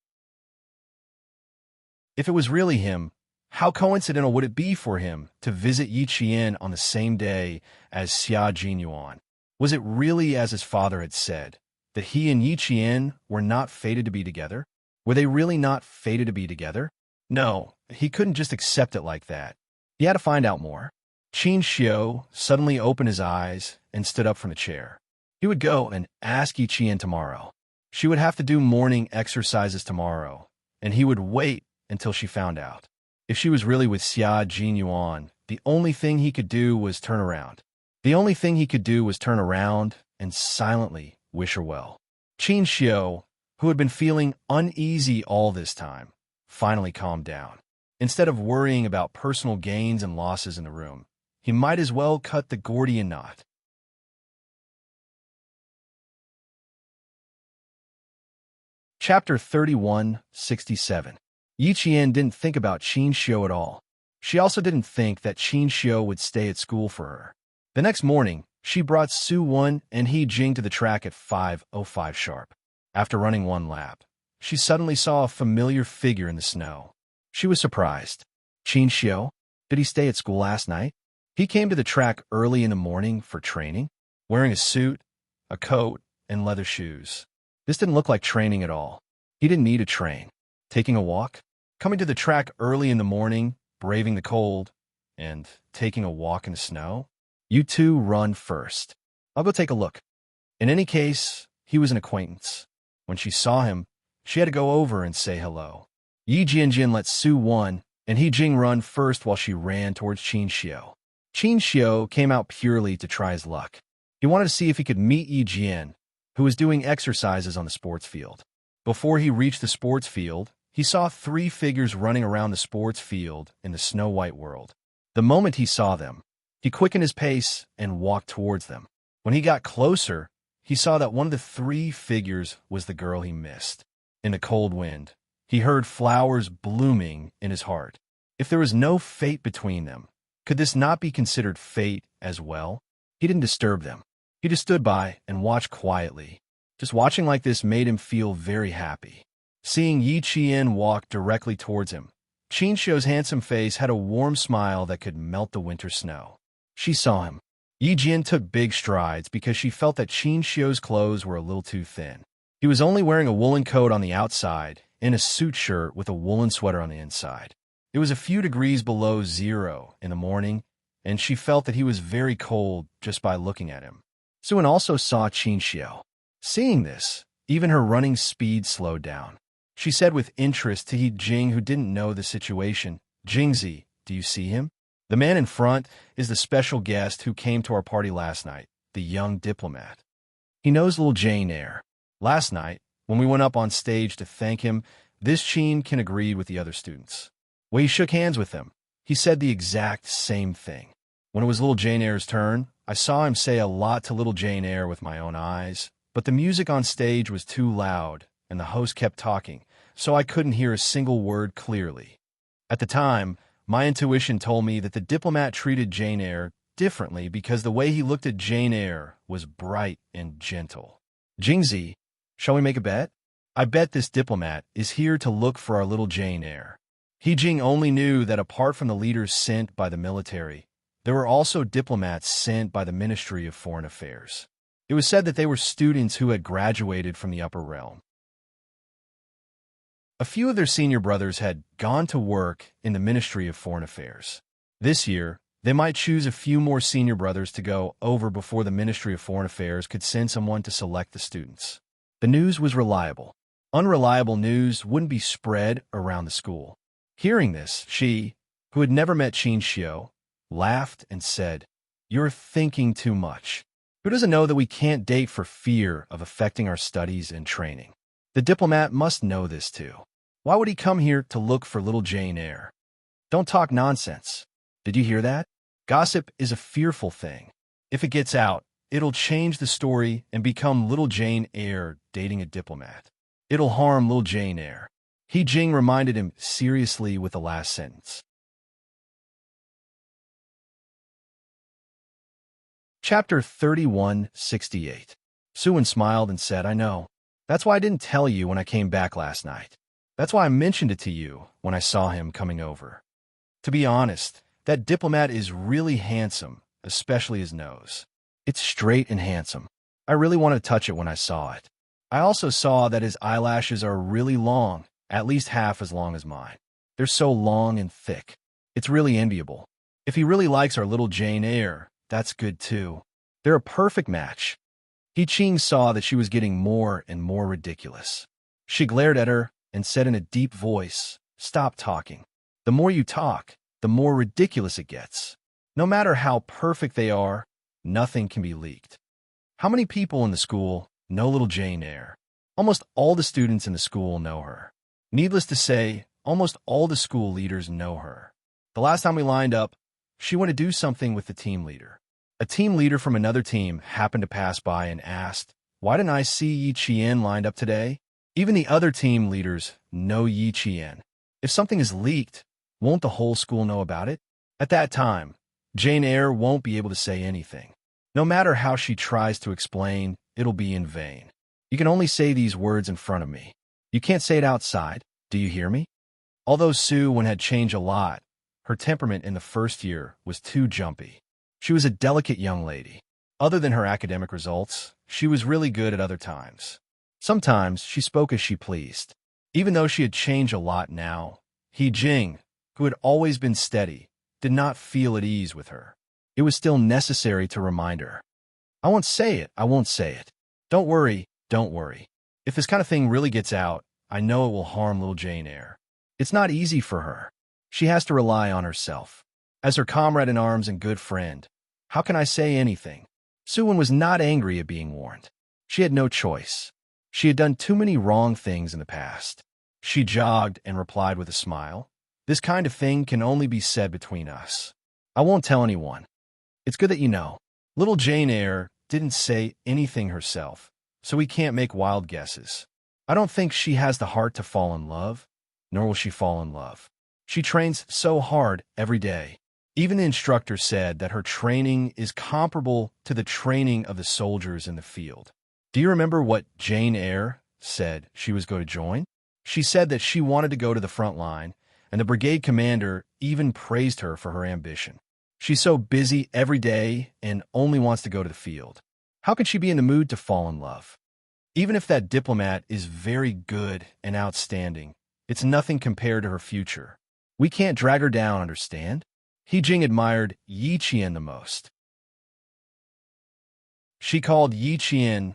If it was really him, how coincidental would it be for him to visit Yi Qian on the same day as Xia Jinyuan? Was it really as his father had said, that he and Yi Qian were not fated to be together? Were they really not fated to be together? No, he couldn't just accept it like that. He had to find out more. Qin Xiu suddenly opened his eyes and stood up from the chair. He would go and ask Yi Qian tomorrow. She would have to do morning exercises tomorrow, and he would wait until she found out. If she was really with Xia Jinyuan, the only thing he could do was turn around. The only thing he could do was turn around and silently wish her well. Qin Xiu, who had been feeling uneasy all this time, finally calmed down. Instead of worrying about personal gains and losses in the room, he might as well cut the Gordian knot. Chapter 31:67. Yi Qian didn't think about Qin Xiu at all. She also didn't think that Qin Xiu would stay at school for her. The next morning, she brought Su-won and Hee-jing to the track at 5:05 sharp. After running one lap, she suddenly saw a familiar figure in the snow. She was surprised. Chin-shio? Did he stay at school last night? He came to the track early in the morning for training, wearing a suit, a coat, and leather shoes. This didn't look like training at all. He didn't need to train. Taking a walk? Coming to the track early in the morning, braving the cold, and taking a walk in the snow? You two run first. I'll go take a look. In any case, he was an acquaintance. When she saw him, she had to go over and say hello. Yi Jianjin let Su-won and Hee-jing run first while she ran towards Chin-shio. Chin-shio came out purely to try his luck. He wanted to see if he could meet Yi Jian, who was doing exercises on the sports field. Before he reached the sports field, he saw 3 figures running around the sports field in the snow-white world. The moment he saw them, he quickened his pace and walked towards them. When he got closer, he saw that one of the 3 figures was the girl he missed. In the cold wind, he heard flowers blooming in his heart. If there was no fate between them, could this not be considered fate as well? He didn't disturb them. He just stood by and watched quietly. Just watching like this made him feel very happy. Seeing Yi Qian walk directly towards him, Chin-shio's handsome face had a warm smile that could melt the winter snow. She saw him. Yi Jian took big strides because she felt that Chin-shio's clothes were a little too thin. He was only wearing a woolen coat on the outside and a suit shirt with a woolen sweater on the inside. It was a few degrees below 0 in the morning, and she felt that he was very cold just by looking at him. Su-won also saw Chin-shio. Seeing this, even her running speed slowed down. She said with interest to Hee-jing, who didn't know the situation, "Jingzi, do you see him? The man in front is the special guest who came to our party last night, the young diplomat. He knows little Jane Eyre. Last night, when we went up on stage to thank him, this Chin agreed with the other students. When he shook hands with them, he said the exact same thing. When it was little Jane Eyre's turn, I saw him say a lot to little Jane Eyre with my own eyes, but the music on stage was too loud, and the host kept talking, so I couldn't hear a single word clearly. At the time, my intuition told me that the diplomat treated Jane Eyre differently because the way he looked at Jane Eyre was bright and gentle. Jingzi, shall we make a bet? I bet this diplomat is here to look for our little Jane Eyre." Hee-jing only knew that apart from the leaders sent by the military, there were also diplomats sent by the Ministry of Foreign Affairs. It was said that they were students who had graduated from the upper realm. A few of their senior brothers had gone to work in the Ministry of Foreign Affairs. This year, they might choose a few more senior brothers to go over before the Ministry of Foreign Affairs could send someone to select the students. The news was reliable. Unreliable news wouldn't be spread around the school. Hearing this, she, who had never met Chin-shio, laughed and said, "You're thinking too much. Who doesn't know that we can't date for fear of affecting our studies and training? The diplomat must know this too. Why would he come here to look for little Jane Eyre? Don't talk nonsense. Did you hear that? Gossip is a fearful thing. If it gets out, it'll change the story and become little Jane Eyre dating a diplomat. It'll harm little Jane Eyre." Hee-jing reminded him seriously with the last sentence. Chapter 3168. Su-won smiled and said, "I know. That's why I didn't tell you when I came back last night. That's why I mentioned it to you when I saw him coming over. To be honest, that diplomat is really handsome, especially his nose. It's straight and handsome. I really wanted to touch it when I saw it. I also saw that his eyelashes are really long, at least half as long as mine. They're so long and thick. It's really enviable. If he really likes our little Jane Eyre, that's good too. They're a perfect match." Hee-jing saw that she was getting more and more ridiculous. She glared at her and said in a deep voice, "Stop talking. The more you talk, the more ridiculous it gets. No matter how perfect they are, nothing can be leaked. How many people in the school know little Jane Eyre? Almost all the students in the school know her. Needless to say, almost all the school leaders know her. The last time we lined up, she went to do something with the team leader. A team leader from another team happened to pass by and asked, 'Why didn't I see Yi Qian lined up today?' Even the other team leaders know Yi Qian. If something is leaked, won't the whole school know about it?" At that time, Jane Eyre won't be able to say anything. No matter how she tries to explain, it'll be in vain. You can only say these words in front of me. You can't say it outside. Do you hear me? Although Sue had changed a lot, her temperament in the first year was too jumpy. She was a delicate young lady. Other than her academic results, she was really good at other times. Sometimes she spoke as she pleased. Even though she had changed a lot now, He Jing, who had always been steady, did not feel at ease with her. It was still necessary to remind her. I won't say it, I won't say it. Don't worry, don't worry. If this kind of thing really gets out, I know it will harm little Jane Eyre. It's not easy for her. She has to rely on herself. As her comrade in arms and good friend, how can I say anything? Sue was not angry at being warned. She had no choice. She had done too many wrong things in the past. She jogged and replied with a smile. This kind of thing can only be said between us. I won't tell anyone. It's good that you know. Little Jane Eyre didn't say anything herself, so we can't make wild guesses. I don't think she has the heart to fall in love, nor will she fall in love. She trains so hard every day. Even the instructor said that her training is comparable to the training of the soldiers in the field. Do you remember what Jane Eyre said she was going to join? She said that she wanted to go to the front line, and the brigade commander even praised her for her ambition. She's so busy every day and only wants to go to the field. How can she be in the mood to fall in love? Even if that diplomat is very good and outstanding, it's nothing compared to her future. We can't drag her down, understand? He Jing admired Yi Qian the most. She called Yi Qian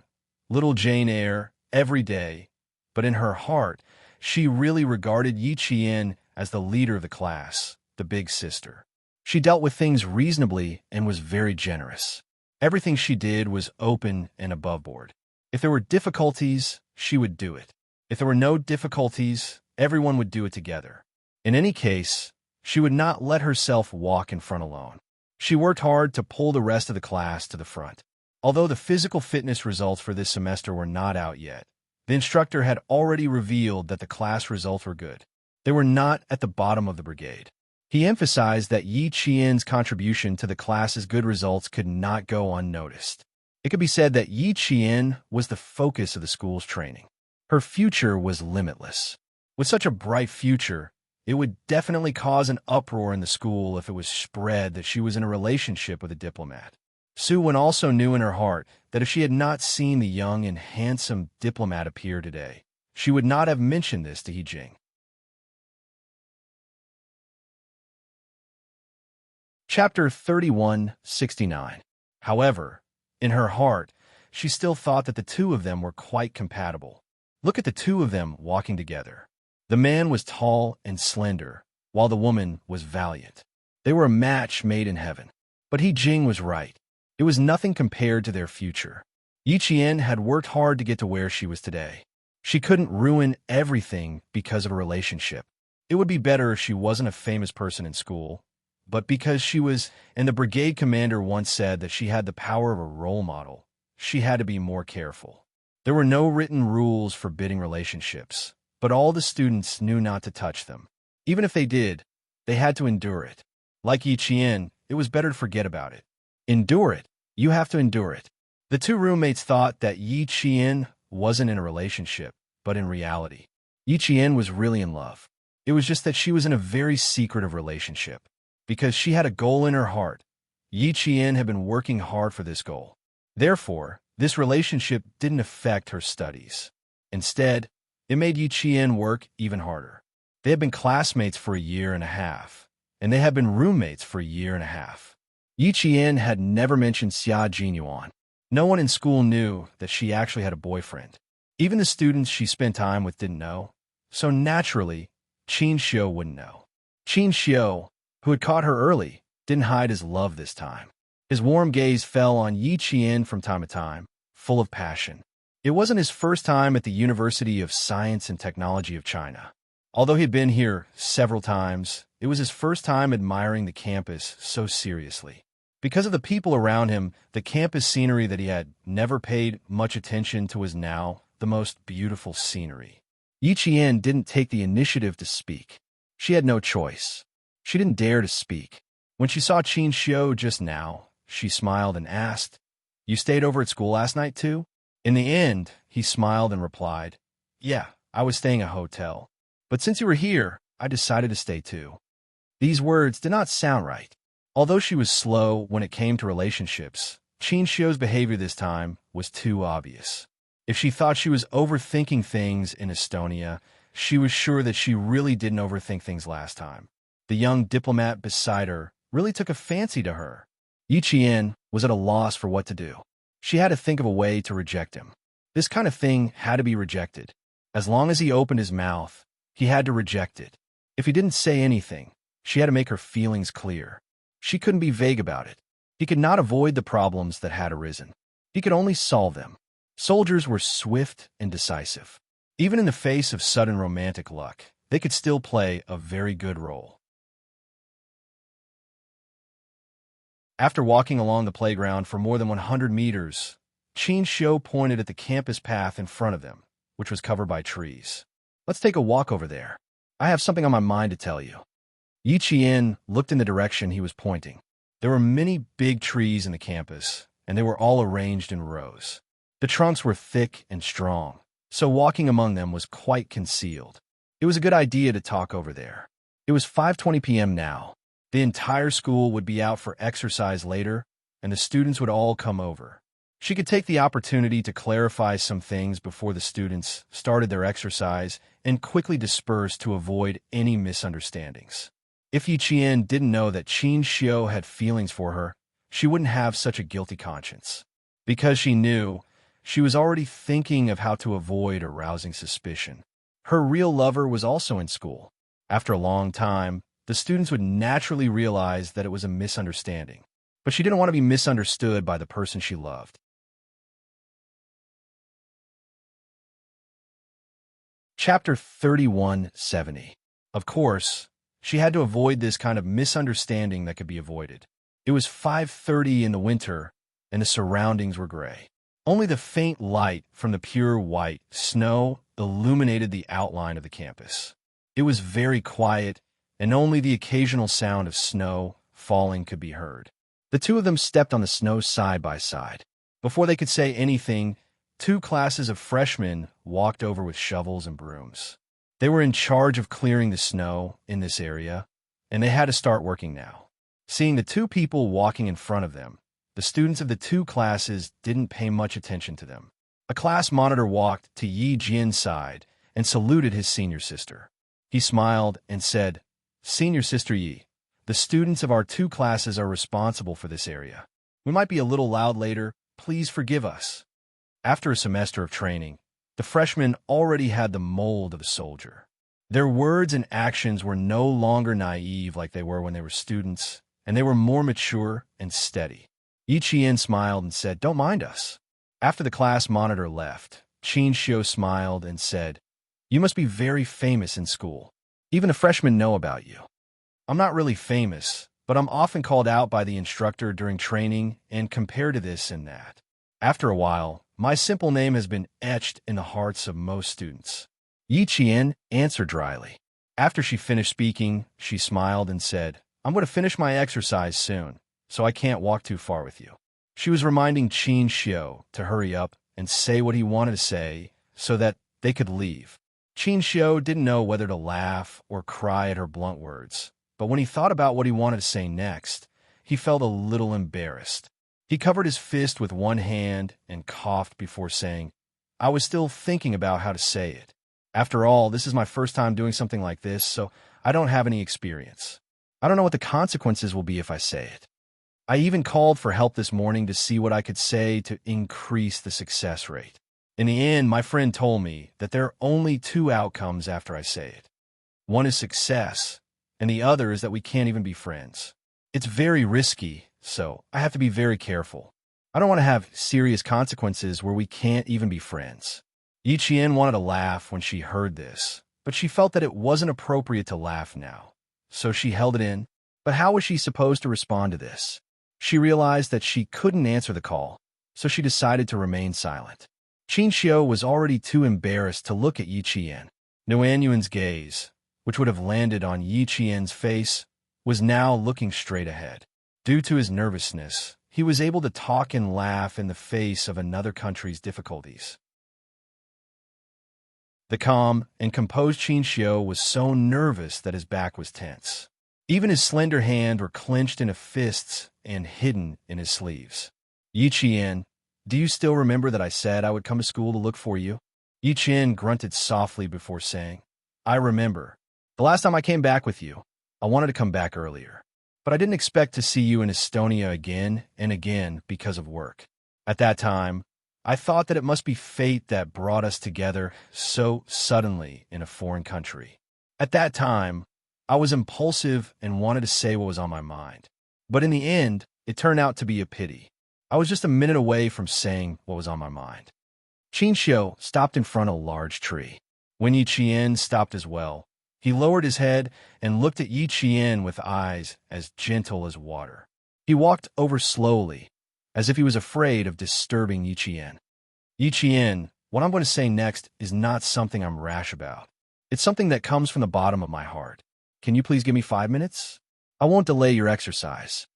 little Jane Eyre every day, but in her heart, she really regarded Yi Qian as the leader of the class, the big sister. She dealt with things reasonably and was very generous. Everything she did was open and above board. If there were difficulties, she would do it. If there were no difficulties, everyone would do it together. In any case, she would not let herself walk in front alone. She worked hard to pull the rest of the class to the front. Although the physical fitness results for this semester were not out yet, the instructor had already revealed that the class results were good. They were not at the bottom of the brigade. He emphasized that Yi Qian's contribution to the class's good results could not go unnoticed. It could be said that Yi Qian was the focus of the school's training. Her future was limitless. With such a bright future, it would definitely cause an uproar in the school if it was spread that she was in a relationship with a diplomat. Sue also knew in her heart that if she had not seen the young and handsome diplomat appear today, she would not have mentioned this to He Jing. Chapter 31:69. However, in her heart, she still thought that the two of them were quite compatible. Look at the two of them walking together. The man was tall and slender, while the woman was valiant. They were a match made in heaven. But He Jing was right. It was nothing compared to their future. Yi Qian had worked hard to get to where she was today. She couldn't ruin everything because of a relationship. It would be better if she wasn't a famous person in school, but because she was, and the brigade commander once said that she had the power of a role model, she had to be more careful. There were no written rules forbidding relationships, but all the students knew not to touch them. Even if they did, they had to endure it. Like Yi Qian, it was better to forget about it. Endure it. You have to endure it. The two roommates thought that Yi Qian wasn't in a relationship, but in reality, Yi Qian was really in love. It was just that she was in a very secretive relationship. Because she had a goal in her heart, Yi Qian had been working hard for this goal. Therefore, this relationship didn't affect her studies. Instead, it made Yi Qian work even harder. They had been classmates for a year and a half, and they had been roommates for a year and a half. Yi Qian had never mentioned Xia Jinyuan. No one in school knew that she actually had a boyfriend. Even the students she spent time with didn't know, so naturally, Qin Xiu wouldn't know. Qin Xiu, who had caught her early, didn't hide his love this time. His warm gaze fell on Yi Qian from time to time, full of passion. It wasn't his first time at the University of Science and Technology of China. Although he had been here several times, it was his first time admiring the campus so seriously. Because of the people around him, the campus scenery that he had never paid much attention to was now the most beautiful scenery. Yi Qian didn't take the initiative to speak. She had no choice. She didn't dare to speak. When she saw Qin Xiu just now, she smiled and asked, "You stayed over at school last night too?" In the end, he smiled and replied, "Yeah, I was staying at a hotel. But since you were here, I decided to stay too." These words did not sound right. Although she was slow when it came to relationships, Qin Xiu's behavior this time was too obvious. If she thought she was overthinking things in Estonia, she was sure that she really didn't overthink things last time. The young diplomat beside her really took a fancy to her. Yi Qian was at a loss for what to do. She had to think of a way to reject him. This kind of thing had to be rejected. As long as he opened his mouth, he had to reject it. If he didn't say anything, she had to make her feelings clear. She couldn't be vague about it. He could not avoid the problems that had arisen. He could only solve them. Soldiers were swift and decisive. Even in the face of sudden romantic luck, they could still play a very good role. After walking along the playground for more than 100 meters, Qin Xiu pointed at the campus path in front of them, which was covered by trees. "Let's take a walk over there. I have something on my mind to tell you." Yi Qian looked in the direction he was pointing. There were many big trees in the campus, and they were all arranged in rows. The trunks were thick and strong, so walking among them was quite concealed. It was a good idea to talk over there. It was 5:20 p.m. now. The entire school would be out for exercise later, and the students would all come over. She could take the opportunity to clarify some things before the students started their exercise and quickly disperse to avoid any misunderstandings. If Yi Qian didn't know that Qin Xiu had feelings for her, she wouldn't have such a guilty conscience. Because she knew, she was already thinking of how to avoid arousing suspicion. Her real lover was also in school. After a long time, the students would naturally realize that it was a misunderstanding. But she didn't want to be misunderstood by the person she loved. Chapter 3170. Of course, she had to avoid this kind of misunderstanding that could be avoided. It was 5:30 in the winter, and the surroundings were gray. Only the faint light from the pure white snow illuminated the outline of the campus. It was very quiet, and only the occasional sound of snow falling could be heard. The two of them stepped on the snow side by side. Before they could say anything, two classes of freshmen walked over with shovels and brooms. They were in charge of clearing the snow in this area, and they had to start working now. Seeing the two people walking in front of them, the students of the two classes didn't pay much attention to them. A class monitor walked to Yi Jian's side and saluted his senior sister. He smiled and said, "Senior Sister Yi, the students of our two classes are responsible for this area. We might be a little loud later. Please forgive us." After a semester of training, the freshmen already had the mold of a soldier. Their words and actions were no longer naive like they were when they were students, and they were more mature and steady. Yi Qian smiled and said, "Don't mind us." After the class monitor left, Qin Xiu smiled and said, "You must be very famous in school. Even the freshmen know about you." "I'm not really famous, but I'm often called out by the instructor during training and compared to this and that. After a while, my simple name has been etched in the hearts of most students." Yi Qian answered dryly. After she finished speaking, she smiled and said, "I'm going to finish my exercise soon, so I can't walk too far with you." She was reminding Qin Xiu to hurry up and say what he wanted to say so that they could leave. Qin Xiu didn't know whether to laugh or cry at her blunt words, but when he thought about what he wanted to say next, he felt a little embarrassed. He covered his fist with one hand and coughed before saying, "I was still thinking about how to say it. After all, this is my first time doing something like this, so I don't have any experience. I don't know what the consequences will be if I say it. I even called for help this morning to see what I could say to increase the success rate. In the end, my friend told me that there are only two outcomes after I say it. One is success, and the other is that we can't even be friends. It's very risky, so I have to be very careful. I don't want to have serious consequences where we can't even be friends." Yi Qian wanted to laugh when she heard this, but she felt that it wasn't appropriate to laugh now, so she held it in. But how was she supposed to respond to this? She realized that she couldn't answer the call, so she decided to remain silent. Qin Xiu was already too embarrassed to look at Yi Qian. Nguyen Yuan's gaze, which would have landed on Yi Qian's face, was now looking straight ahead. Due to his nervousness, he was able to talk and laugh in the face of another country's difficulties. The calm and composed Qin was so nervous that his back was tense. Even his slender hands were clenched into fists and hidden in his sleeves. Yi Qian, do you still remember that I said I would come to school to look for you? Yi Qian grunted softly before saying, I remember. The last time I came back with you, I wanted to come back earlier. But I didn't expect to see you in Estonia again and again because of work. At that time, I thought that it must be fate that brought us together so suddenly in a foreign country. At that time, I was impulsive and wanted to say what was on my mind. But in the end, it turned out to be a pity. I was just a minute away from saying what was on my mind. Qin Xiu stopped in front of a large tree. When Yi Qian stopped as well, he lowered his head and looked at Yi Qian with eyes as gentle as water. He walked over slowly, as if he was afraid of disturbing Yi Qian. Yi Qian, what I'm going to say next is not something I'm rash about. It's something that comes from the bottom of my heart. Can you please give me 5 minutes? I won't delay your exercise.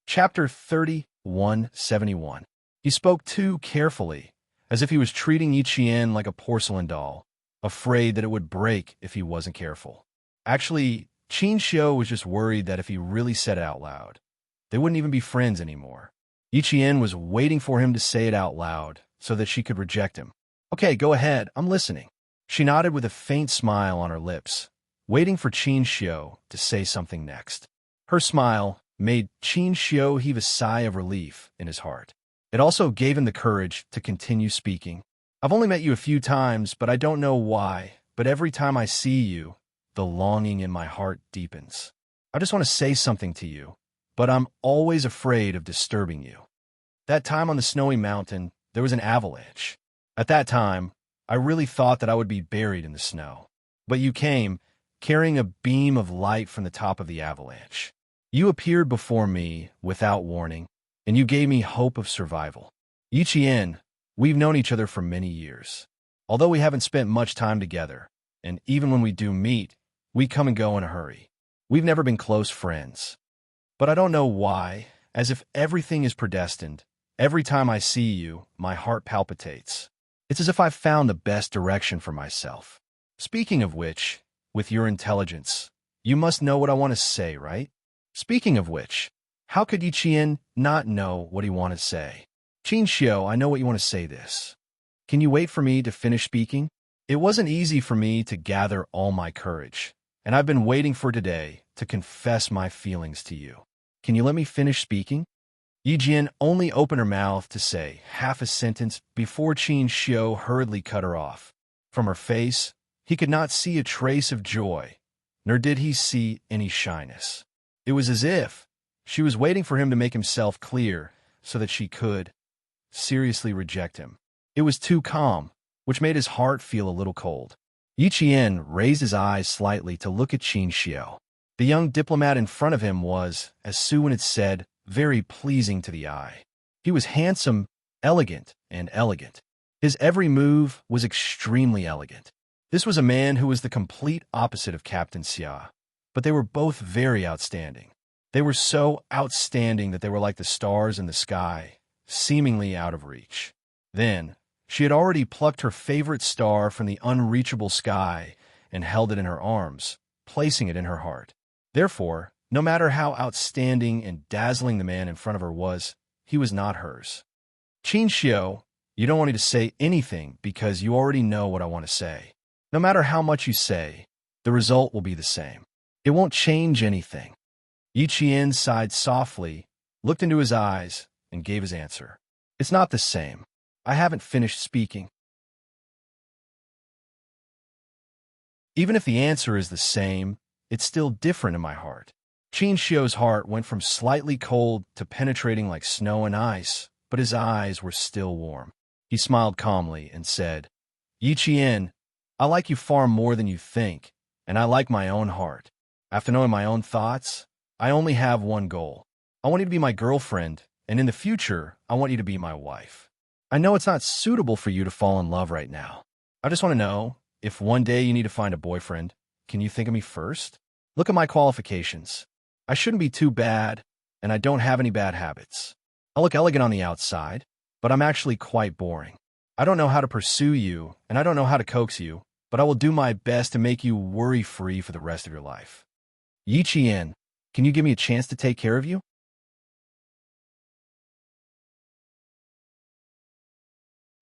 Chapter 3171. He spoke too carefully, as if he was treating Yi Qian like a porcelain doll, afraid that it would break if he wasn't careful. Actually, Qin Xiu was just worried that if he really said it out loud, they wouldn't even be friends anymore. Yi Qian was waiting for him to say it out loud so that she could reject him. Okay, go ahead, I'm listening. She nodded with a faint smile on her lips, waiting for Qin Xiu to say something next. Her smile made Qin Xiu heave a sigh of relief in his heart. It also gave him the courage to continue speaking. I've only met you a few times, but I don't know why, but every time I see you, the longing in my heart deepens. I just want to say something to you, but I'm always afraid of disturbing you. That time on the snowy mountain, there was an avalanche. At that time, I really thought that I would be buried in the snow. But you came, carrying a beam of light from the top of the avalanche. You appeared before me without warning, and you gave me hope of survival. Yi Qian, we've known each other for many years. Although we haven't spent much time together, and even when we do meet, we come and go in a hurry. We've never been close friends. But I don't know why, as if everything is predestined, every time I see you, my heart palpitates. It's as if I've found the best direction for myself. Speaking of which, with your intelligence, you must know what I want to say, right? Speaking of which, how could Yi Qian not know what he wanted to say? Qin Xiu, I know what you want to say this. Can you wait for me to finish speaking? It wasn't easy for me to gather all my courage, and I've been waiting for today to confess my feelings to you. Can you let me finish speaking? Yi Qian only opened her mouth to say half a sentence before Qin Xiu hurriedly cut her off. From her face, he could not see a trace of joy, nor did he see any shyness. It was as if she was waiting for him to make himself clear so that she could seriously reject him. It was too calm, which made his heart feel a little cold. Yi Qian raised his eyes slightly to look at Qin Xiu. The young diplomat in front of him was, as Su had said, very pleasing to the eye. He was handsome, elegant, and elegant. His every move was extremely elegant. This was a man who was the complete opposite of Captain Xia, but they were both very outstanding. They were so outstanding that they were like the stars in the sky, seemingly out of reach. Then, she had already plucked her favorite star from the unreachable sky and held it in her arms, placing it in her heart. Therefore, no matter how outstanding and dazzling the man in front of her was, he was not hers. Qin Xiu, you don't want me to say anything because you already know what I want to say. No matter how much you say, the result will be the same. It won't change anything. Yi Qian sighed softly, looked into his eyes, and gave his answer. It's not the same. I haven't finished speaking. Even if the answer is the same, it's still different in my heart. Qin Xiu's heart went from slightly cold to penetrating like snow and ice, but his eyes were still warm. He smiled calmly and said, Yi Qian, I like you far more than you think, and I like my own heart. After knowing my own thoughts, I only have one goal. I want you to be my girlfriend, and in the future, I want you to be my wife. I know it's not suitable for you to fall in love right now. I just want to know if one day you need to find a boyfriend, can you think of me first? Look at my qualifications. I shouldn't be too bad, and I don't have any bad habits. I look elegant on the outside, but I'm actually quite boring. I don't know how to pursue you, and I don't know how to coax you, but I will do my best to make you worry-free for the rest of your life. Yi Qian, can you give me a chance to take care of you?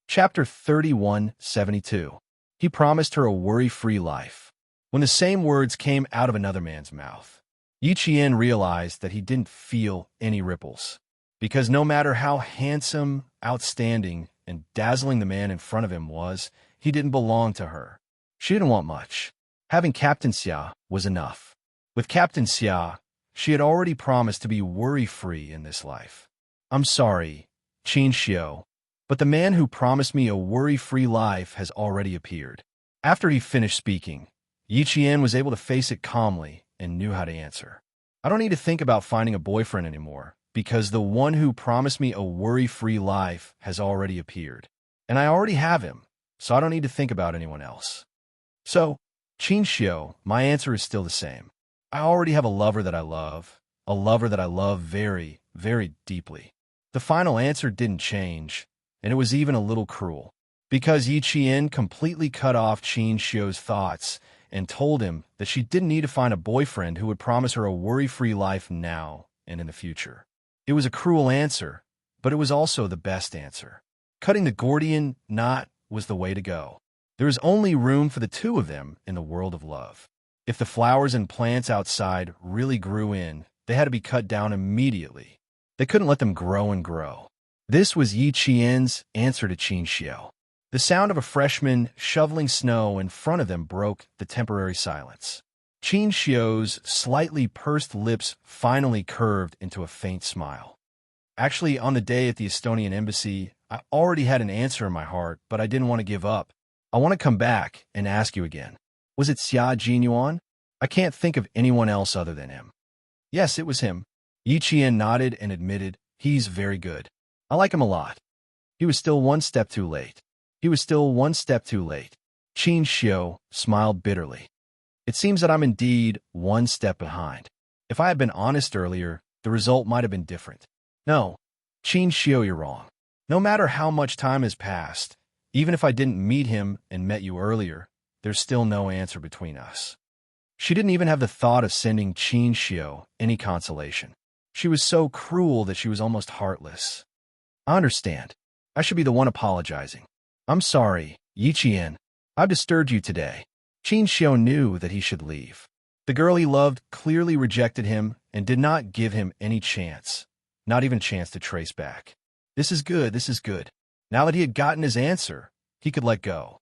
Chapter 31:72. He promised her a worry-free life. When the same words came out of another man's mouth, Yi Qian realized that he didn't feel any ripples. Because no matter how handsome, outstanding, and dazzling the man in front of him was, he didn't belong to her. She didn't want much. Having Captain Xia was enough. With Captain Xia, she had already promised to be worry-free in this life. I'm sorry, Qin Xiu, but the man who promised me a worry-free life has already appeared. After he finished speaking, Yi Qian was able to face it calmly and knew how to answer. I don't need to think about finding a boyfriend anymore, because the one who promised me a worry-free life has already appeared. And I already have him, so I don't need to think about anyone else. So, Qin Xiu, my answer is still the same. I already have a lover that I love very, very deeply. The final answer didn't change, and it was even a little cruel, because Yi Qian completely cut off Qin Xiu's thoughts and told him that she didn't need to find a boyfriend who would promise her a worry-free life now and in the future. It was a cruel answer, but it was also the best answer. Cutting the Gordian knot was the way to go. There is only room for the two of them in the world of love. If the flowers and plants outside really grew in, they had to be cut down immediately. They couldn't let them grow and grow. This was Yi Qian's answer to Qin Xiu. The sound of a freshman shoveling snow in front of them broke the temporary silence. Qin Xiu's slightly pursed lips finally curved into a faint smile. Actually, on the day at the Estonian embassy, I already had an answer in my heart, but I didn't want to give up. I want to come back and ask you again. Was it Xia Jinyuan? I can't think of anyone else other than him. Yes, it was him. Yi Qian nodded and admitted, he's very good. I like him a lot. He was still one step too late. Qin Xiu smiled bitterly. It seems that I'm indeed one step behind. If I had been honest earlier, the result might have been different. No, Qin Xiu, you're wrong. No matter how much time has passed, even if I didn't meet him and met you earlier, there's still no answer between us. She didn't even have the thought of sending Qin Xiu any consolation. She was so cruel that she was almost heartless. I understand. I should be the one apologizing. I'm sorry, Yi Qian. I've disturbed you today. Qin Xiu knew that he should leave. The girl he loved clearly rejected him and did not give him any chance, not even a chance to trace back. This is good. Now that he had gotten his answer, he could let go.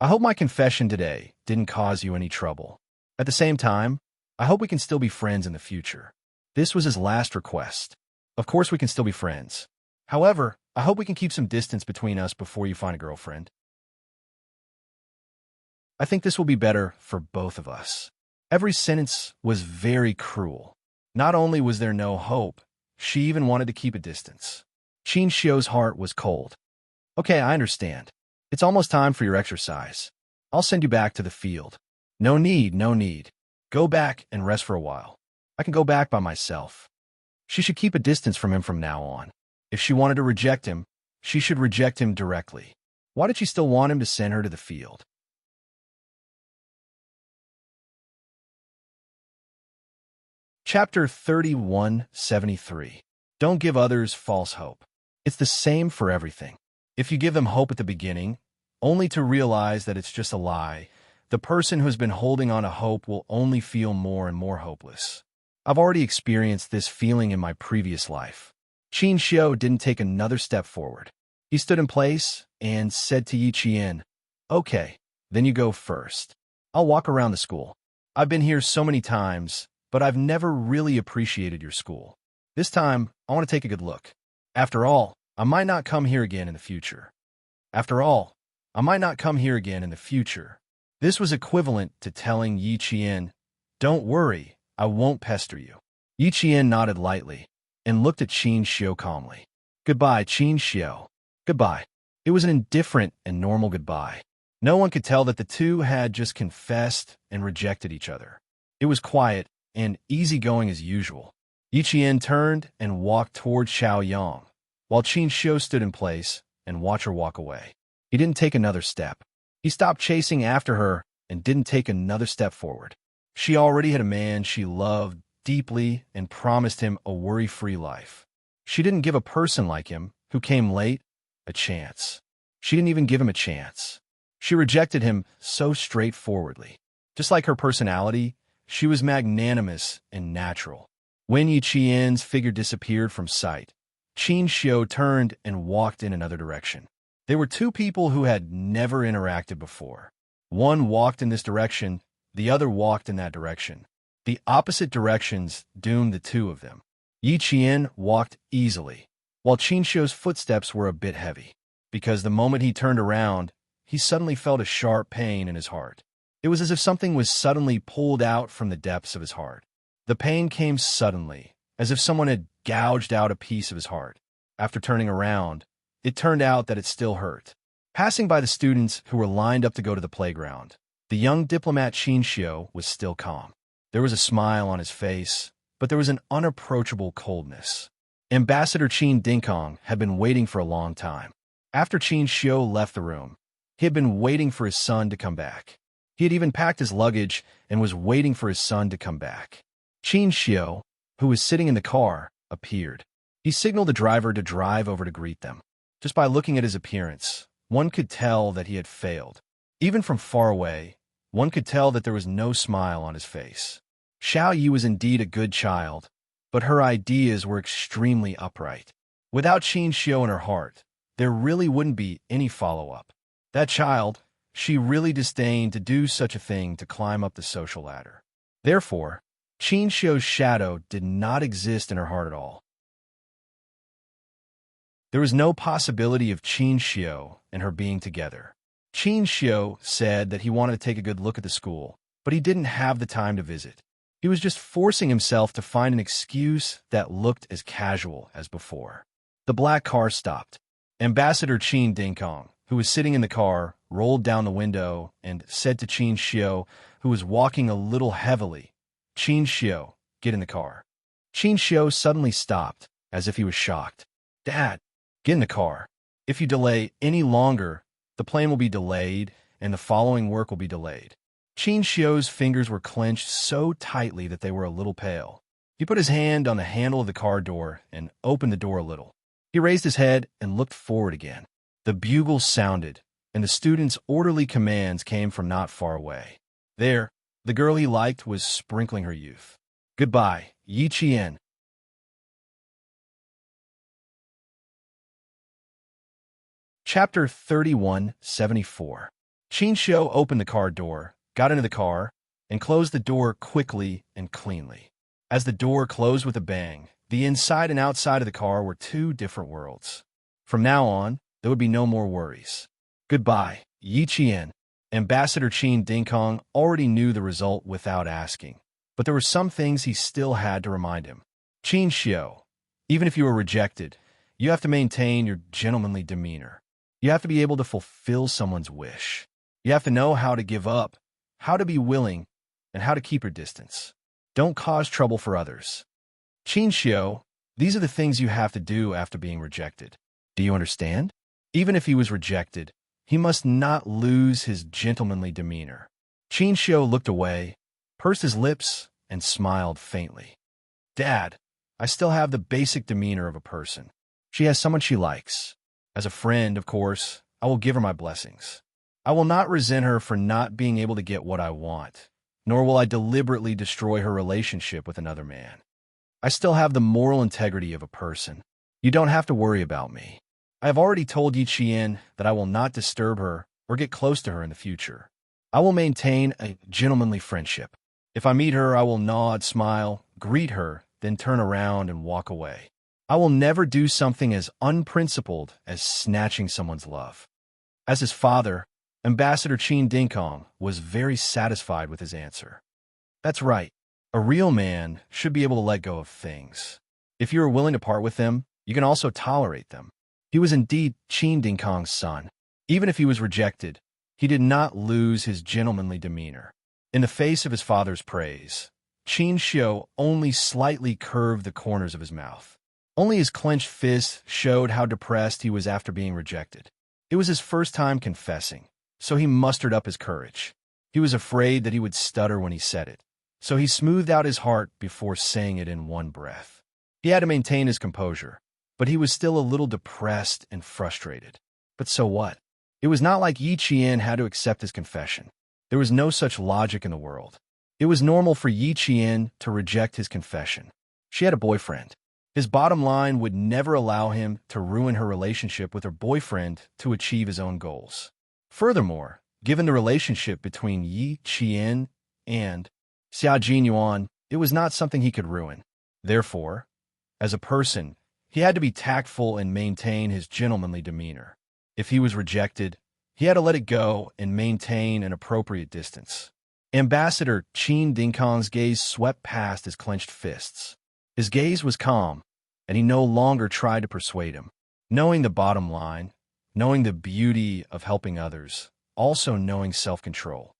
I hope my confession today didn't cause you any trouble. At the same time, I hope we can still be friends in the future. This was his last request. Of course we can still be friends. However, I hope we can keep some distance between us before you find a girlfriend. I think this will be better for both of us. Every sentence was very cruel. Not only was there no hope, she even wanted to keep a distance. Qin Xiu's heart was cold. Okay, I understand. It's almost time for your exercise. I'll send you back to the field. No need. Go back and rest for a while. I can go back by myself. She should keep a distance from him from now on. If she wanted to reject him, she should reject him directly. Why did she still want him to send her to the field? Chapter 31:73. Don't give others false hope. It's the same for everything. If you give them hope at the beginning, only to realize that it's just a lie, the person who's been holding on to hope will only feel more and more hopeless. I've already experienced this feeling in my previous life. Qin Xiu didn't take another step forward. He stood in place and said to Yi Qian, "Okay, then you go first. I'll walk around the school. I've been here so many times, but I've never really appreciated your school. This time, I want to take a good look. After all, I might not come here again in the future. This was equivalent to telling Yi Qian, "Don't worry, I won't pester you." Yi Qian nodded lightly and looked at Qin Xiu calmly. "Goodbye, Qin Xiu. Goodbye." It was an indifferent and normal goodbye. No one could tell that the two had just confessed and rejected each other. It was quiet and easygoing as usual. Yi Qian turned and walked toward Xiaoyang, while Qin Xiu stood in place and watched her walk away. He didn't take another step. He stopped chasing after her and didn't take another step forward. She already had a man she loved deeply and promised him a worry-free life. She didn't give a person like him, who came late, a chance. She didn't even give him a chance. She rejected him so straightforwardly. Just like her personality, she was magnanimous and natural. When Yi Qian's figure disappeared from sight, Qin Xiu turned and walked in another direction. They were two people who had never interacted before. One walked in this direction, the other walked in that direction. The opposite directions doomed the two of them. Yi Qian walked easily, while Qin Xiu's footsteps were a bit heavy, because the moment he turned around, he suddenly felt a sharp pain in his heart. It was as if something was suddenly pulled out from the depths of his heart. The pain came suddenly, as if someone had gouged out a piece of his heart. After turning around, it turned out that it still hurt. Passing by the students who were lined up to go to the playground, the young diplomat Qin Xiu was still calm. There was a smile on his face, but there was an unapproachable coldness. Ambassador Qin Dingkong had been waiting for a long time. After Qin Xiu left the room, he had been waiting for his son to come back. He had even packed his luggage and was waiting for his son to come back. Qin Xiu, who was sitting in the car, appeared. He signaled the driver to drive over to greet them. Just by looking at his appearance, one could tell that he had failed. Even from far away, one could tell that there was no smile on his face. Xiao Yi was indeed a good child, but her ideas were extremely upright. Without Qin Xiu in her heart, there really wouldn't be any follow-up. That child, she really disdained to do such a thing to climb up the social ladder. Therefore, Qin Xiu's shadow did not exist in her heart at all. There was no possibility of Qin Xiu and her being together. Qin Xiu said that he wanted to take a good look at the school, but he didn't have the time to visit. He was just forcing himself to find an excuse that looked as casual as before. The black car stopped. Ambassador Qin Dingkong, who was sitting in the car, rolled down the window and said to Qin Xiu, who was walking a little heavily, "Qin Xiu, get in the car." Qin Xiu suddenly stopped, as if he was shocked. "Dad, get in the car. If you delay any longer, the plane will be delayed and the following work will be delayed." Qin Xiu's fingers were clenched so tightly that they were a little pale. He put his hand on the handle of the car door and opened the door a little. He raised his head and looked forward again. The bugle sounded, and the students' orderly commands came from not far away. There, the girl he liked was sprinkling her youth. "Goodbye, Yi Qian." Chapter 3174. Qin Xiu opened the car door, got into the car, and closed the door quickly and cleanly. As the door closed with a bang, the inside and outside of the car were two different worlds. From now on, there would be no more worries. "Goodbye, Yi Qian." Ambassador Qin Dingkong already knew the result without asking, but there were some things he still had to remind him. "Qin Xiu, even if you are rejected, you have to maintain your gentlemanly demeanor. You have to be able to fulfill someone's wish. You have to know how to give up, how to be willing, and how to keep your distance. Don't cause trouble for others. Qin Xiu, these are the things you have to do after being rejected. Do you understand?" Even if he was rejected, he must not lose his gentlemanly demeanor. Qin Xiu looked away, pursed his lips, and smiled faintly. "Dad, I still have the basic demeanor of a person. She has someone she likes. As a friend, of course, I will give her my blessings. I will not resent her for not being able to get what I want, nor will I deliberately destroy her relationship with another man. I still have the moral integrity of a person. You don't have to worry about me. I have already told Yi Qian that I will not disturb her or get close to her in the future. I will maintain a gentlemanly friendship. If I meet her, I will nod, smile, greet her, then turn around and walk away. I will never do something as unprincipled as snatching someone's love." As his father, Ambassador Qin Dingkong was very satisfied with his answer. That's right. A real man should be able to let go of things. If you are willing to part with them, you can also tolerate them. He was indeed Qin Dingkong's son. Even if he was rejected, he did not lose his gentlemanly demeanor. In the face of his father's praise, Qin Xiu only slightly curved the corners of his mouth. Only his clenched fists showed how depressed he was after being rejected. It was his first time confessing, so he mustered up his courage. He was afraid that he would stutter when he said it, so he smoothed out his heart before saying it in one breath. He had to maintain his composure, but he was still a little depressed and frustrated. But so what? It was not like Yi Qian had to accept his confession. There was no such logic in the world. It was normal for Yi Qian to reject his confession. She had a boyfriend. His bottom line would never allow him to ruin her relationship with her boyfriend to achieve his own goals. Furthermore, given the relationship between Yi Qian and Xia Jinyuan, it was not something he could ruin. Therefore, as a person, he had to be tactful and maintain his gentlemanly demeanor. If he was rejected, he had to let it go and maintain an appropriate distance. Ambassador Qin Dingkong's gaze swept past his clenched fists. His gaze was calm, and he no longer tried to persuade him. Knowing the bottom line, knowing the beauty of helping others, also knowing self-control.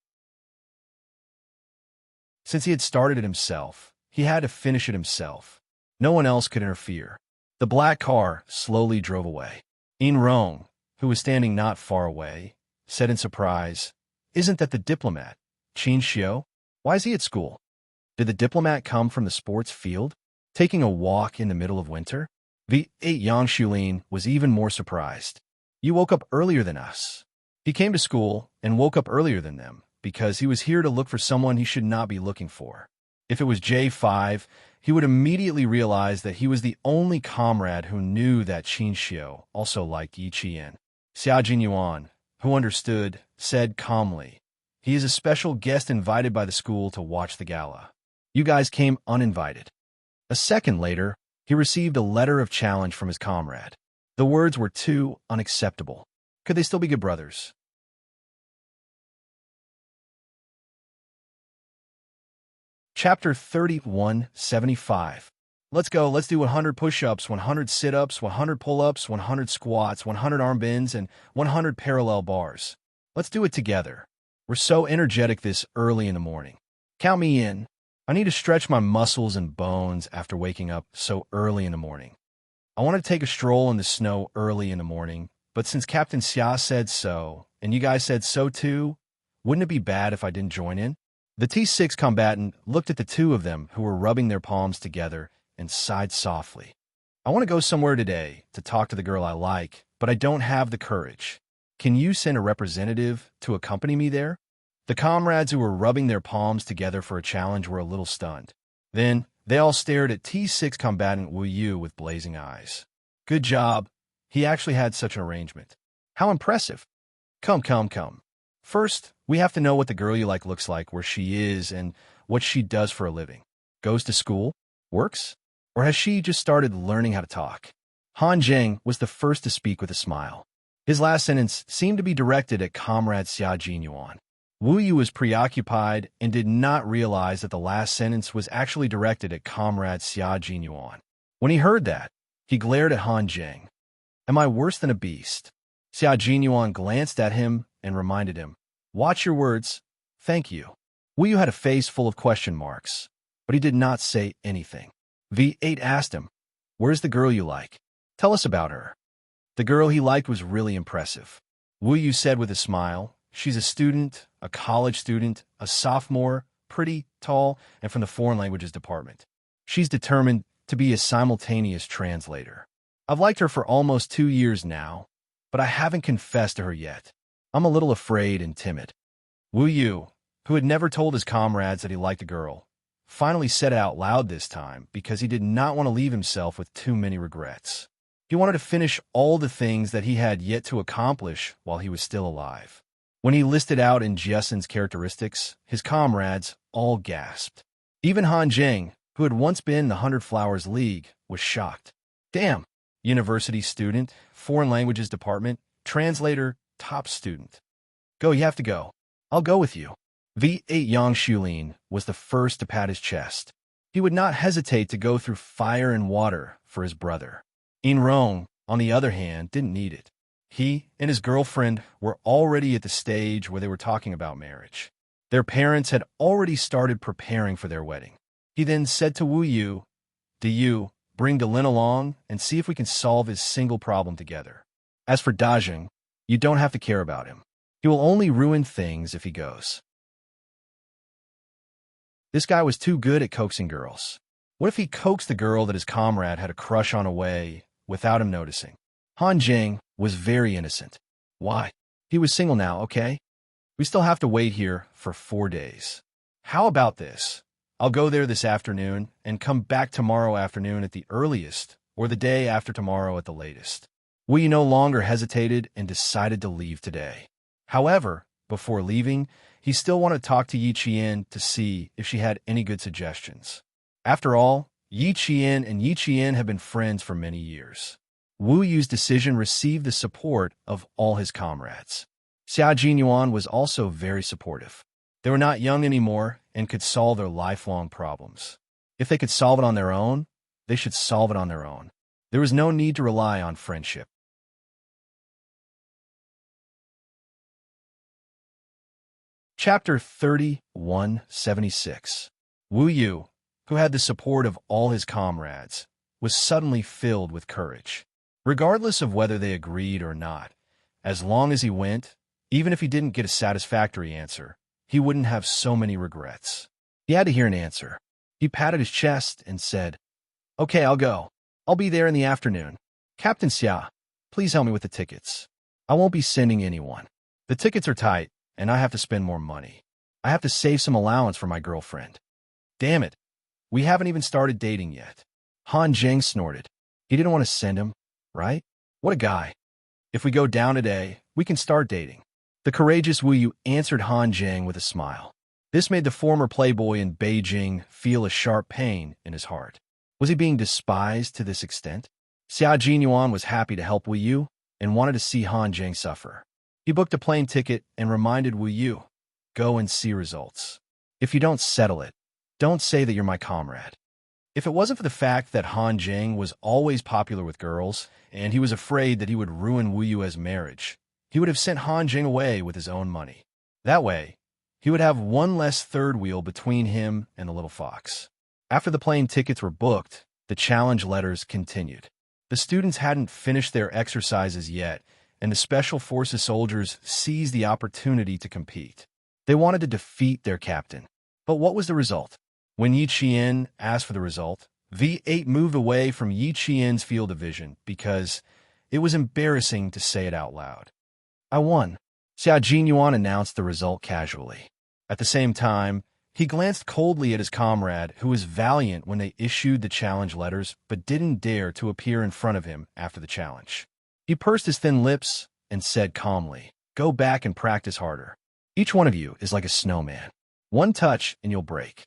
Since he had started it himself, he had to finish it himself. No one else could interfere. The black car slowly drove away. In Rong, who was standing not far away, said in surprise, "Isn't that the diplomat, Qin Xiu? Why is he at school? Did the diplomat come from the sports field, taking a walk in the middle of winter?" The 8 Yang Shulin was even more surprised. "You woke up earlier than us." He came to school and woke up earlier than them because he was here to look for someone he should not be looking for. If it was J5, he would immediately realize that he was the only comrade who knew that Qin Xiu also liked Yi Qian. Xia Jinyuan, who understood, said calmly, "He is a special guest invited by the school to watch the gala. You guys came uninvited." A second later, he received a letter of challenge from his comrade. The words were too unacceptable. Could they still be good brothers? Chapter 3175. Let's go. Let's do 100 push-ups, 100 sit-ups, 100 pull-ups, 100 squats, 100 arm bends, and 100 parallel bars. Let's do it together. We're so energetic this early in the morning. Count me in. I need to stretch my muscles and bones after waking up so early in the morning. I want to take a stroll in the snow early in the morning, but since Captain Xia said so, and you guys said so too, wouldn't it be bad if I didn't join in? The T6 combatant looked at the two of them who were rubbing their palms together and sighed softly. "I want to go somewhere today to talk to the girl I like, but I don't have the courage. Can you send a representative to accompany me there?" The comrades who were rubbing their palms together for a challenge were a little stunned. Then, they all stared at T6 combatant Wu Yu with blazing eyes. "Good job. He actually had such an arrangement. How impressive. Come. First, we have to know what the girl you like looks like, where she is, and what she does for a living. Goes to school? Works? Or has she just started learning how to talk?" Han Zheng was the first to speak with a smile. His last sentence seemed to be directed at Comrade Xia Jinyuan. Wu Yu was preoccupied and did not realize that the last sentence was actually directed at Comrade Xia Jinyuan. When he heard that, he glared at Han Zheng. "Am I worse than a beast?" Xia Jinyuan glanced at him and reminded him, "Watch your words. Thank you." Wu Yu had a face full of question marks, but he did not say anything. V8 asked him, "Where's the girl you like? Tell us about her." The girl he liked was really impressive. Wu Yu said with a smile, "She's a student, a college student, a sophomore, pretty, tall, and from the foreign languages department. She's determined to be a simultaneous translator. I've liked her for almost 2 years now, but I haven't confessed to her yet. I'm a little afraid and timid." Wu Yu, who had never told his comrades that he liked a girl, finally said it out loud this time because he did not want to leave himself with too many regrets. He wanted to finish all the things that he had yet to accomplish while he was still alive. When he listed out in Jessen's characteristics, his comrades all gasped. Even Han Zheng, who had once been in the 100 Flowers League, was shocked. "Damn! University student, foreign languages department, translator, top student. Go, you have to go. I'll go with you." V8 Yang Shulin was the first to pat his chest. He would not hesitate to go through fire and water for his brother. In Rong, on the other hand, didn't need it. He and his girlfriend were already at the stage where they were talking about marriage. Their parents had already started preparing for their wedding. He then said to Wu Yu, "Do you bring Delin along and see if we can solve his single problem together. As for Dajing, you don't have to care about him. He will only ruin things if he goes." This guy was too good at coaxing girls. What if he coaxed the girl that his comrade had a crush on away without him noticing? Han Jing was very innocent. Why? He was single now, okay? We still have to wait here for 4 days. How about this? I'll go there this afternoon and come back tomorrow afternoon at the earliest, or the day after tomorrow at the latest. We no longer hesitated and decided to leave today. However, before leaving, he still wanted to talk to Yi Qian to see if she had any good suggestions. After all, Yi Qian and Yi Qian have been friends for many years. Wu Yu's decision received the support of all his comrades. Xia Jinyuan was also very supportive. They were not young anymore and could solve their lifelong problems. If they could solve it on their own, they should solve it on their own. There was no need to rely on friendship. Chapter 3176. Wu Yu, who had the support of all his comrades, was suddenly filled with courage. Regardless of whether they agreed or not, as long as he went, even if he didn't get a satisfactory answer, he wouldn't have so many regrets. He had to hear an answer. He patted his chest and said, "Okay, I'll go. I'll be there in the afternoon. Captain Xia, please help me with the tickets. I won't be sending anyone. The tickets are tight, and I have to spend more money. I have to save some allowance for my girlfriend." "Damn it. We haven't even started dating yet." Han Jing snorted. He didn't want to send him, right? What a guy. "If we go down today, we can start dating." The courageous Wu Yu answered Han Jing with a smile. This made the former playboy in Beijing feel a sharp pain in his heart. Was he being despised to this extent? Xia Jinyuan was happy to help Wu Yu and wanted to see Han Jing suffer. He booked a plane ticket and reminded Wu Yu, "Go and see results. If you don't settle it, don't say that you're my comrade." If it wasn't for the fact that Han Jing was always popular with girls, and he was afraid that he would ruin Wu Yu's marriage, he would have sent Han Jing away with his own money. That way, he would have one less third wheel between him and the little fox. After the plane tickets were booked, the challenge letters continued. The students hadn't finished their exercises yet, and the Special Forces soldiers seized the opportunity to compete. They wanted to defeat their captain. But what was the result? When Yi Qian asked for the result, V8 moved away from Yi Qian's field of vision because it was embarrassing to say it out loud. "I won." Xia Jinyuan announced the result casually. At the same time, he glanced coldly at his comrade, who was valiant when they issued the challenge letters but didn't dare to appear in front of him after the challenge. He pursed his thin lips and said calmly, "Go back and practice harder. Each one of you is like a snowman. One touch and you'll break."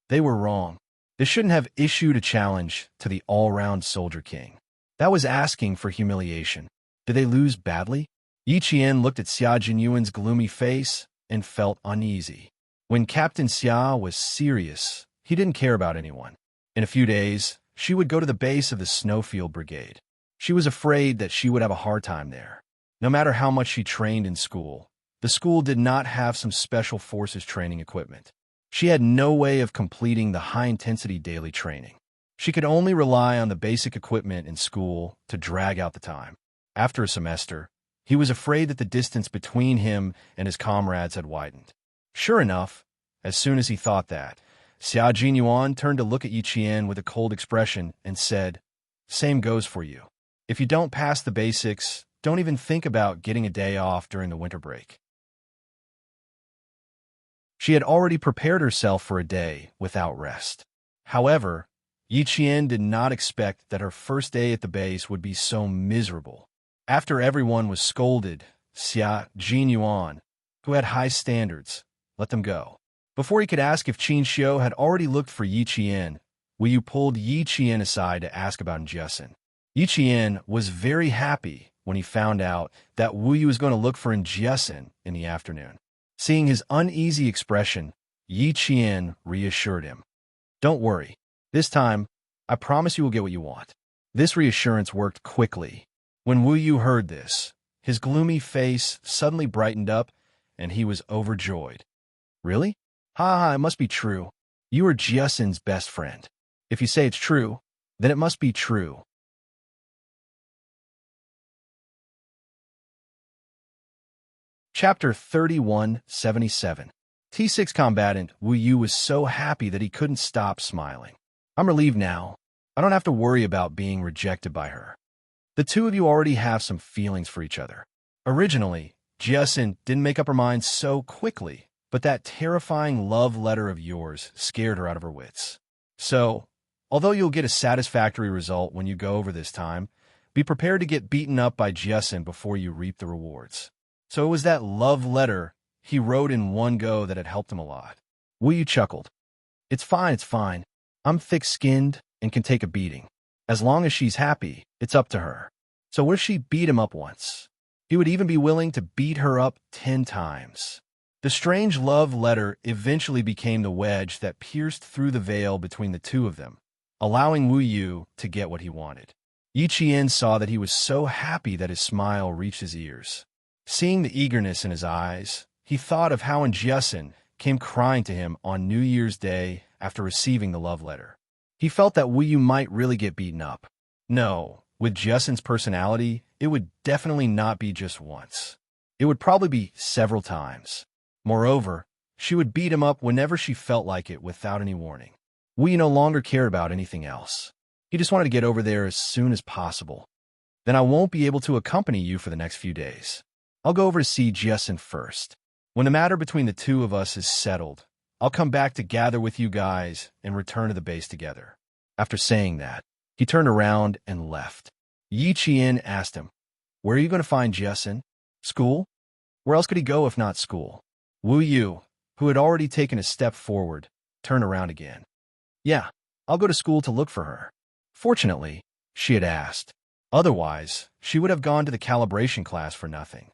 They were wrong. They shouldn't have issued a challenge to the all-round soldier king. That was asking for humiliation. Did they lose badly? Yi Qian looked at Xia Jinyuan's gloomy face and felt uneasy. When Captain Xia was serious, he didn't care about anyone. In a few days, she would go to the base of the Snowfield Brigade. She was afraid that she would have a hard time there. No matter how much she trained in school, the school did not have some special forces training equipment. She had no way of completing the high-intensity daily training. She could only rely on the basic equipment in school to drag out the time. After a semester, he was afraid that the distance between him and his comrades had widened. Sure enough, as soon as he thought that, Xia Jinyuan turned to look at Yi Qian with a cold expression and said, "Same goes for you. If you don't pass the basics, don't even think about getting a day off during the winter break." She had already prepared herself for a day without rest. However, Yi Qian did not expect that her first day at the base would be so miserable. After everyone was scolded, Xia Jinyuan, who had high standards, let them go. Before he could ask if Qin Xiu had already looked for Yi Qian, Wu Yu pulled Yi Qian aside to ask about Jiasin. Yi Qian was very happy when he found out that Wu Yu was going to look for Jiasin in the afternoon. Seeing his uneasy expression, Yi Qian reassured him. "Don't worry. This time, I promise you will get what you want." This reassurance worked quickly. When Wu Yu heard this, His gloomy face suddenly brightened up, and he was overjoyed. Really? Ha ha, it must be true. You are Jiasen's best friend. If you say it's true, then it must be true. Chapter 3177. T6 combatant Wu Yu was so happy that he couldn't stop smiling. I'm relieved now. I don't have to worry about being rejected by her. The two of you already have some feelings for each other. Originally, Jiasen didn't make up her mind so quickly, but that terrifying love letter of yours scared her out of her wits. So, although you'll get a satisfactory result when you go over this time, be prepared to get beaten up by Jiasen before you reap the rewards. So it was that love letter he wrote in one go that had helped him a lot. Wu Yu chuckled. It's fine. I'm thick-skinned and can take a beating. As long as she's happy, it's up to her. So what if she beat him up once? He would even be willing to beat her up 10 times. The strange love letter eventually became the wedge that pierced through the veil between the two of them, allowing Wu Yu to get what he wanted. Yi Qian saw that he was so happy that his smile reached his ears. Seeing the eagerness in his eyes, he thought of how Jiasen came crying to him on New Year's Day after receiving the love letter. He felt that Wu Yu might really get beaten up. No, with Jiasen's personality, it would definitely not be just once. It would probably be several times. Moreover, she would beat him up whenever she felt like it without any warning. Wu Yu no longer cared about anything else. He just wanted to get over there as soon as possible. Then I won't be able to accompany you for the next few days. I'll go over to see Jiasen first. When the matter between the two of us is settled, I'll come back to gather with you guys and return to the base together. After saying that, he turned around and left. Yi Qian asked him, Where are you going to find Jiasen? School? Where else could he go if not school? Wu Yu, who had already taken a step forward, turned around again. Yeah, I'll go to school to look for her. Fortunately, she had asked. Otherwise, she would have gone to the calibration class for nothing.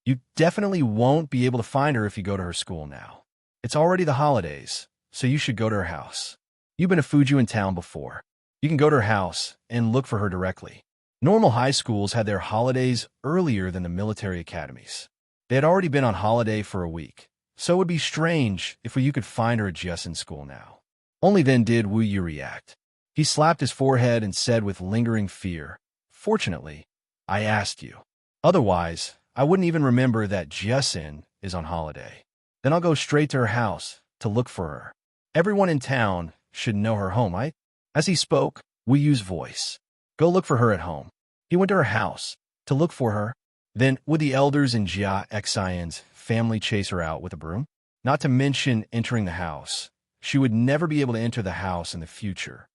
You definitely won't be able to find her if you go to her school now. It's already the holidays, so you should go to her house. You've been to Fuju in town before. You can go to her house and look for her directly. Normal high schools had their holidays earlier than the military academies. They had already been on holiday for a week, so it would be strange if you could find her at Jiasen's school now. Only then did Wu Yu react. He slapped his forehead and said with lingering fear, Fortunately, I asked you. Otherwise, I wouldn't even remember that Jiasen is on holiday. Then I'll go straight to her house to look for her. Everyone in town should know her home, right? As he spoke, Wu Yu's voice. Go look for her at home. He went to her house to look for her. Then would the elders in Jia Xian's family chase her out with a broom? Not to mention entering the house. She would never be able to enter the house in the future.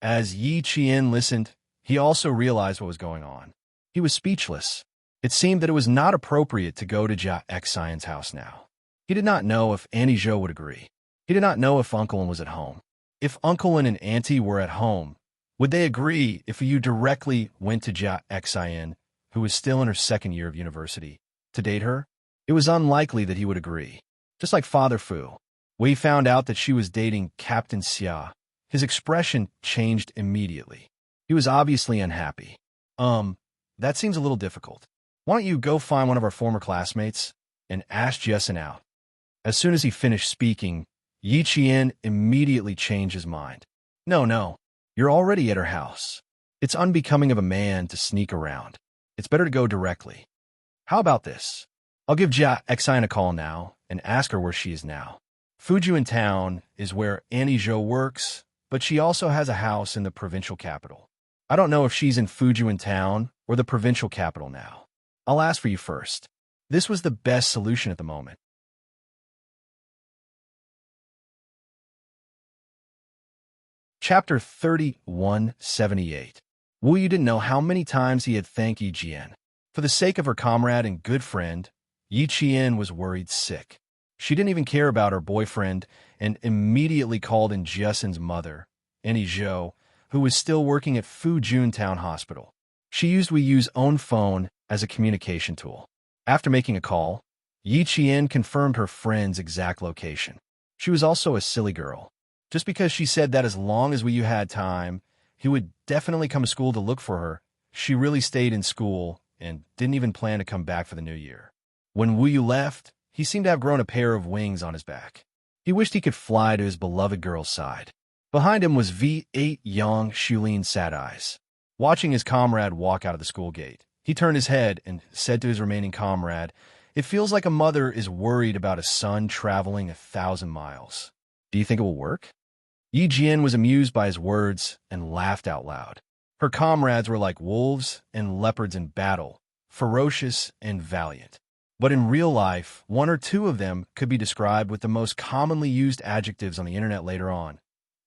As Yi Qian listened, he also realized what was going on. He was speechless. It seemed that it was not appropriate to go to Jia Xian's house now. He did not know if Auntie Zhou would agree. He did not know if Uncle was at home. If Uncle and Auntie were at home, would they agree if you directly went to Jia Xian, who was still in her second year of university, to date her? It was unlikely that he would agree. Just like Father Fu, when he found out that she was dating Captain Xia, his expression changed immediately. He was obviously unhappy. That seems a little difficult. Why don't you go find one of our former classmates and ask Jiasen out? As soon as he finished speaking, Yi Qian immediately changed his mind. No, you're already at her house. It's unbecoming of a man to sneak around. It's better to go directly. How about this? I'll give Jia Xian a call now and ask her where she is now. Fuju in town is where Auntie Zhou works, but she also has a house in the provincial capital. I don't know if she's in Fuju in town or the provincial capital now. I'll ask for you first. This was the best solution at the moment. Chapter 3178. Wu Yu didn't know how many times he had thanked Yi Qian. For the sake of her comrade and good friend, Yi Qian was worried sick. She didn't even care about her boyfriend and immediately called in Jiasen's mother, Auntie Zhou, who was still working at Fujun Town Hospital. She used Wu Yu's own phone as a communication tool. After making a call, Yi Qian confirmed her friend's exact location. She was also a silly girl. Just because she said that as long as Wu Yu had time, he would definitely come to school to look for her, she really stayed in school and didn't even plan to come back for the new year. When Wu Yu left, he seemed to have grown a pair of wings on his back. He wished he could fly to his beloved girl's side. Behind him was V8 Yang Shulin's sad eyes. Watching his comrade walk out of the school gate, he turned his head and said to his remaining comrade, "It feels like a mother is worried about a son traveling 1,000 miles. Do you think it will work?" Yi Jian was amused by his words and laughed out loud. Her comrades were like wolves and leopards in battle, ferocious and valiant. But in real life, one or two of them could be described with the most commonly used adjectives on the internet later on.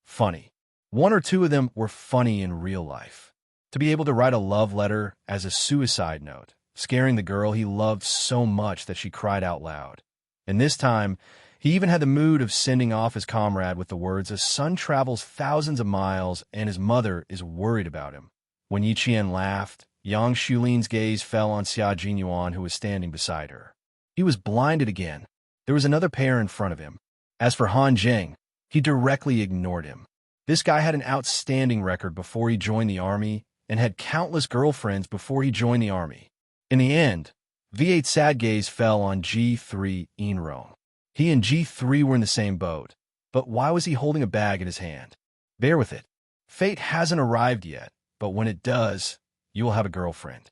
Funny. One or two of them were funny in real life. To be able to write a love letter as a suicide note, scaring the girl he loved so much that she cried out loud. And this time, he even had the mood of sending off his comrade with the words, "A son travels thousands of miles and his mother is worried about him." When Yi Qian laughed, Yang Shulin's gaze fell on Xia Jinyuan, who was standing beside her. He was blinded again. There was another pair in front of him. As for Han Zheng, he directly ignored him. This guy had an outstanding record before he joined the army and had countless girlfriends before he joined the army. In the end, V8's sad gaze fell on G3 Inrong. He and G3 were in the same boat, but why was he holding a bag in his hand? Bear with it. Fate hasn't arrived yet, but when it does, you will have a girlfriend.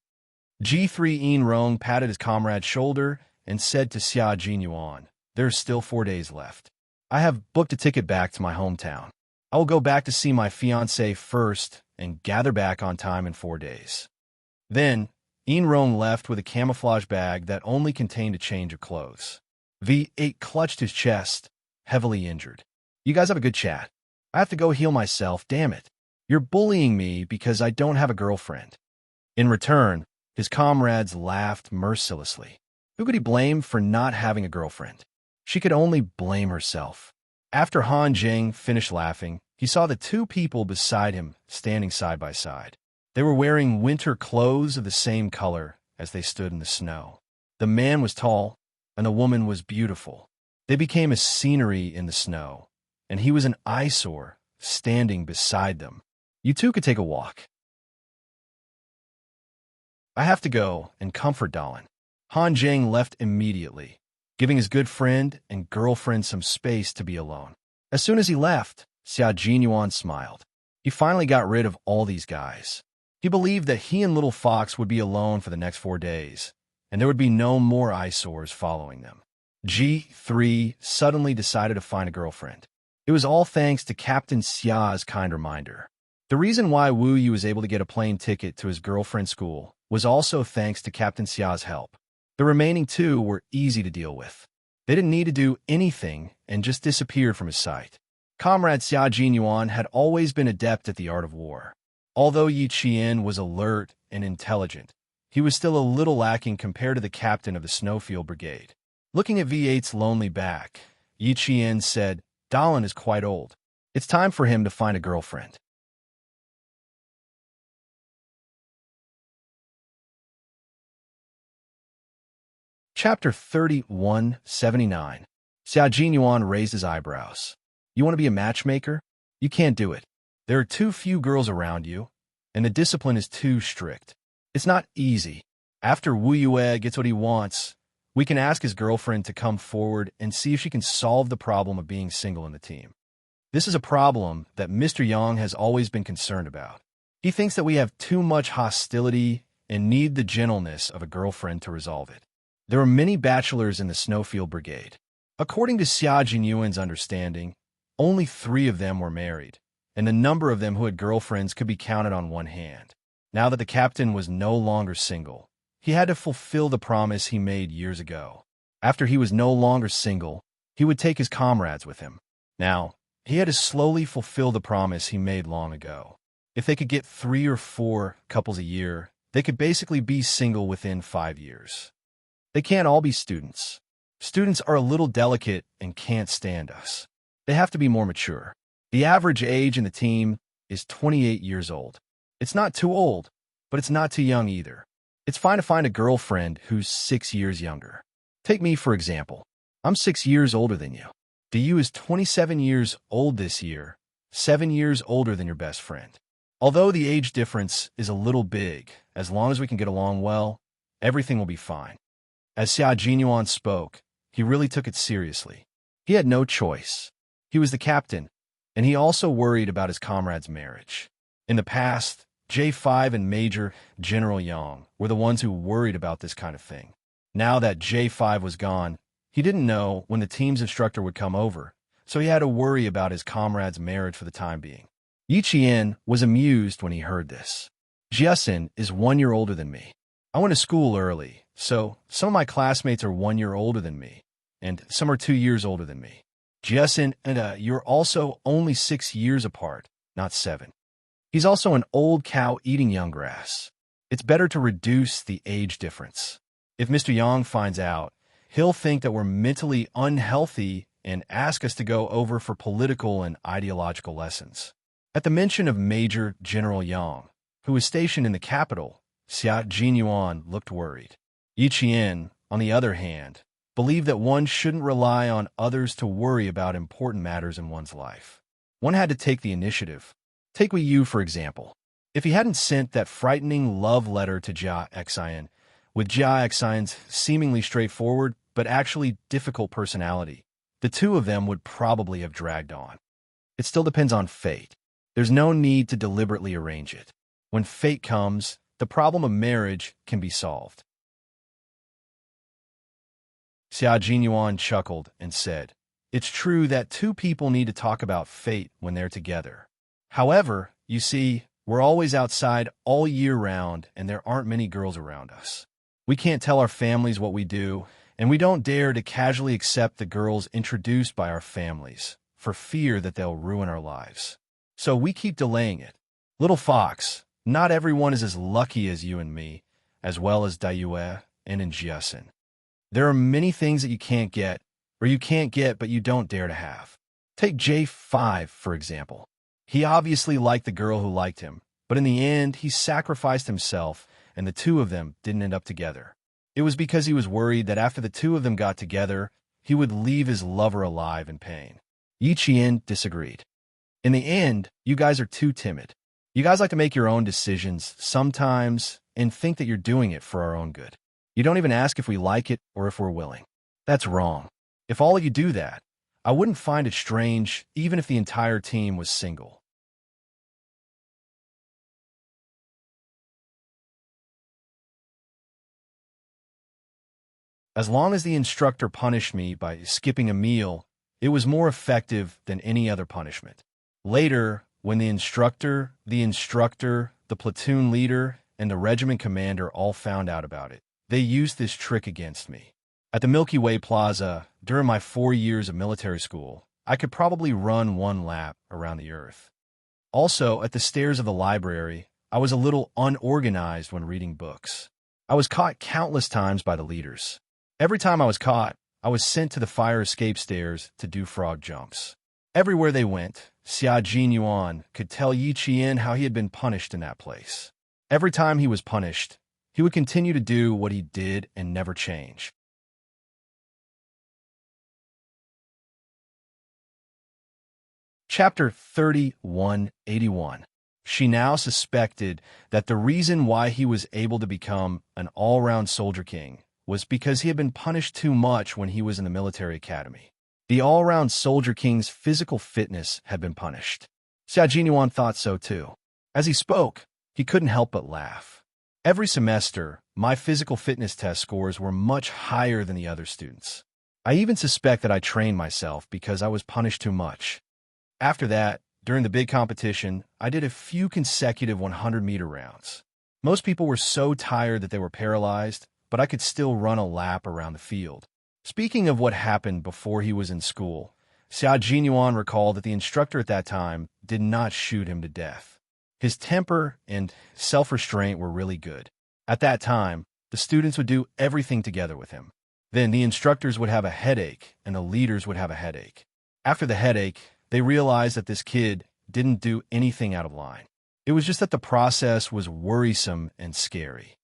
G3 Inrong patted his comrade's shoulder and said to Xia Jinyuan, "There's still 4 days left. I have booked a ticket back to my hometown. I will go back to see my fiancée first and gather back on time in 4 days." Then, Inrong left with a camouflage bag that only contained a change of clothes. V8 clutched his chest, heavily injured. "You guys have a good chat. I have to go heal myself, damn it. You're bullying me because I don't have a girlfriend." In return, his comrades laughed mercilessly. Who could he blame for not having a girlfriend? She could only blame herself. After Han Zheng finished laughing, he saw the two people beside him standing side by side. They were wearing winter clothes of the same color as they stood in the snow. The man was tall, and the woman was beautiful. They became a scenery in the snow, and he was an eyesore standing beside them. "You two could take a walk. I have to go and comfort Dallin." Han Zheng left immediately, giving his good friend and girlfriend some space to be alone. As soon as he left, Xia Jinyuan smiled. He finally got rid of all these guys. He believed that he and Little Fox would be alone for the next 4 days, and there would be no more eyesores following them. G3 suddenly decided to find a girlfriend. It was all thanks to Captain Xia's kind reminder. The reason why Wu Yu was able to get a plane ticket to his girlfriend's school was also thanks to Captain Xia's help. The remaining two were easy to deal with. They didn't need to do anything and just disappeared from his sight. Comrade Xia Jinyuan had always been adept at the art of war. Although Yi Qian was alert and intelligent, he was still a little lacking compared to the captain of the Snowfield Brigade. Looking at V8's lonely back, Yi Qian said, "Dallin is quite old. It's time for him to find a girlfriend." Chapter 3179. Xia Jinyuan raised his eyebrows. "You want to be a matchmaker? You can't do it. There are too few girls around you, and the discipline is too strict. It's not easy. After Wu Yue gets what he wants, we can ask his girlfriend to come forward and see if she can solve the problem of being single in the team. This is a problem that Mr. Yang has always been concerned about. He thinks that we have too much hostility and need the gentleness of a girlfriend to resolve it. There are many bachelors in the Snowfield Brigade. According to Xia Jinyuan's understanding, only 3 of them were married, and the number of them who had girlfriends could be counted on one hand. Now that the captain was no longer single, he had to fulfill the promise he made years ago. After he was no longer single, he would take his comrades with him. Now, he had to slowly fulfill the promise he made long ago. If they could get 3 or 4 couples a year, they could basically be single within 5 years. They can't all be students. Students are a little delicate and can't stand us. They have to be more mature. The average age in the team is 28 years old. It's not too old, but it's not too young either. It's fine to find a girlfriend who's 6 years younger. Take me, for example. I'm 6 years older than you. Du is 27 years old this year, 7 years older than your best friend. Although the age difference is a little big, as long as we can get along well, everything will be fine. As Xia Jinyuan spoke, he really took it seriously. He had no choice. He was the captain, and he also worried about his comrade's marriage. In the past, J5 and Major General Yang were the ones who worried about this kind of thing. Now that J5 was gone, he didn't know when the team's instructor would come over, so he had to worry about his comrade's marriage for the time being. Yi Qian was amused when he heard this. Jiasin is 1 year older than me. I went to school early, so some of my classmates are 1 year older than me, and some are 2 years older than me. Jiasin and you're also only 6 years apart, not 7. He's also an old cow eating young grass. It's better to reduce the age difference. If Mr. Yang finds out, he'll think that we're mentally unhealthy and ask us to go over for political and ideological lessons. At the mention of Major General Yang, who was stationed in the capital, Xia Jinyuan looked worried. Yi Qian, on the other hand, believed that one shouldn't rely on others to worry about important matters in one's life. One had to take the initiative. Take Wei Yu, for example. If he hadn't sent that frightening love letter to Jia Xian, with Jia Xian's seemingly straightforward but actually difficult personality, the two of them would probably have dragged on. It still depends on fate. There's no need to deliberately arrange it. When fate comes, the problem of marriage can be solved. Xia Jinyuan chuckled and said, "It's true that two people need to talk about fate when they're together. However, you see, we're always outside all year round and there aren't many girls around us. We can't tell our families what we do, and we don't dare to casually accept the girls introduced by our families, for fear that they'll ruin our lives. So we keep delaying it. Little fox, not everyone is as lucky as you and me, as well as Daiyue and Jiasin. There are many things that you can't get, or you can't get but you don't dare to have. Take J5, for example. He obviously liked the girl who liked him, but in the end, he sacrificed himself, and the two of them didn't end up together. It was because he was worried that after the two of them got together, he would leave his lover alive in pain. Yi Qian disagreed. In the end, you guys are too timid. You guys like to make your own decisions sometimes and think that you're doing it for our own good. You don't even ask if we like it or if we're willing. That's wrong. If all of you do that, I wouldn't find it strange even if the entire team was single." As long as the instructor punished me by skipping a meal, it was more effective than any other punishment. Later, when the instructor, the platoon leader, and the regiment commander all found out about it, they used this trick against me. At the Milky Way Plaza, during my 4 years of military school, I could probably run 1 lap around the earth. Also, at the stairs of the library, I was a little unorganized when reading books. I was caught countless times by the leaders. Every time I was caught, I was sent to the fire escape stairs to do frog jumps. Everywhere they went, Xia Jinyuan could tell Yi Qian how he had been punished in that place. Every time he was punished, he would continue to do what he did and never change. Chapter 3181. She now suspected that the reason why he was able to become an all-round soldier king was because he had been punished too much when he was in the military academy. The all-round soldier king's physical fitness had been punished. Xia Jinyuan thought so too. As he spoke, he couldn't help but laugh. Every semester, my physical fitness test scores were much higher than the other students. I even suspect that I trained myself because I was punished too much. After that, during the big competition, I did a few consecutive 100-meter rounds. Most people were so tired that they were paralyzed, but I could still run a lap around the field. Speaking of what happened before he was in school, Xia Jinyuan recalled that the instructor at that time did not shoot him to death. His temper and self-restraint were really good. At that time, the students would do everything together with him. Then the instructors would have a headache, and the leaders would have a headache. After the headache, they realized that this kid didn't do anything out of line. It was just that the process was worrisome and scary.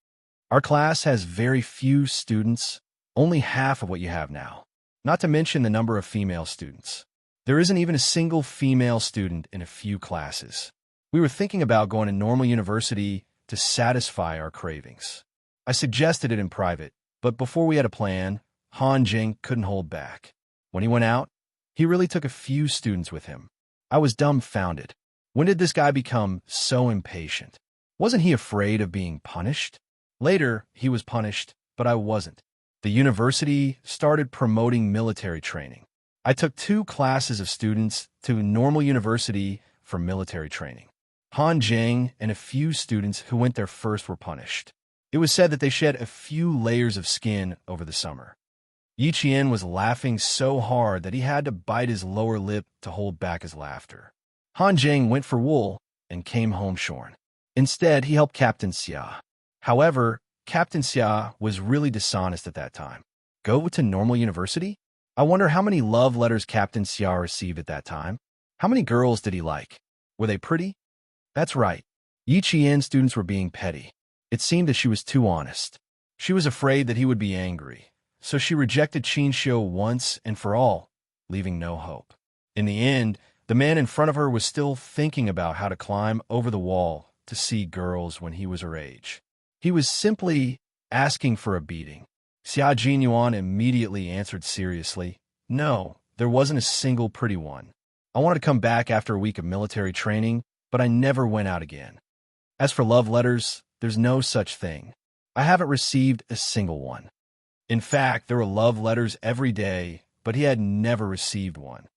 Our class has very few students, only half of what you have now, not to mention the number of female students. There isn't even a single female student in a few classes. We were thinking about going to normal university to satisfy our cravings. I suggested it in private, but before we had a plan, Han Jing couldn't hold back. When he went out, he really took a few students with him. I was dumbfounded. When did this guy become so impatient? Wasn't he afraid of being punished? Later, he was punished, but I wasn't. The university started promoting military training. I took 2 classes of students to normal university for military training. Han Jing and a few students who went there first were punished. It was said that they shed a few layers of skin over the summer. Yi Qian was laughing so hard that he had to bite his lower lip to hold back his laughter. Han Jing went for wool and came home shorn. Instead, he helped Captain Xia. However, Captain Xia was really dishonest at that time. Go to normal university? I wonder how many love letters Captain Xia received at that time. How many girls did he like? Were they pretty? That's right. Yi Qian students were being petty. It seemed that she was too honest. She was afraid that he would be angry, so she rejected Qin Xiu once and for all, leaving no hope. In the end, the man in front of her was still thinking about how to climb over the wall to see girls when he was her age. He was simply asking for a beating. Xia Jinyuan immediately answered seriously, "No, there wasn't a single pretty one. I wanted to come back after a week of military training, but I never went out again. As for love letters, there's no such thing. I haven't received a single one." In fact, there were love letters every day, but he had never received one.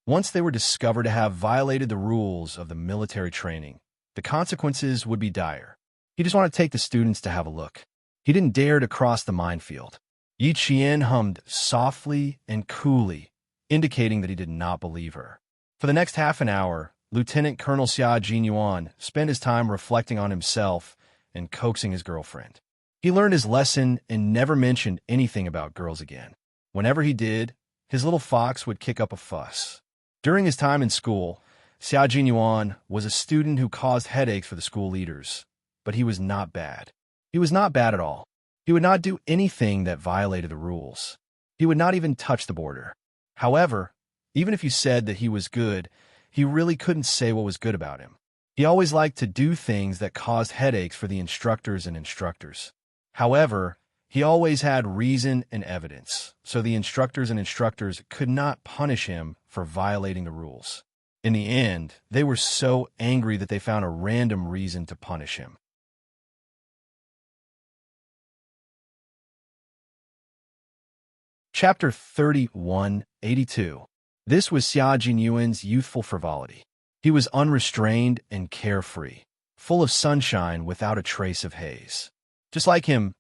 Once they were discovered to have violated the rules of the military training, the consequences would be dire. He just wanted to take the students to have a look. He didn't dare to cross the minefield. Yi Qian hummed softly and coolly, indicating that he did not believe her. For the next half an hour, Lieutenant Colonel Xia Jinyuan spent his time reflecting on himself and coaxing his girlfriend. He learned his lesson and never mentioned anything about girls again. Whenever he did, his little fox would kick up a fuss. During his time in school, Xia Jinyuan was a student who caused headaches for the school leaders, but he was not bad. He was not bad at all. He would not do anything that violated the rules. He would not even touch the border. However, even if you said that he was good, he really couldn't say what was good about him. He always liked to do things that caused headaches for the instructors and instructors. However, he always had reason and evidence, so the instructors could not punish him for violating the rules. In the end, they were so angry that they found a random reason to punish him. Chapter 3182. This was Xia Jinyuan's youthful frivolity. He was unrestrained and carefree, full of sunshine without a trace of haze. Just like him,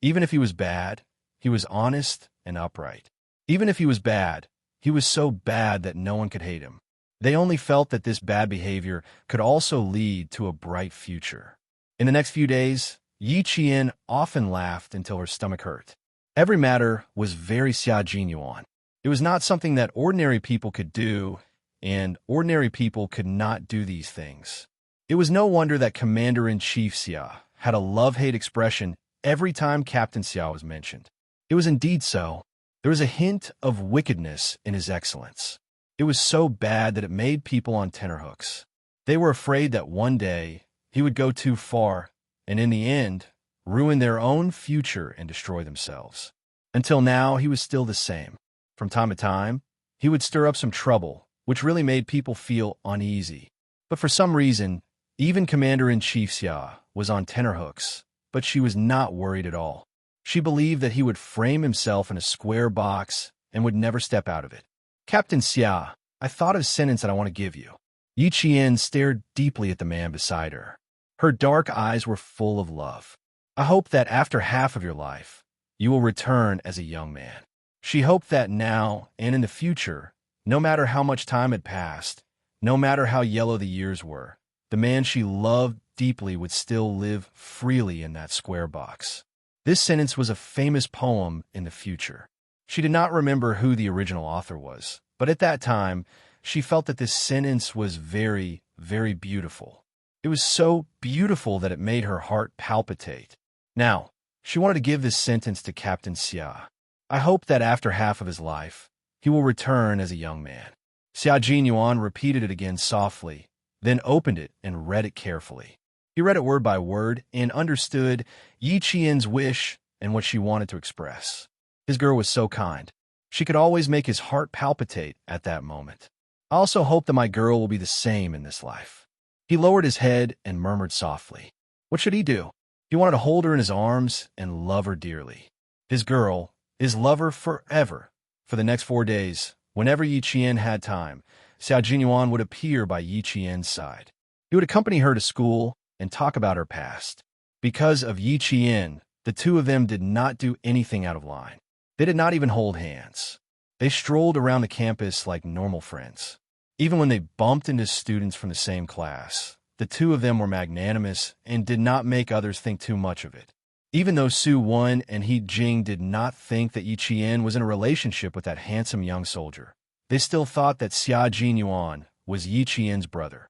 even if he was bad, he was honest and upright. Even if he was bad, he was so bad that no one could hate him. They only felt that this bad behavior could also lead to a bright future. In the next few days, Yi Qian often laughed until her stomach hurt. Every matter was very Xia Jinyuan. It was not something that ordinary people could do, and ordinary people could not do these things. It was no wonder that Commander-in-Chief Xia had a love-hate expression every time Captain Xia was mentioned. It was indeed so. There was a hint of wickedness in his excellence. It was so bad that it made people on tenterhooks. They were afraid that one day he would go too far and in the end ruin their own future and destroy themselves. Until now, he was still the same. From time to time, he would stir up some trouble, which really made people feel uneasy. But for some reason, even Commander-in-Chief Xia was on tenterhooks, but she was not worried at all. She believed that he would frame himself in a square box and would never step out of it. "Captain Xia, I thought of a sentence that I want to give you." Yi Qian stared deeply at the man beside her. Her dark eyes were full of love. "I hope that after half of your life, you will return as a young man." She hoped that now and in the future, no matter how much time had passed, no matter how yellow the years were, the man she loved deeply would still live freely in that square box. This sentence was a famous poem in the future. She did not remember who the original author was, but at that time, she felt that this sentence was very, very beautiful. It was so beautiful that it made her heart palpitate. Now, she wanted to give this sentence to Captain Xia. "I hope that after half of his life, he will return as a young man." Xiao Yuan repeated it again softly, then opened it and read it carefully. He read it word by word and understood Yi Qian's wish and what she wanted to express. His girl was so kind. She could always make his heart palpitate at that moment. I also hope that my girl will be the same in this life. He lowered his head and murmured softly. What should he do? He wanted to hold her in his arms and love her dearly. His girl, his lover forever. For the next 4 days, whenever Yi Qian had time, Xiao Yuan would appear by Yi Qian's side. He would accompany her to school and talk about her past. Because of Yi Qian, the two of them did not do anything out of line. They did not even hold hands. They strolled around the campus like normal friends. Even when they bumped into students from the same class, the two of them were magnanimous and did not make others think too much of it. Even though Su Wen and He Jing did not think that Yi Qian was in a relationship with that handsome young soldier, they still thought that Xiao Yuan was Yi Qian's brother.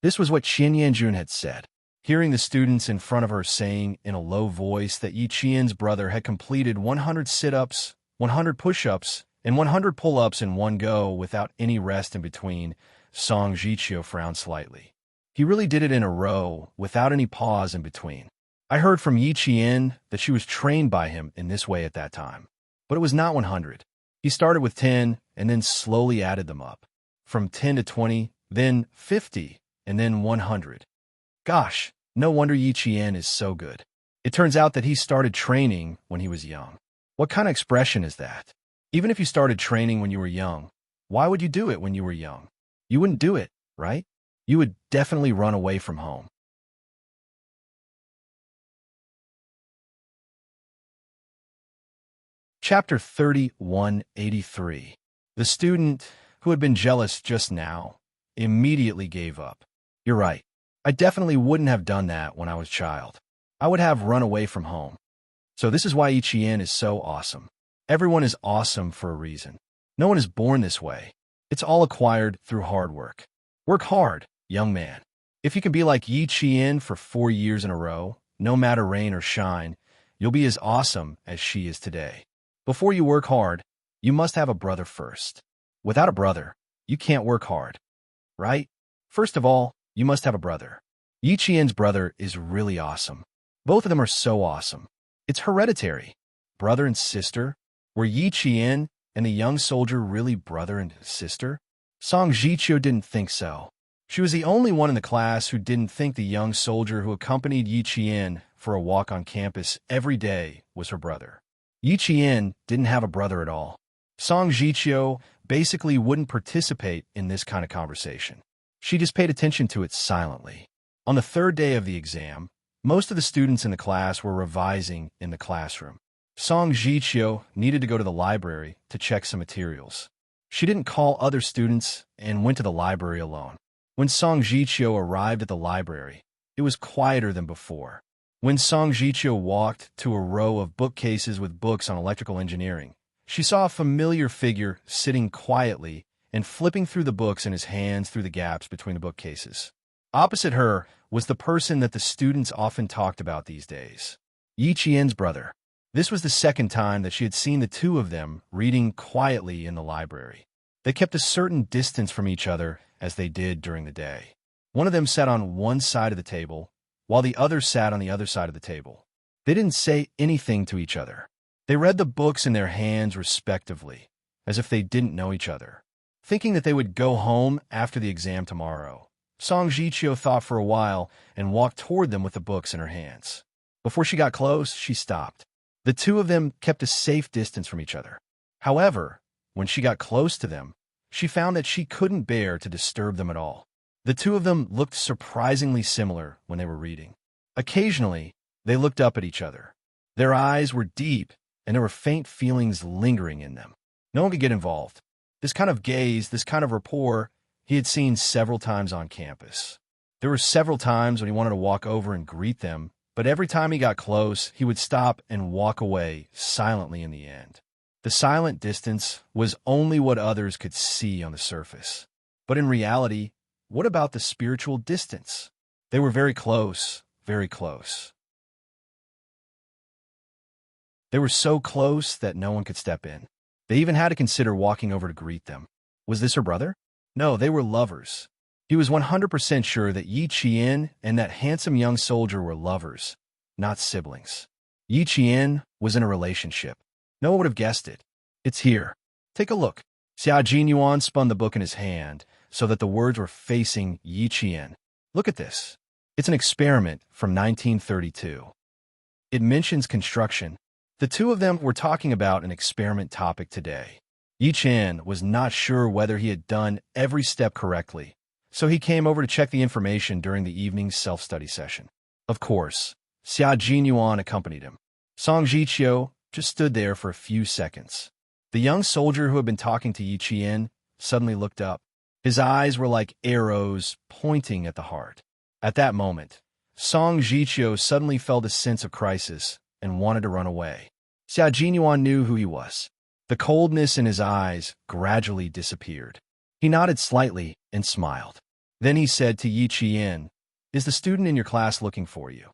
This was what Qian Yanjun had said. Hearing the students in front of her saying in a low voice that Yi Qian's brother had completed 100 sit-ups, 100 push-ups, and 100 pull-ups in one go without any rest in between, Song Jiqiu frowned slightly. He really did it in a row, without any pause in between. I heard from Yi Qian that she was trained by him in this way at that time. But it was not 100. He started with 10 and then slowly added them up. From 10 to 20, then 50, and then 100. Gosh, no wonder Yi Qian is so good. It turns out that he started training when he was young. What kind of expression is that? Even if you started training when you were young, why would you do it when you were young? You wouldn't do it, right? You would definitely run away from home. Chapter 3183. The student, who had been jealous just now, immediately gave up. You're right. I definitely wouldn't have done that when I was a child. I would have run away from home. So this is why Yi Qian is so awesome. Everyone is awesome for a reason. No one is born this way. It's all acquired through hard work. Work hard, young man. If you can be like Yi Qian for 4 years in a row, no matter rain or shine, you'll be as awesome as she is today. Before you work hard, you must have a brother first. Without a brother, you can't work hard. Right? First of all, you must have a brother. Yi Qian's brother is really awesome. Both of them are so awesome. It's hereditary. Brother and sister? Were Yi Qian and the young soldier really brother and sister? Song Jiqiu didn't think so. She was the only one in the class who didn't think the young soldier who accompanied Yi Qian for a walk on campus every day was her brother. Yi Qian didn't have a brother at all. Song Jiqiu basically wouldn't participate in this kind of conversation. She just paid attention to it silently. On the 3rd day of the exam, most of the students in the class were revising in the classroom. Song Jiqiu needed to go to the library to check some materials. She didn't call other students and went to the library alone. When Song Jiqiu arrived at the library, it was quieter than before. When Song Jiqiu walked to a row of bookcases with books on electrical engineering, she saw a familiar figure sitting quietly and flipping through the books in his hands through the gaps between the bookcases. Opposite her was the person that the students often talked about these days, Yi Qian's brother. This was the 2nd time that she had seen the two of them reading quietly in the library. They kept a certain distance from each other as they did during the day. One of them sat on one side of the table, while the other sat on the other side of the table. They didn't say anything to each other. They read the books in their hands respectively, as if they didn't know each other. Thinking that they would go home after the exam tomorrow, Song Jiqiu thought for a while and walked toward them with the books in her hands. Before she got close, she stopped. The two of them kept a safe distance from each other. However, when she got close to them, she found that she couldn't bear to disturb them at all. The two of them looked surprisingly similar when they were reading. Occasionally, they looked up at each other. Their eyes were deep, and there were faint feelings lingering in them. No one could get involved. This kind of gaze, this kind of rapport, he had seen several times on campus. There were several times when he wanted to walk over and greet them, but every time he got close, he would stop and walk away silently in the end. The silent distance was only what others could see on the surface. But in reality, what about the spiritual distance? They were very close, very close. They were so close that no one could step in. They even had to consider walking over to greet them. Was this her brother? No, they were lovers. He was 100% sure that Yi Qian and that handsome young soldier were lovers, not siblings. Yi Qian was in a relationship. No one would have guessed it. It's here. Take a look. Xia Jinyuan spun the book in his hand so that the words were facing Yi Qian. Look at this. It's an experiment from 1932. It mentions construction. The two of them were talking about an experiment topic today. Yi Qian was not sure whether he had done every step correctly, so he came over to check the information during the evening's self-study session. Of course, Xia Jinyuan accompanied him. Song Jiqiu just stood there for a few seconds. The young soldier who had been talking to Yi Qian suddenly looked up. His eyes were like arrows pointing at the heart. At that moment, Song Jiqiu suddenly felt a sense of crisis and wanted to run away. Xia Jinyuan knew who he was. The coldness in his eyes gradually disappeared. He nodded slightly and smiled. Then he said to Yi Qian, "Is the student in your class looking for you?"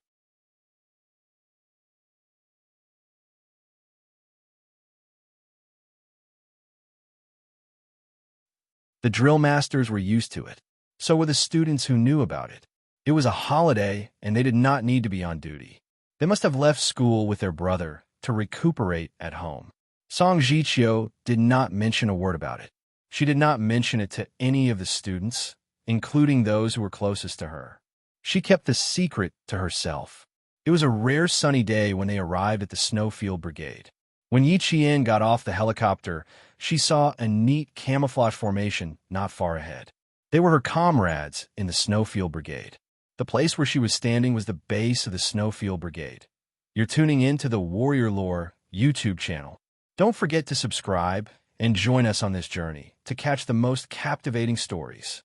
The drill masters were used to it. So were the students who knew about it. It was a holiday, and they did not need to be on duty. They must have left school with their brother to recuperate at home. Song Jiqiu did not mention a word about it. She did not mention it to any of the students, including those who were closest to her. She kept the secret to herself. It was a rare sunny day when they arrived at the Snowfield Brigade. When Yi Qian got off the helicopter, she saw a neat camouflage formation not far ahead. They were her comrades in the Snowfield Brigade. The place where she was standing was the base of the Snowfield Brigade. You're tuning in to the Warrior Lore YouTube channel. Don't forget to subscribe and join us on this journey to catch the most captivating stories.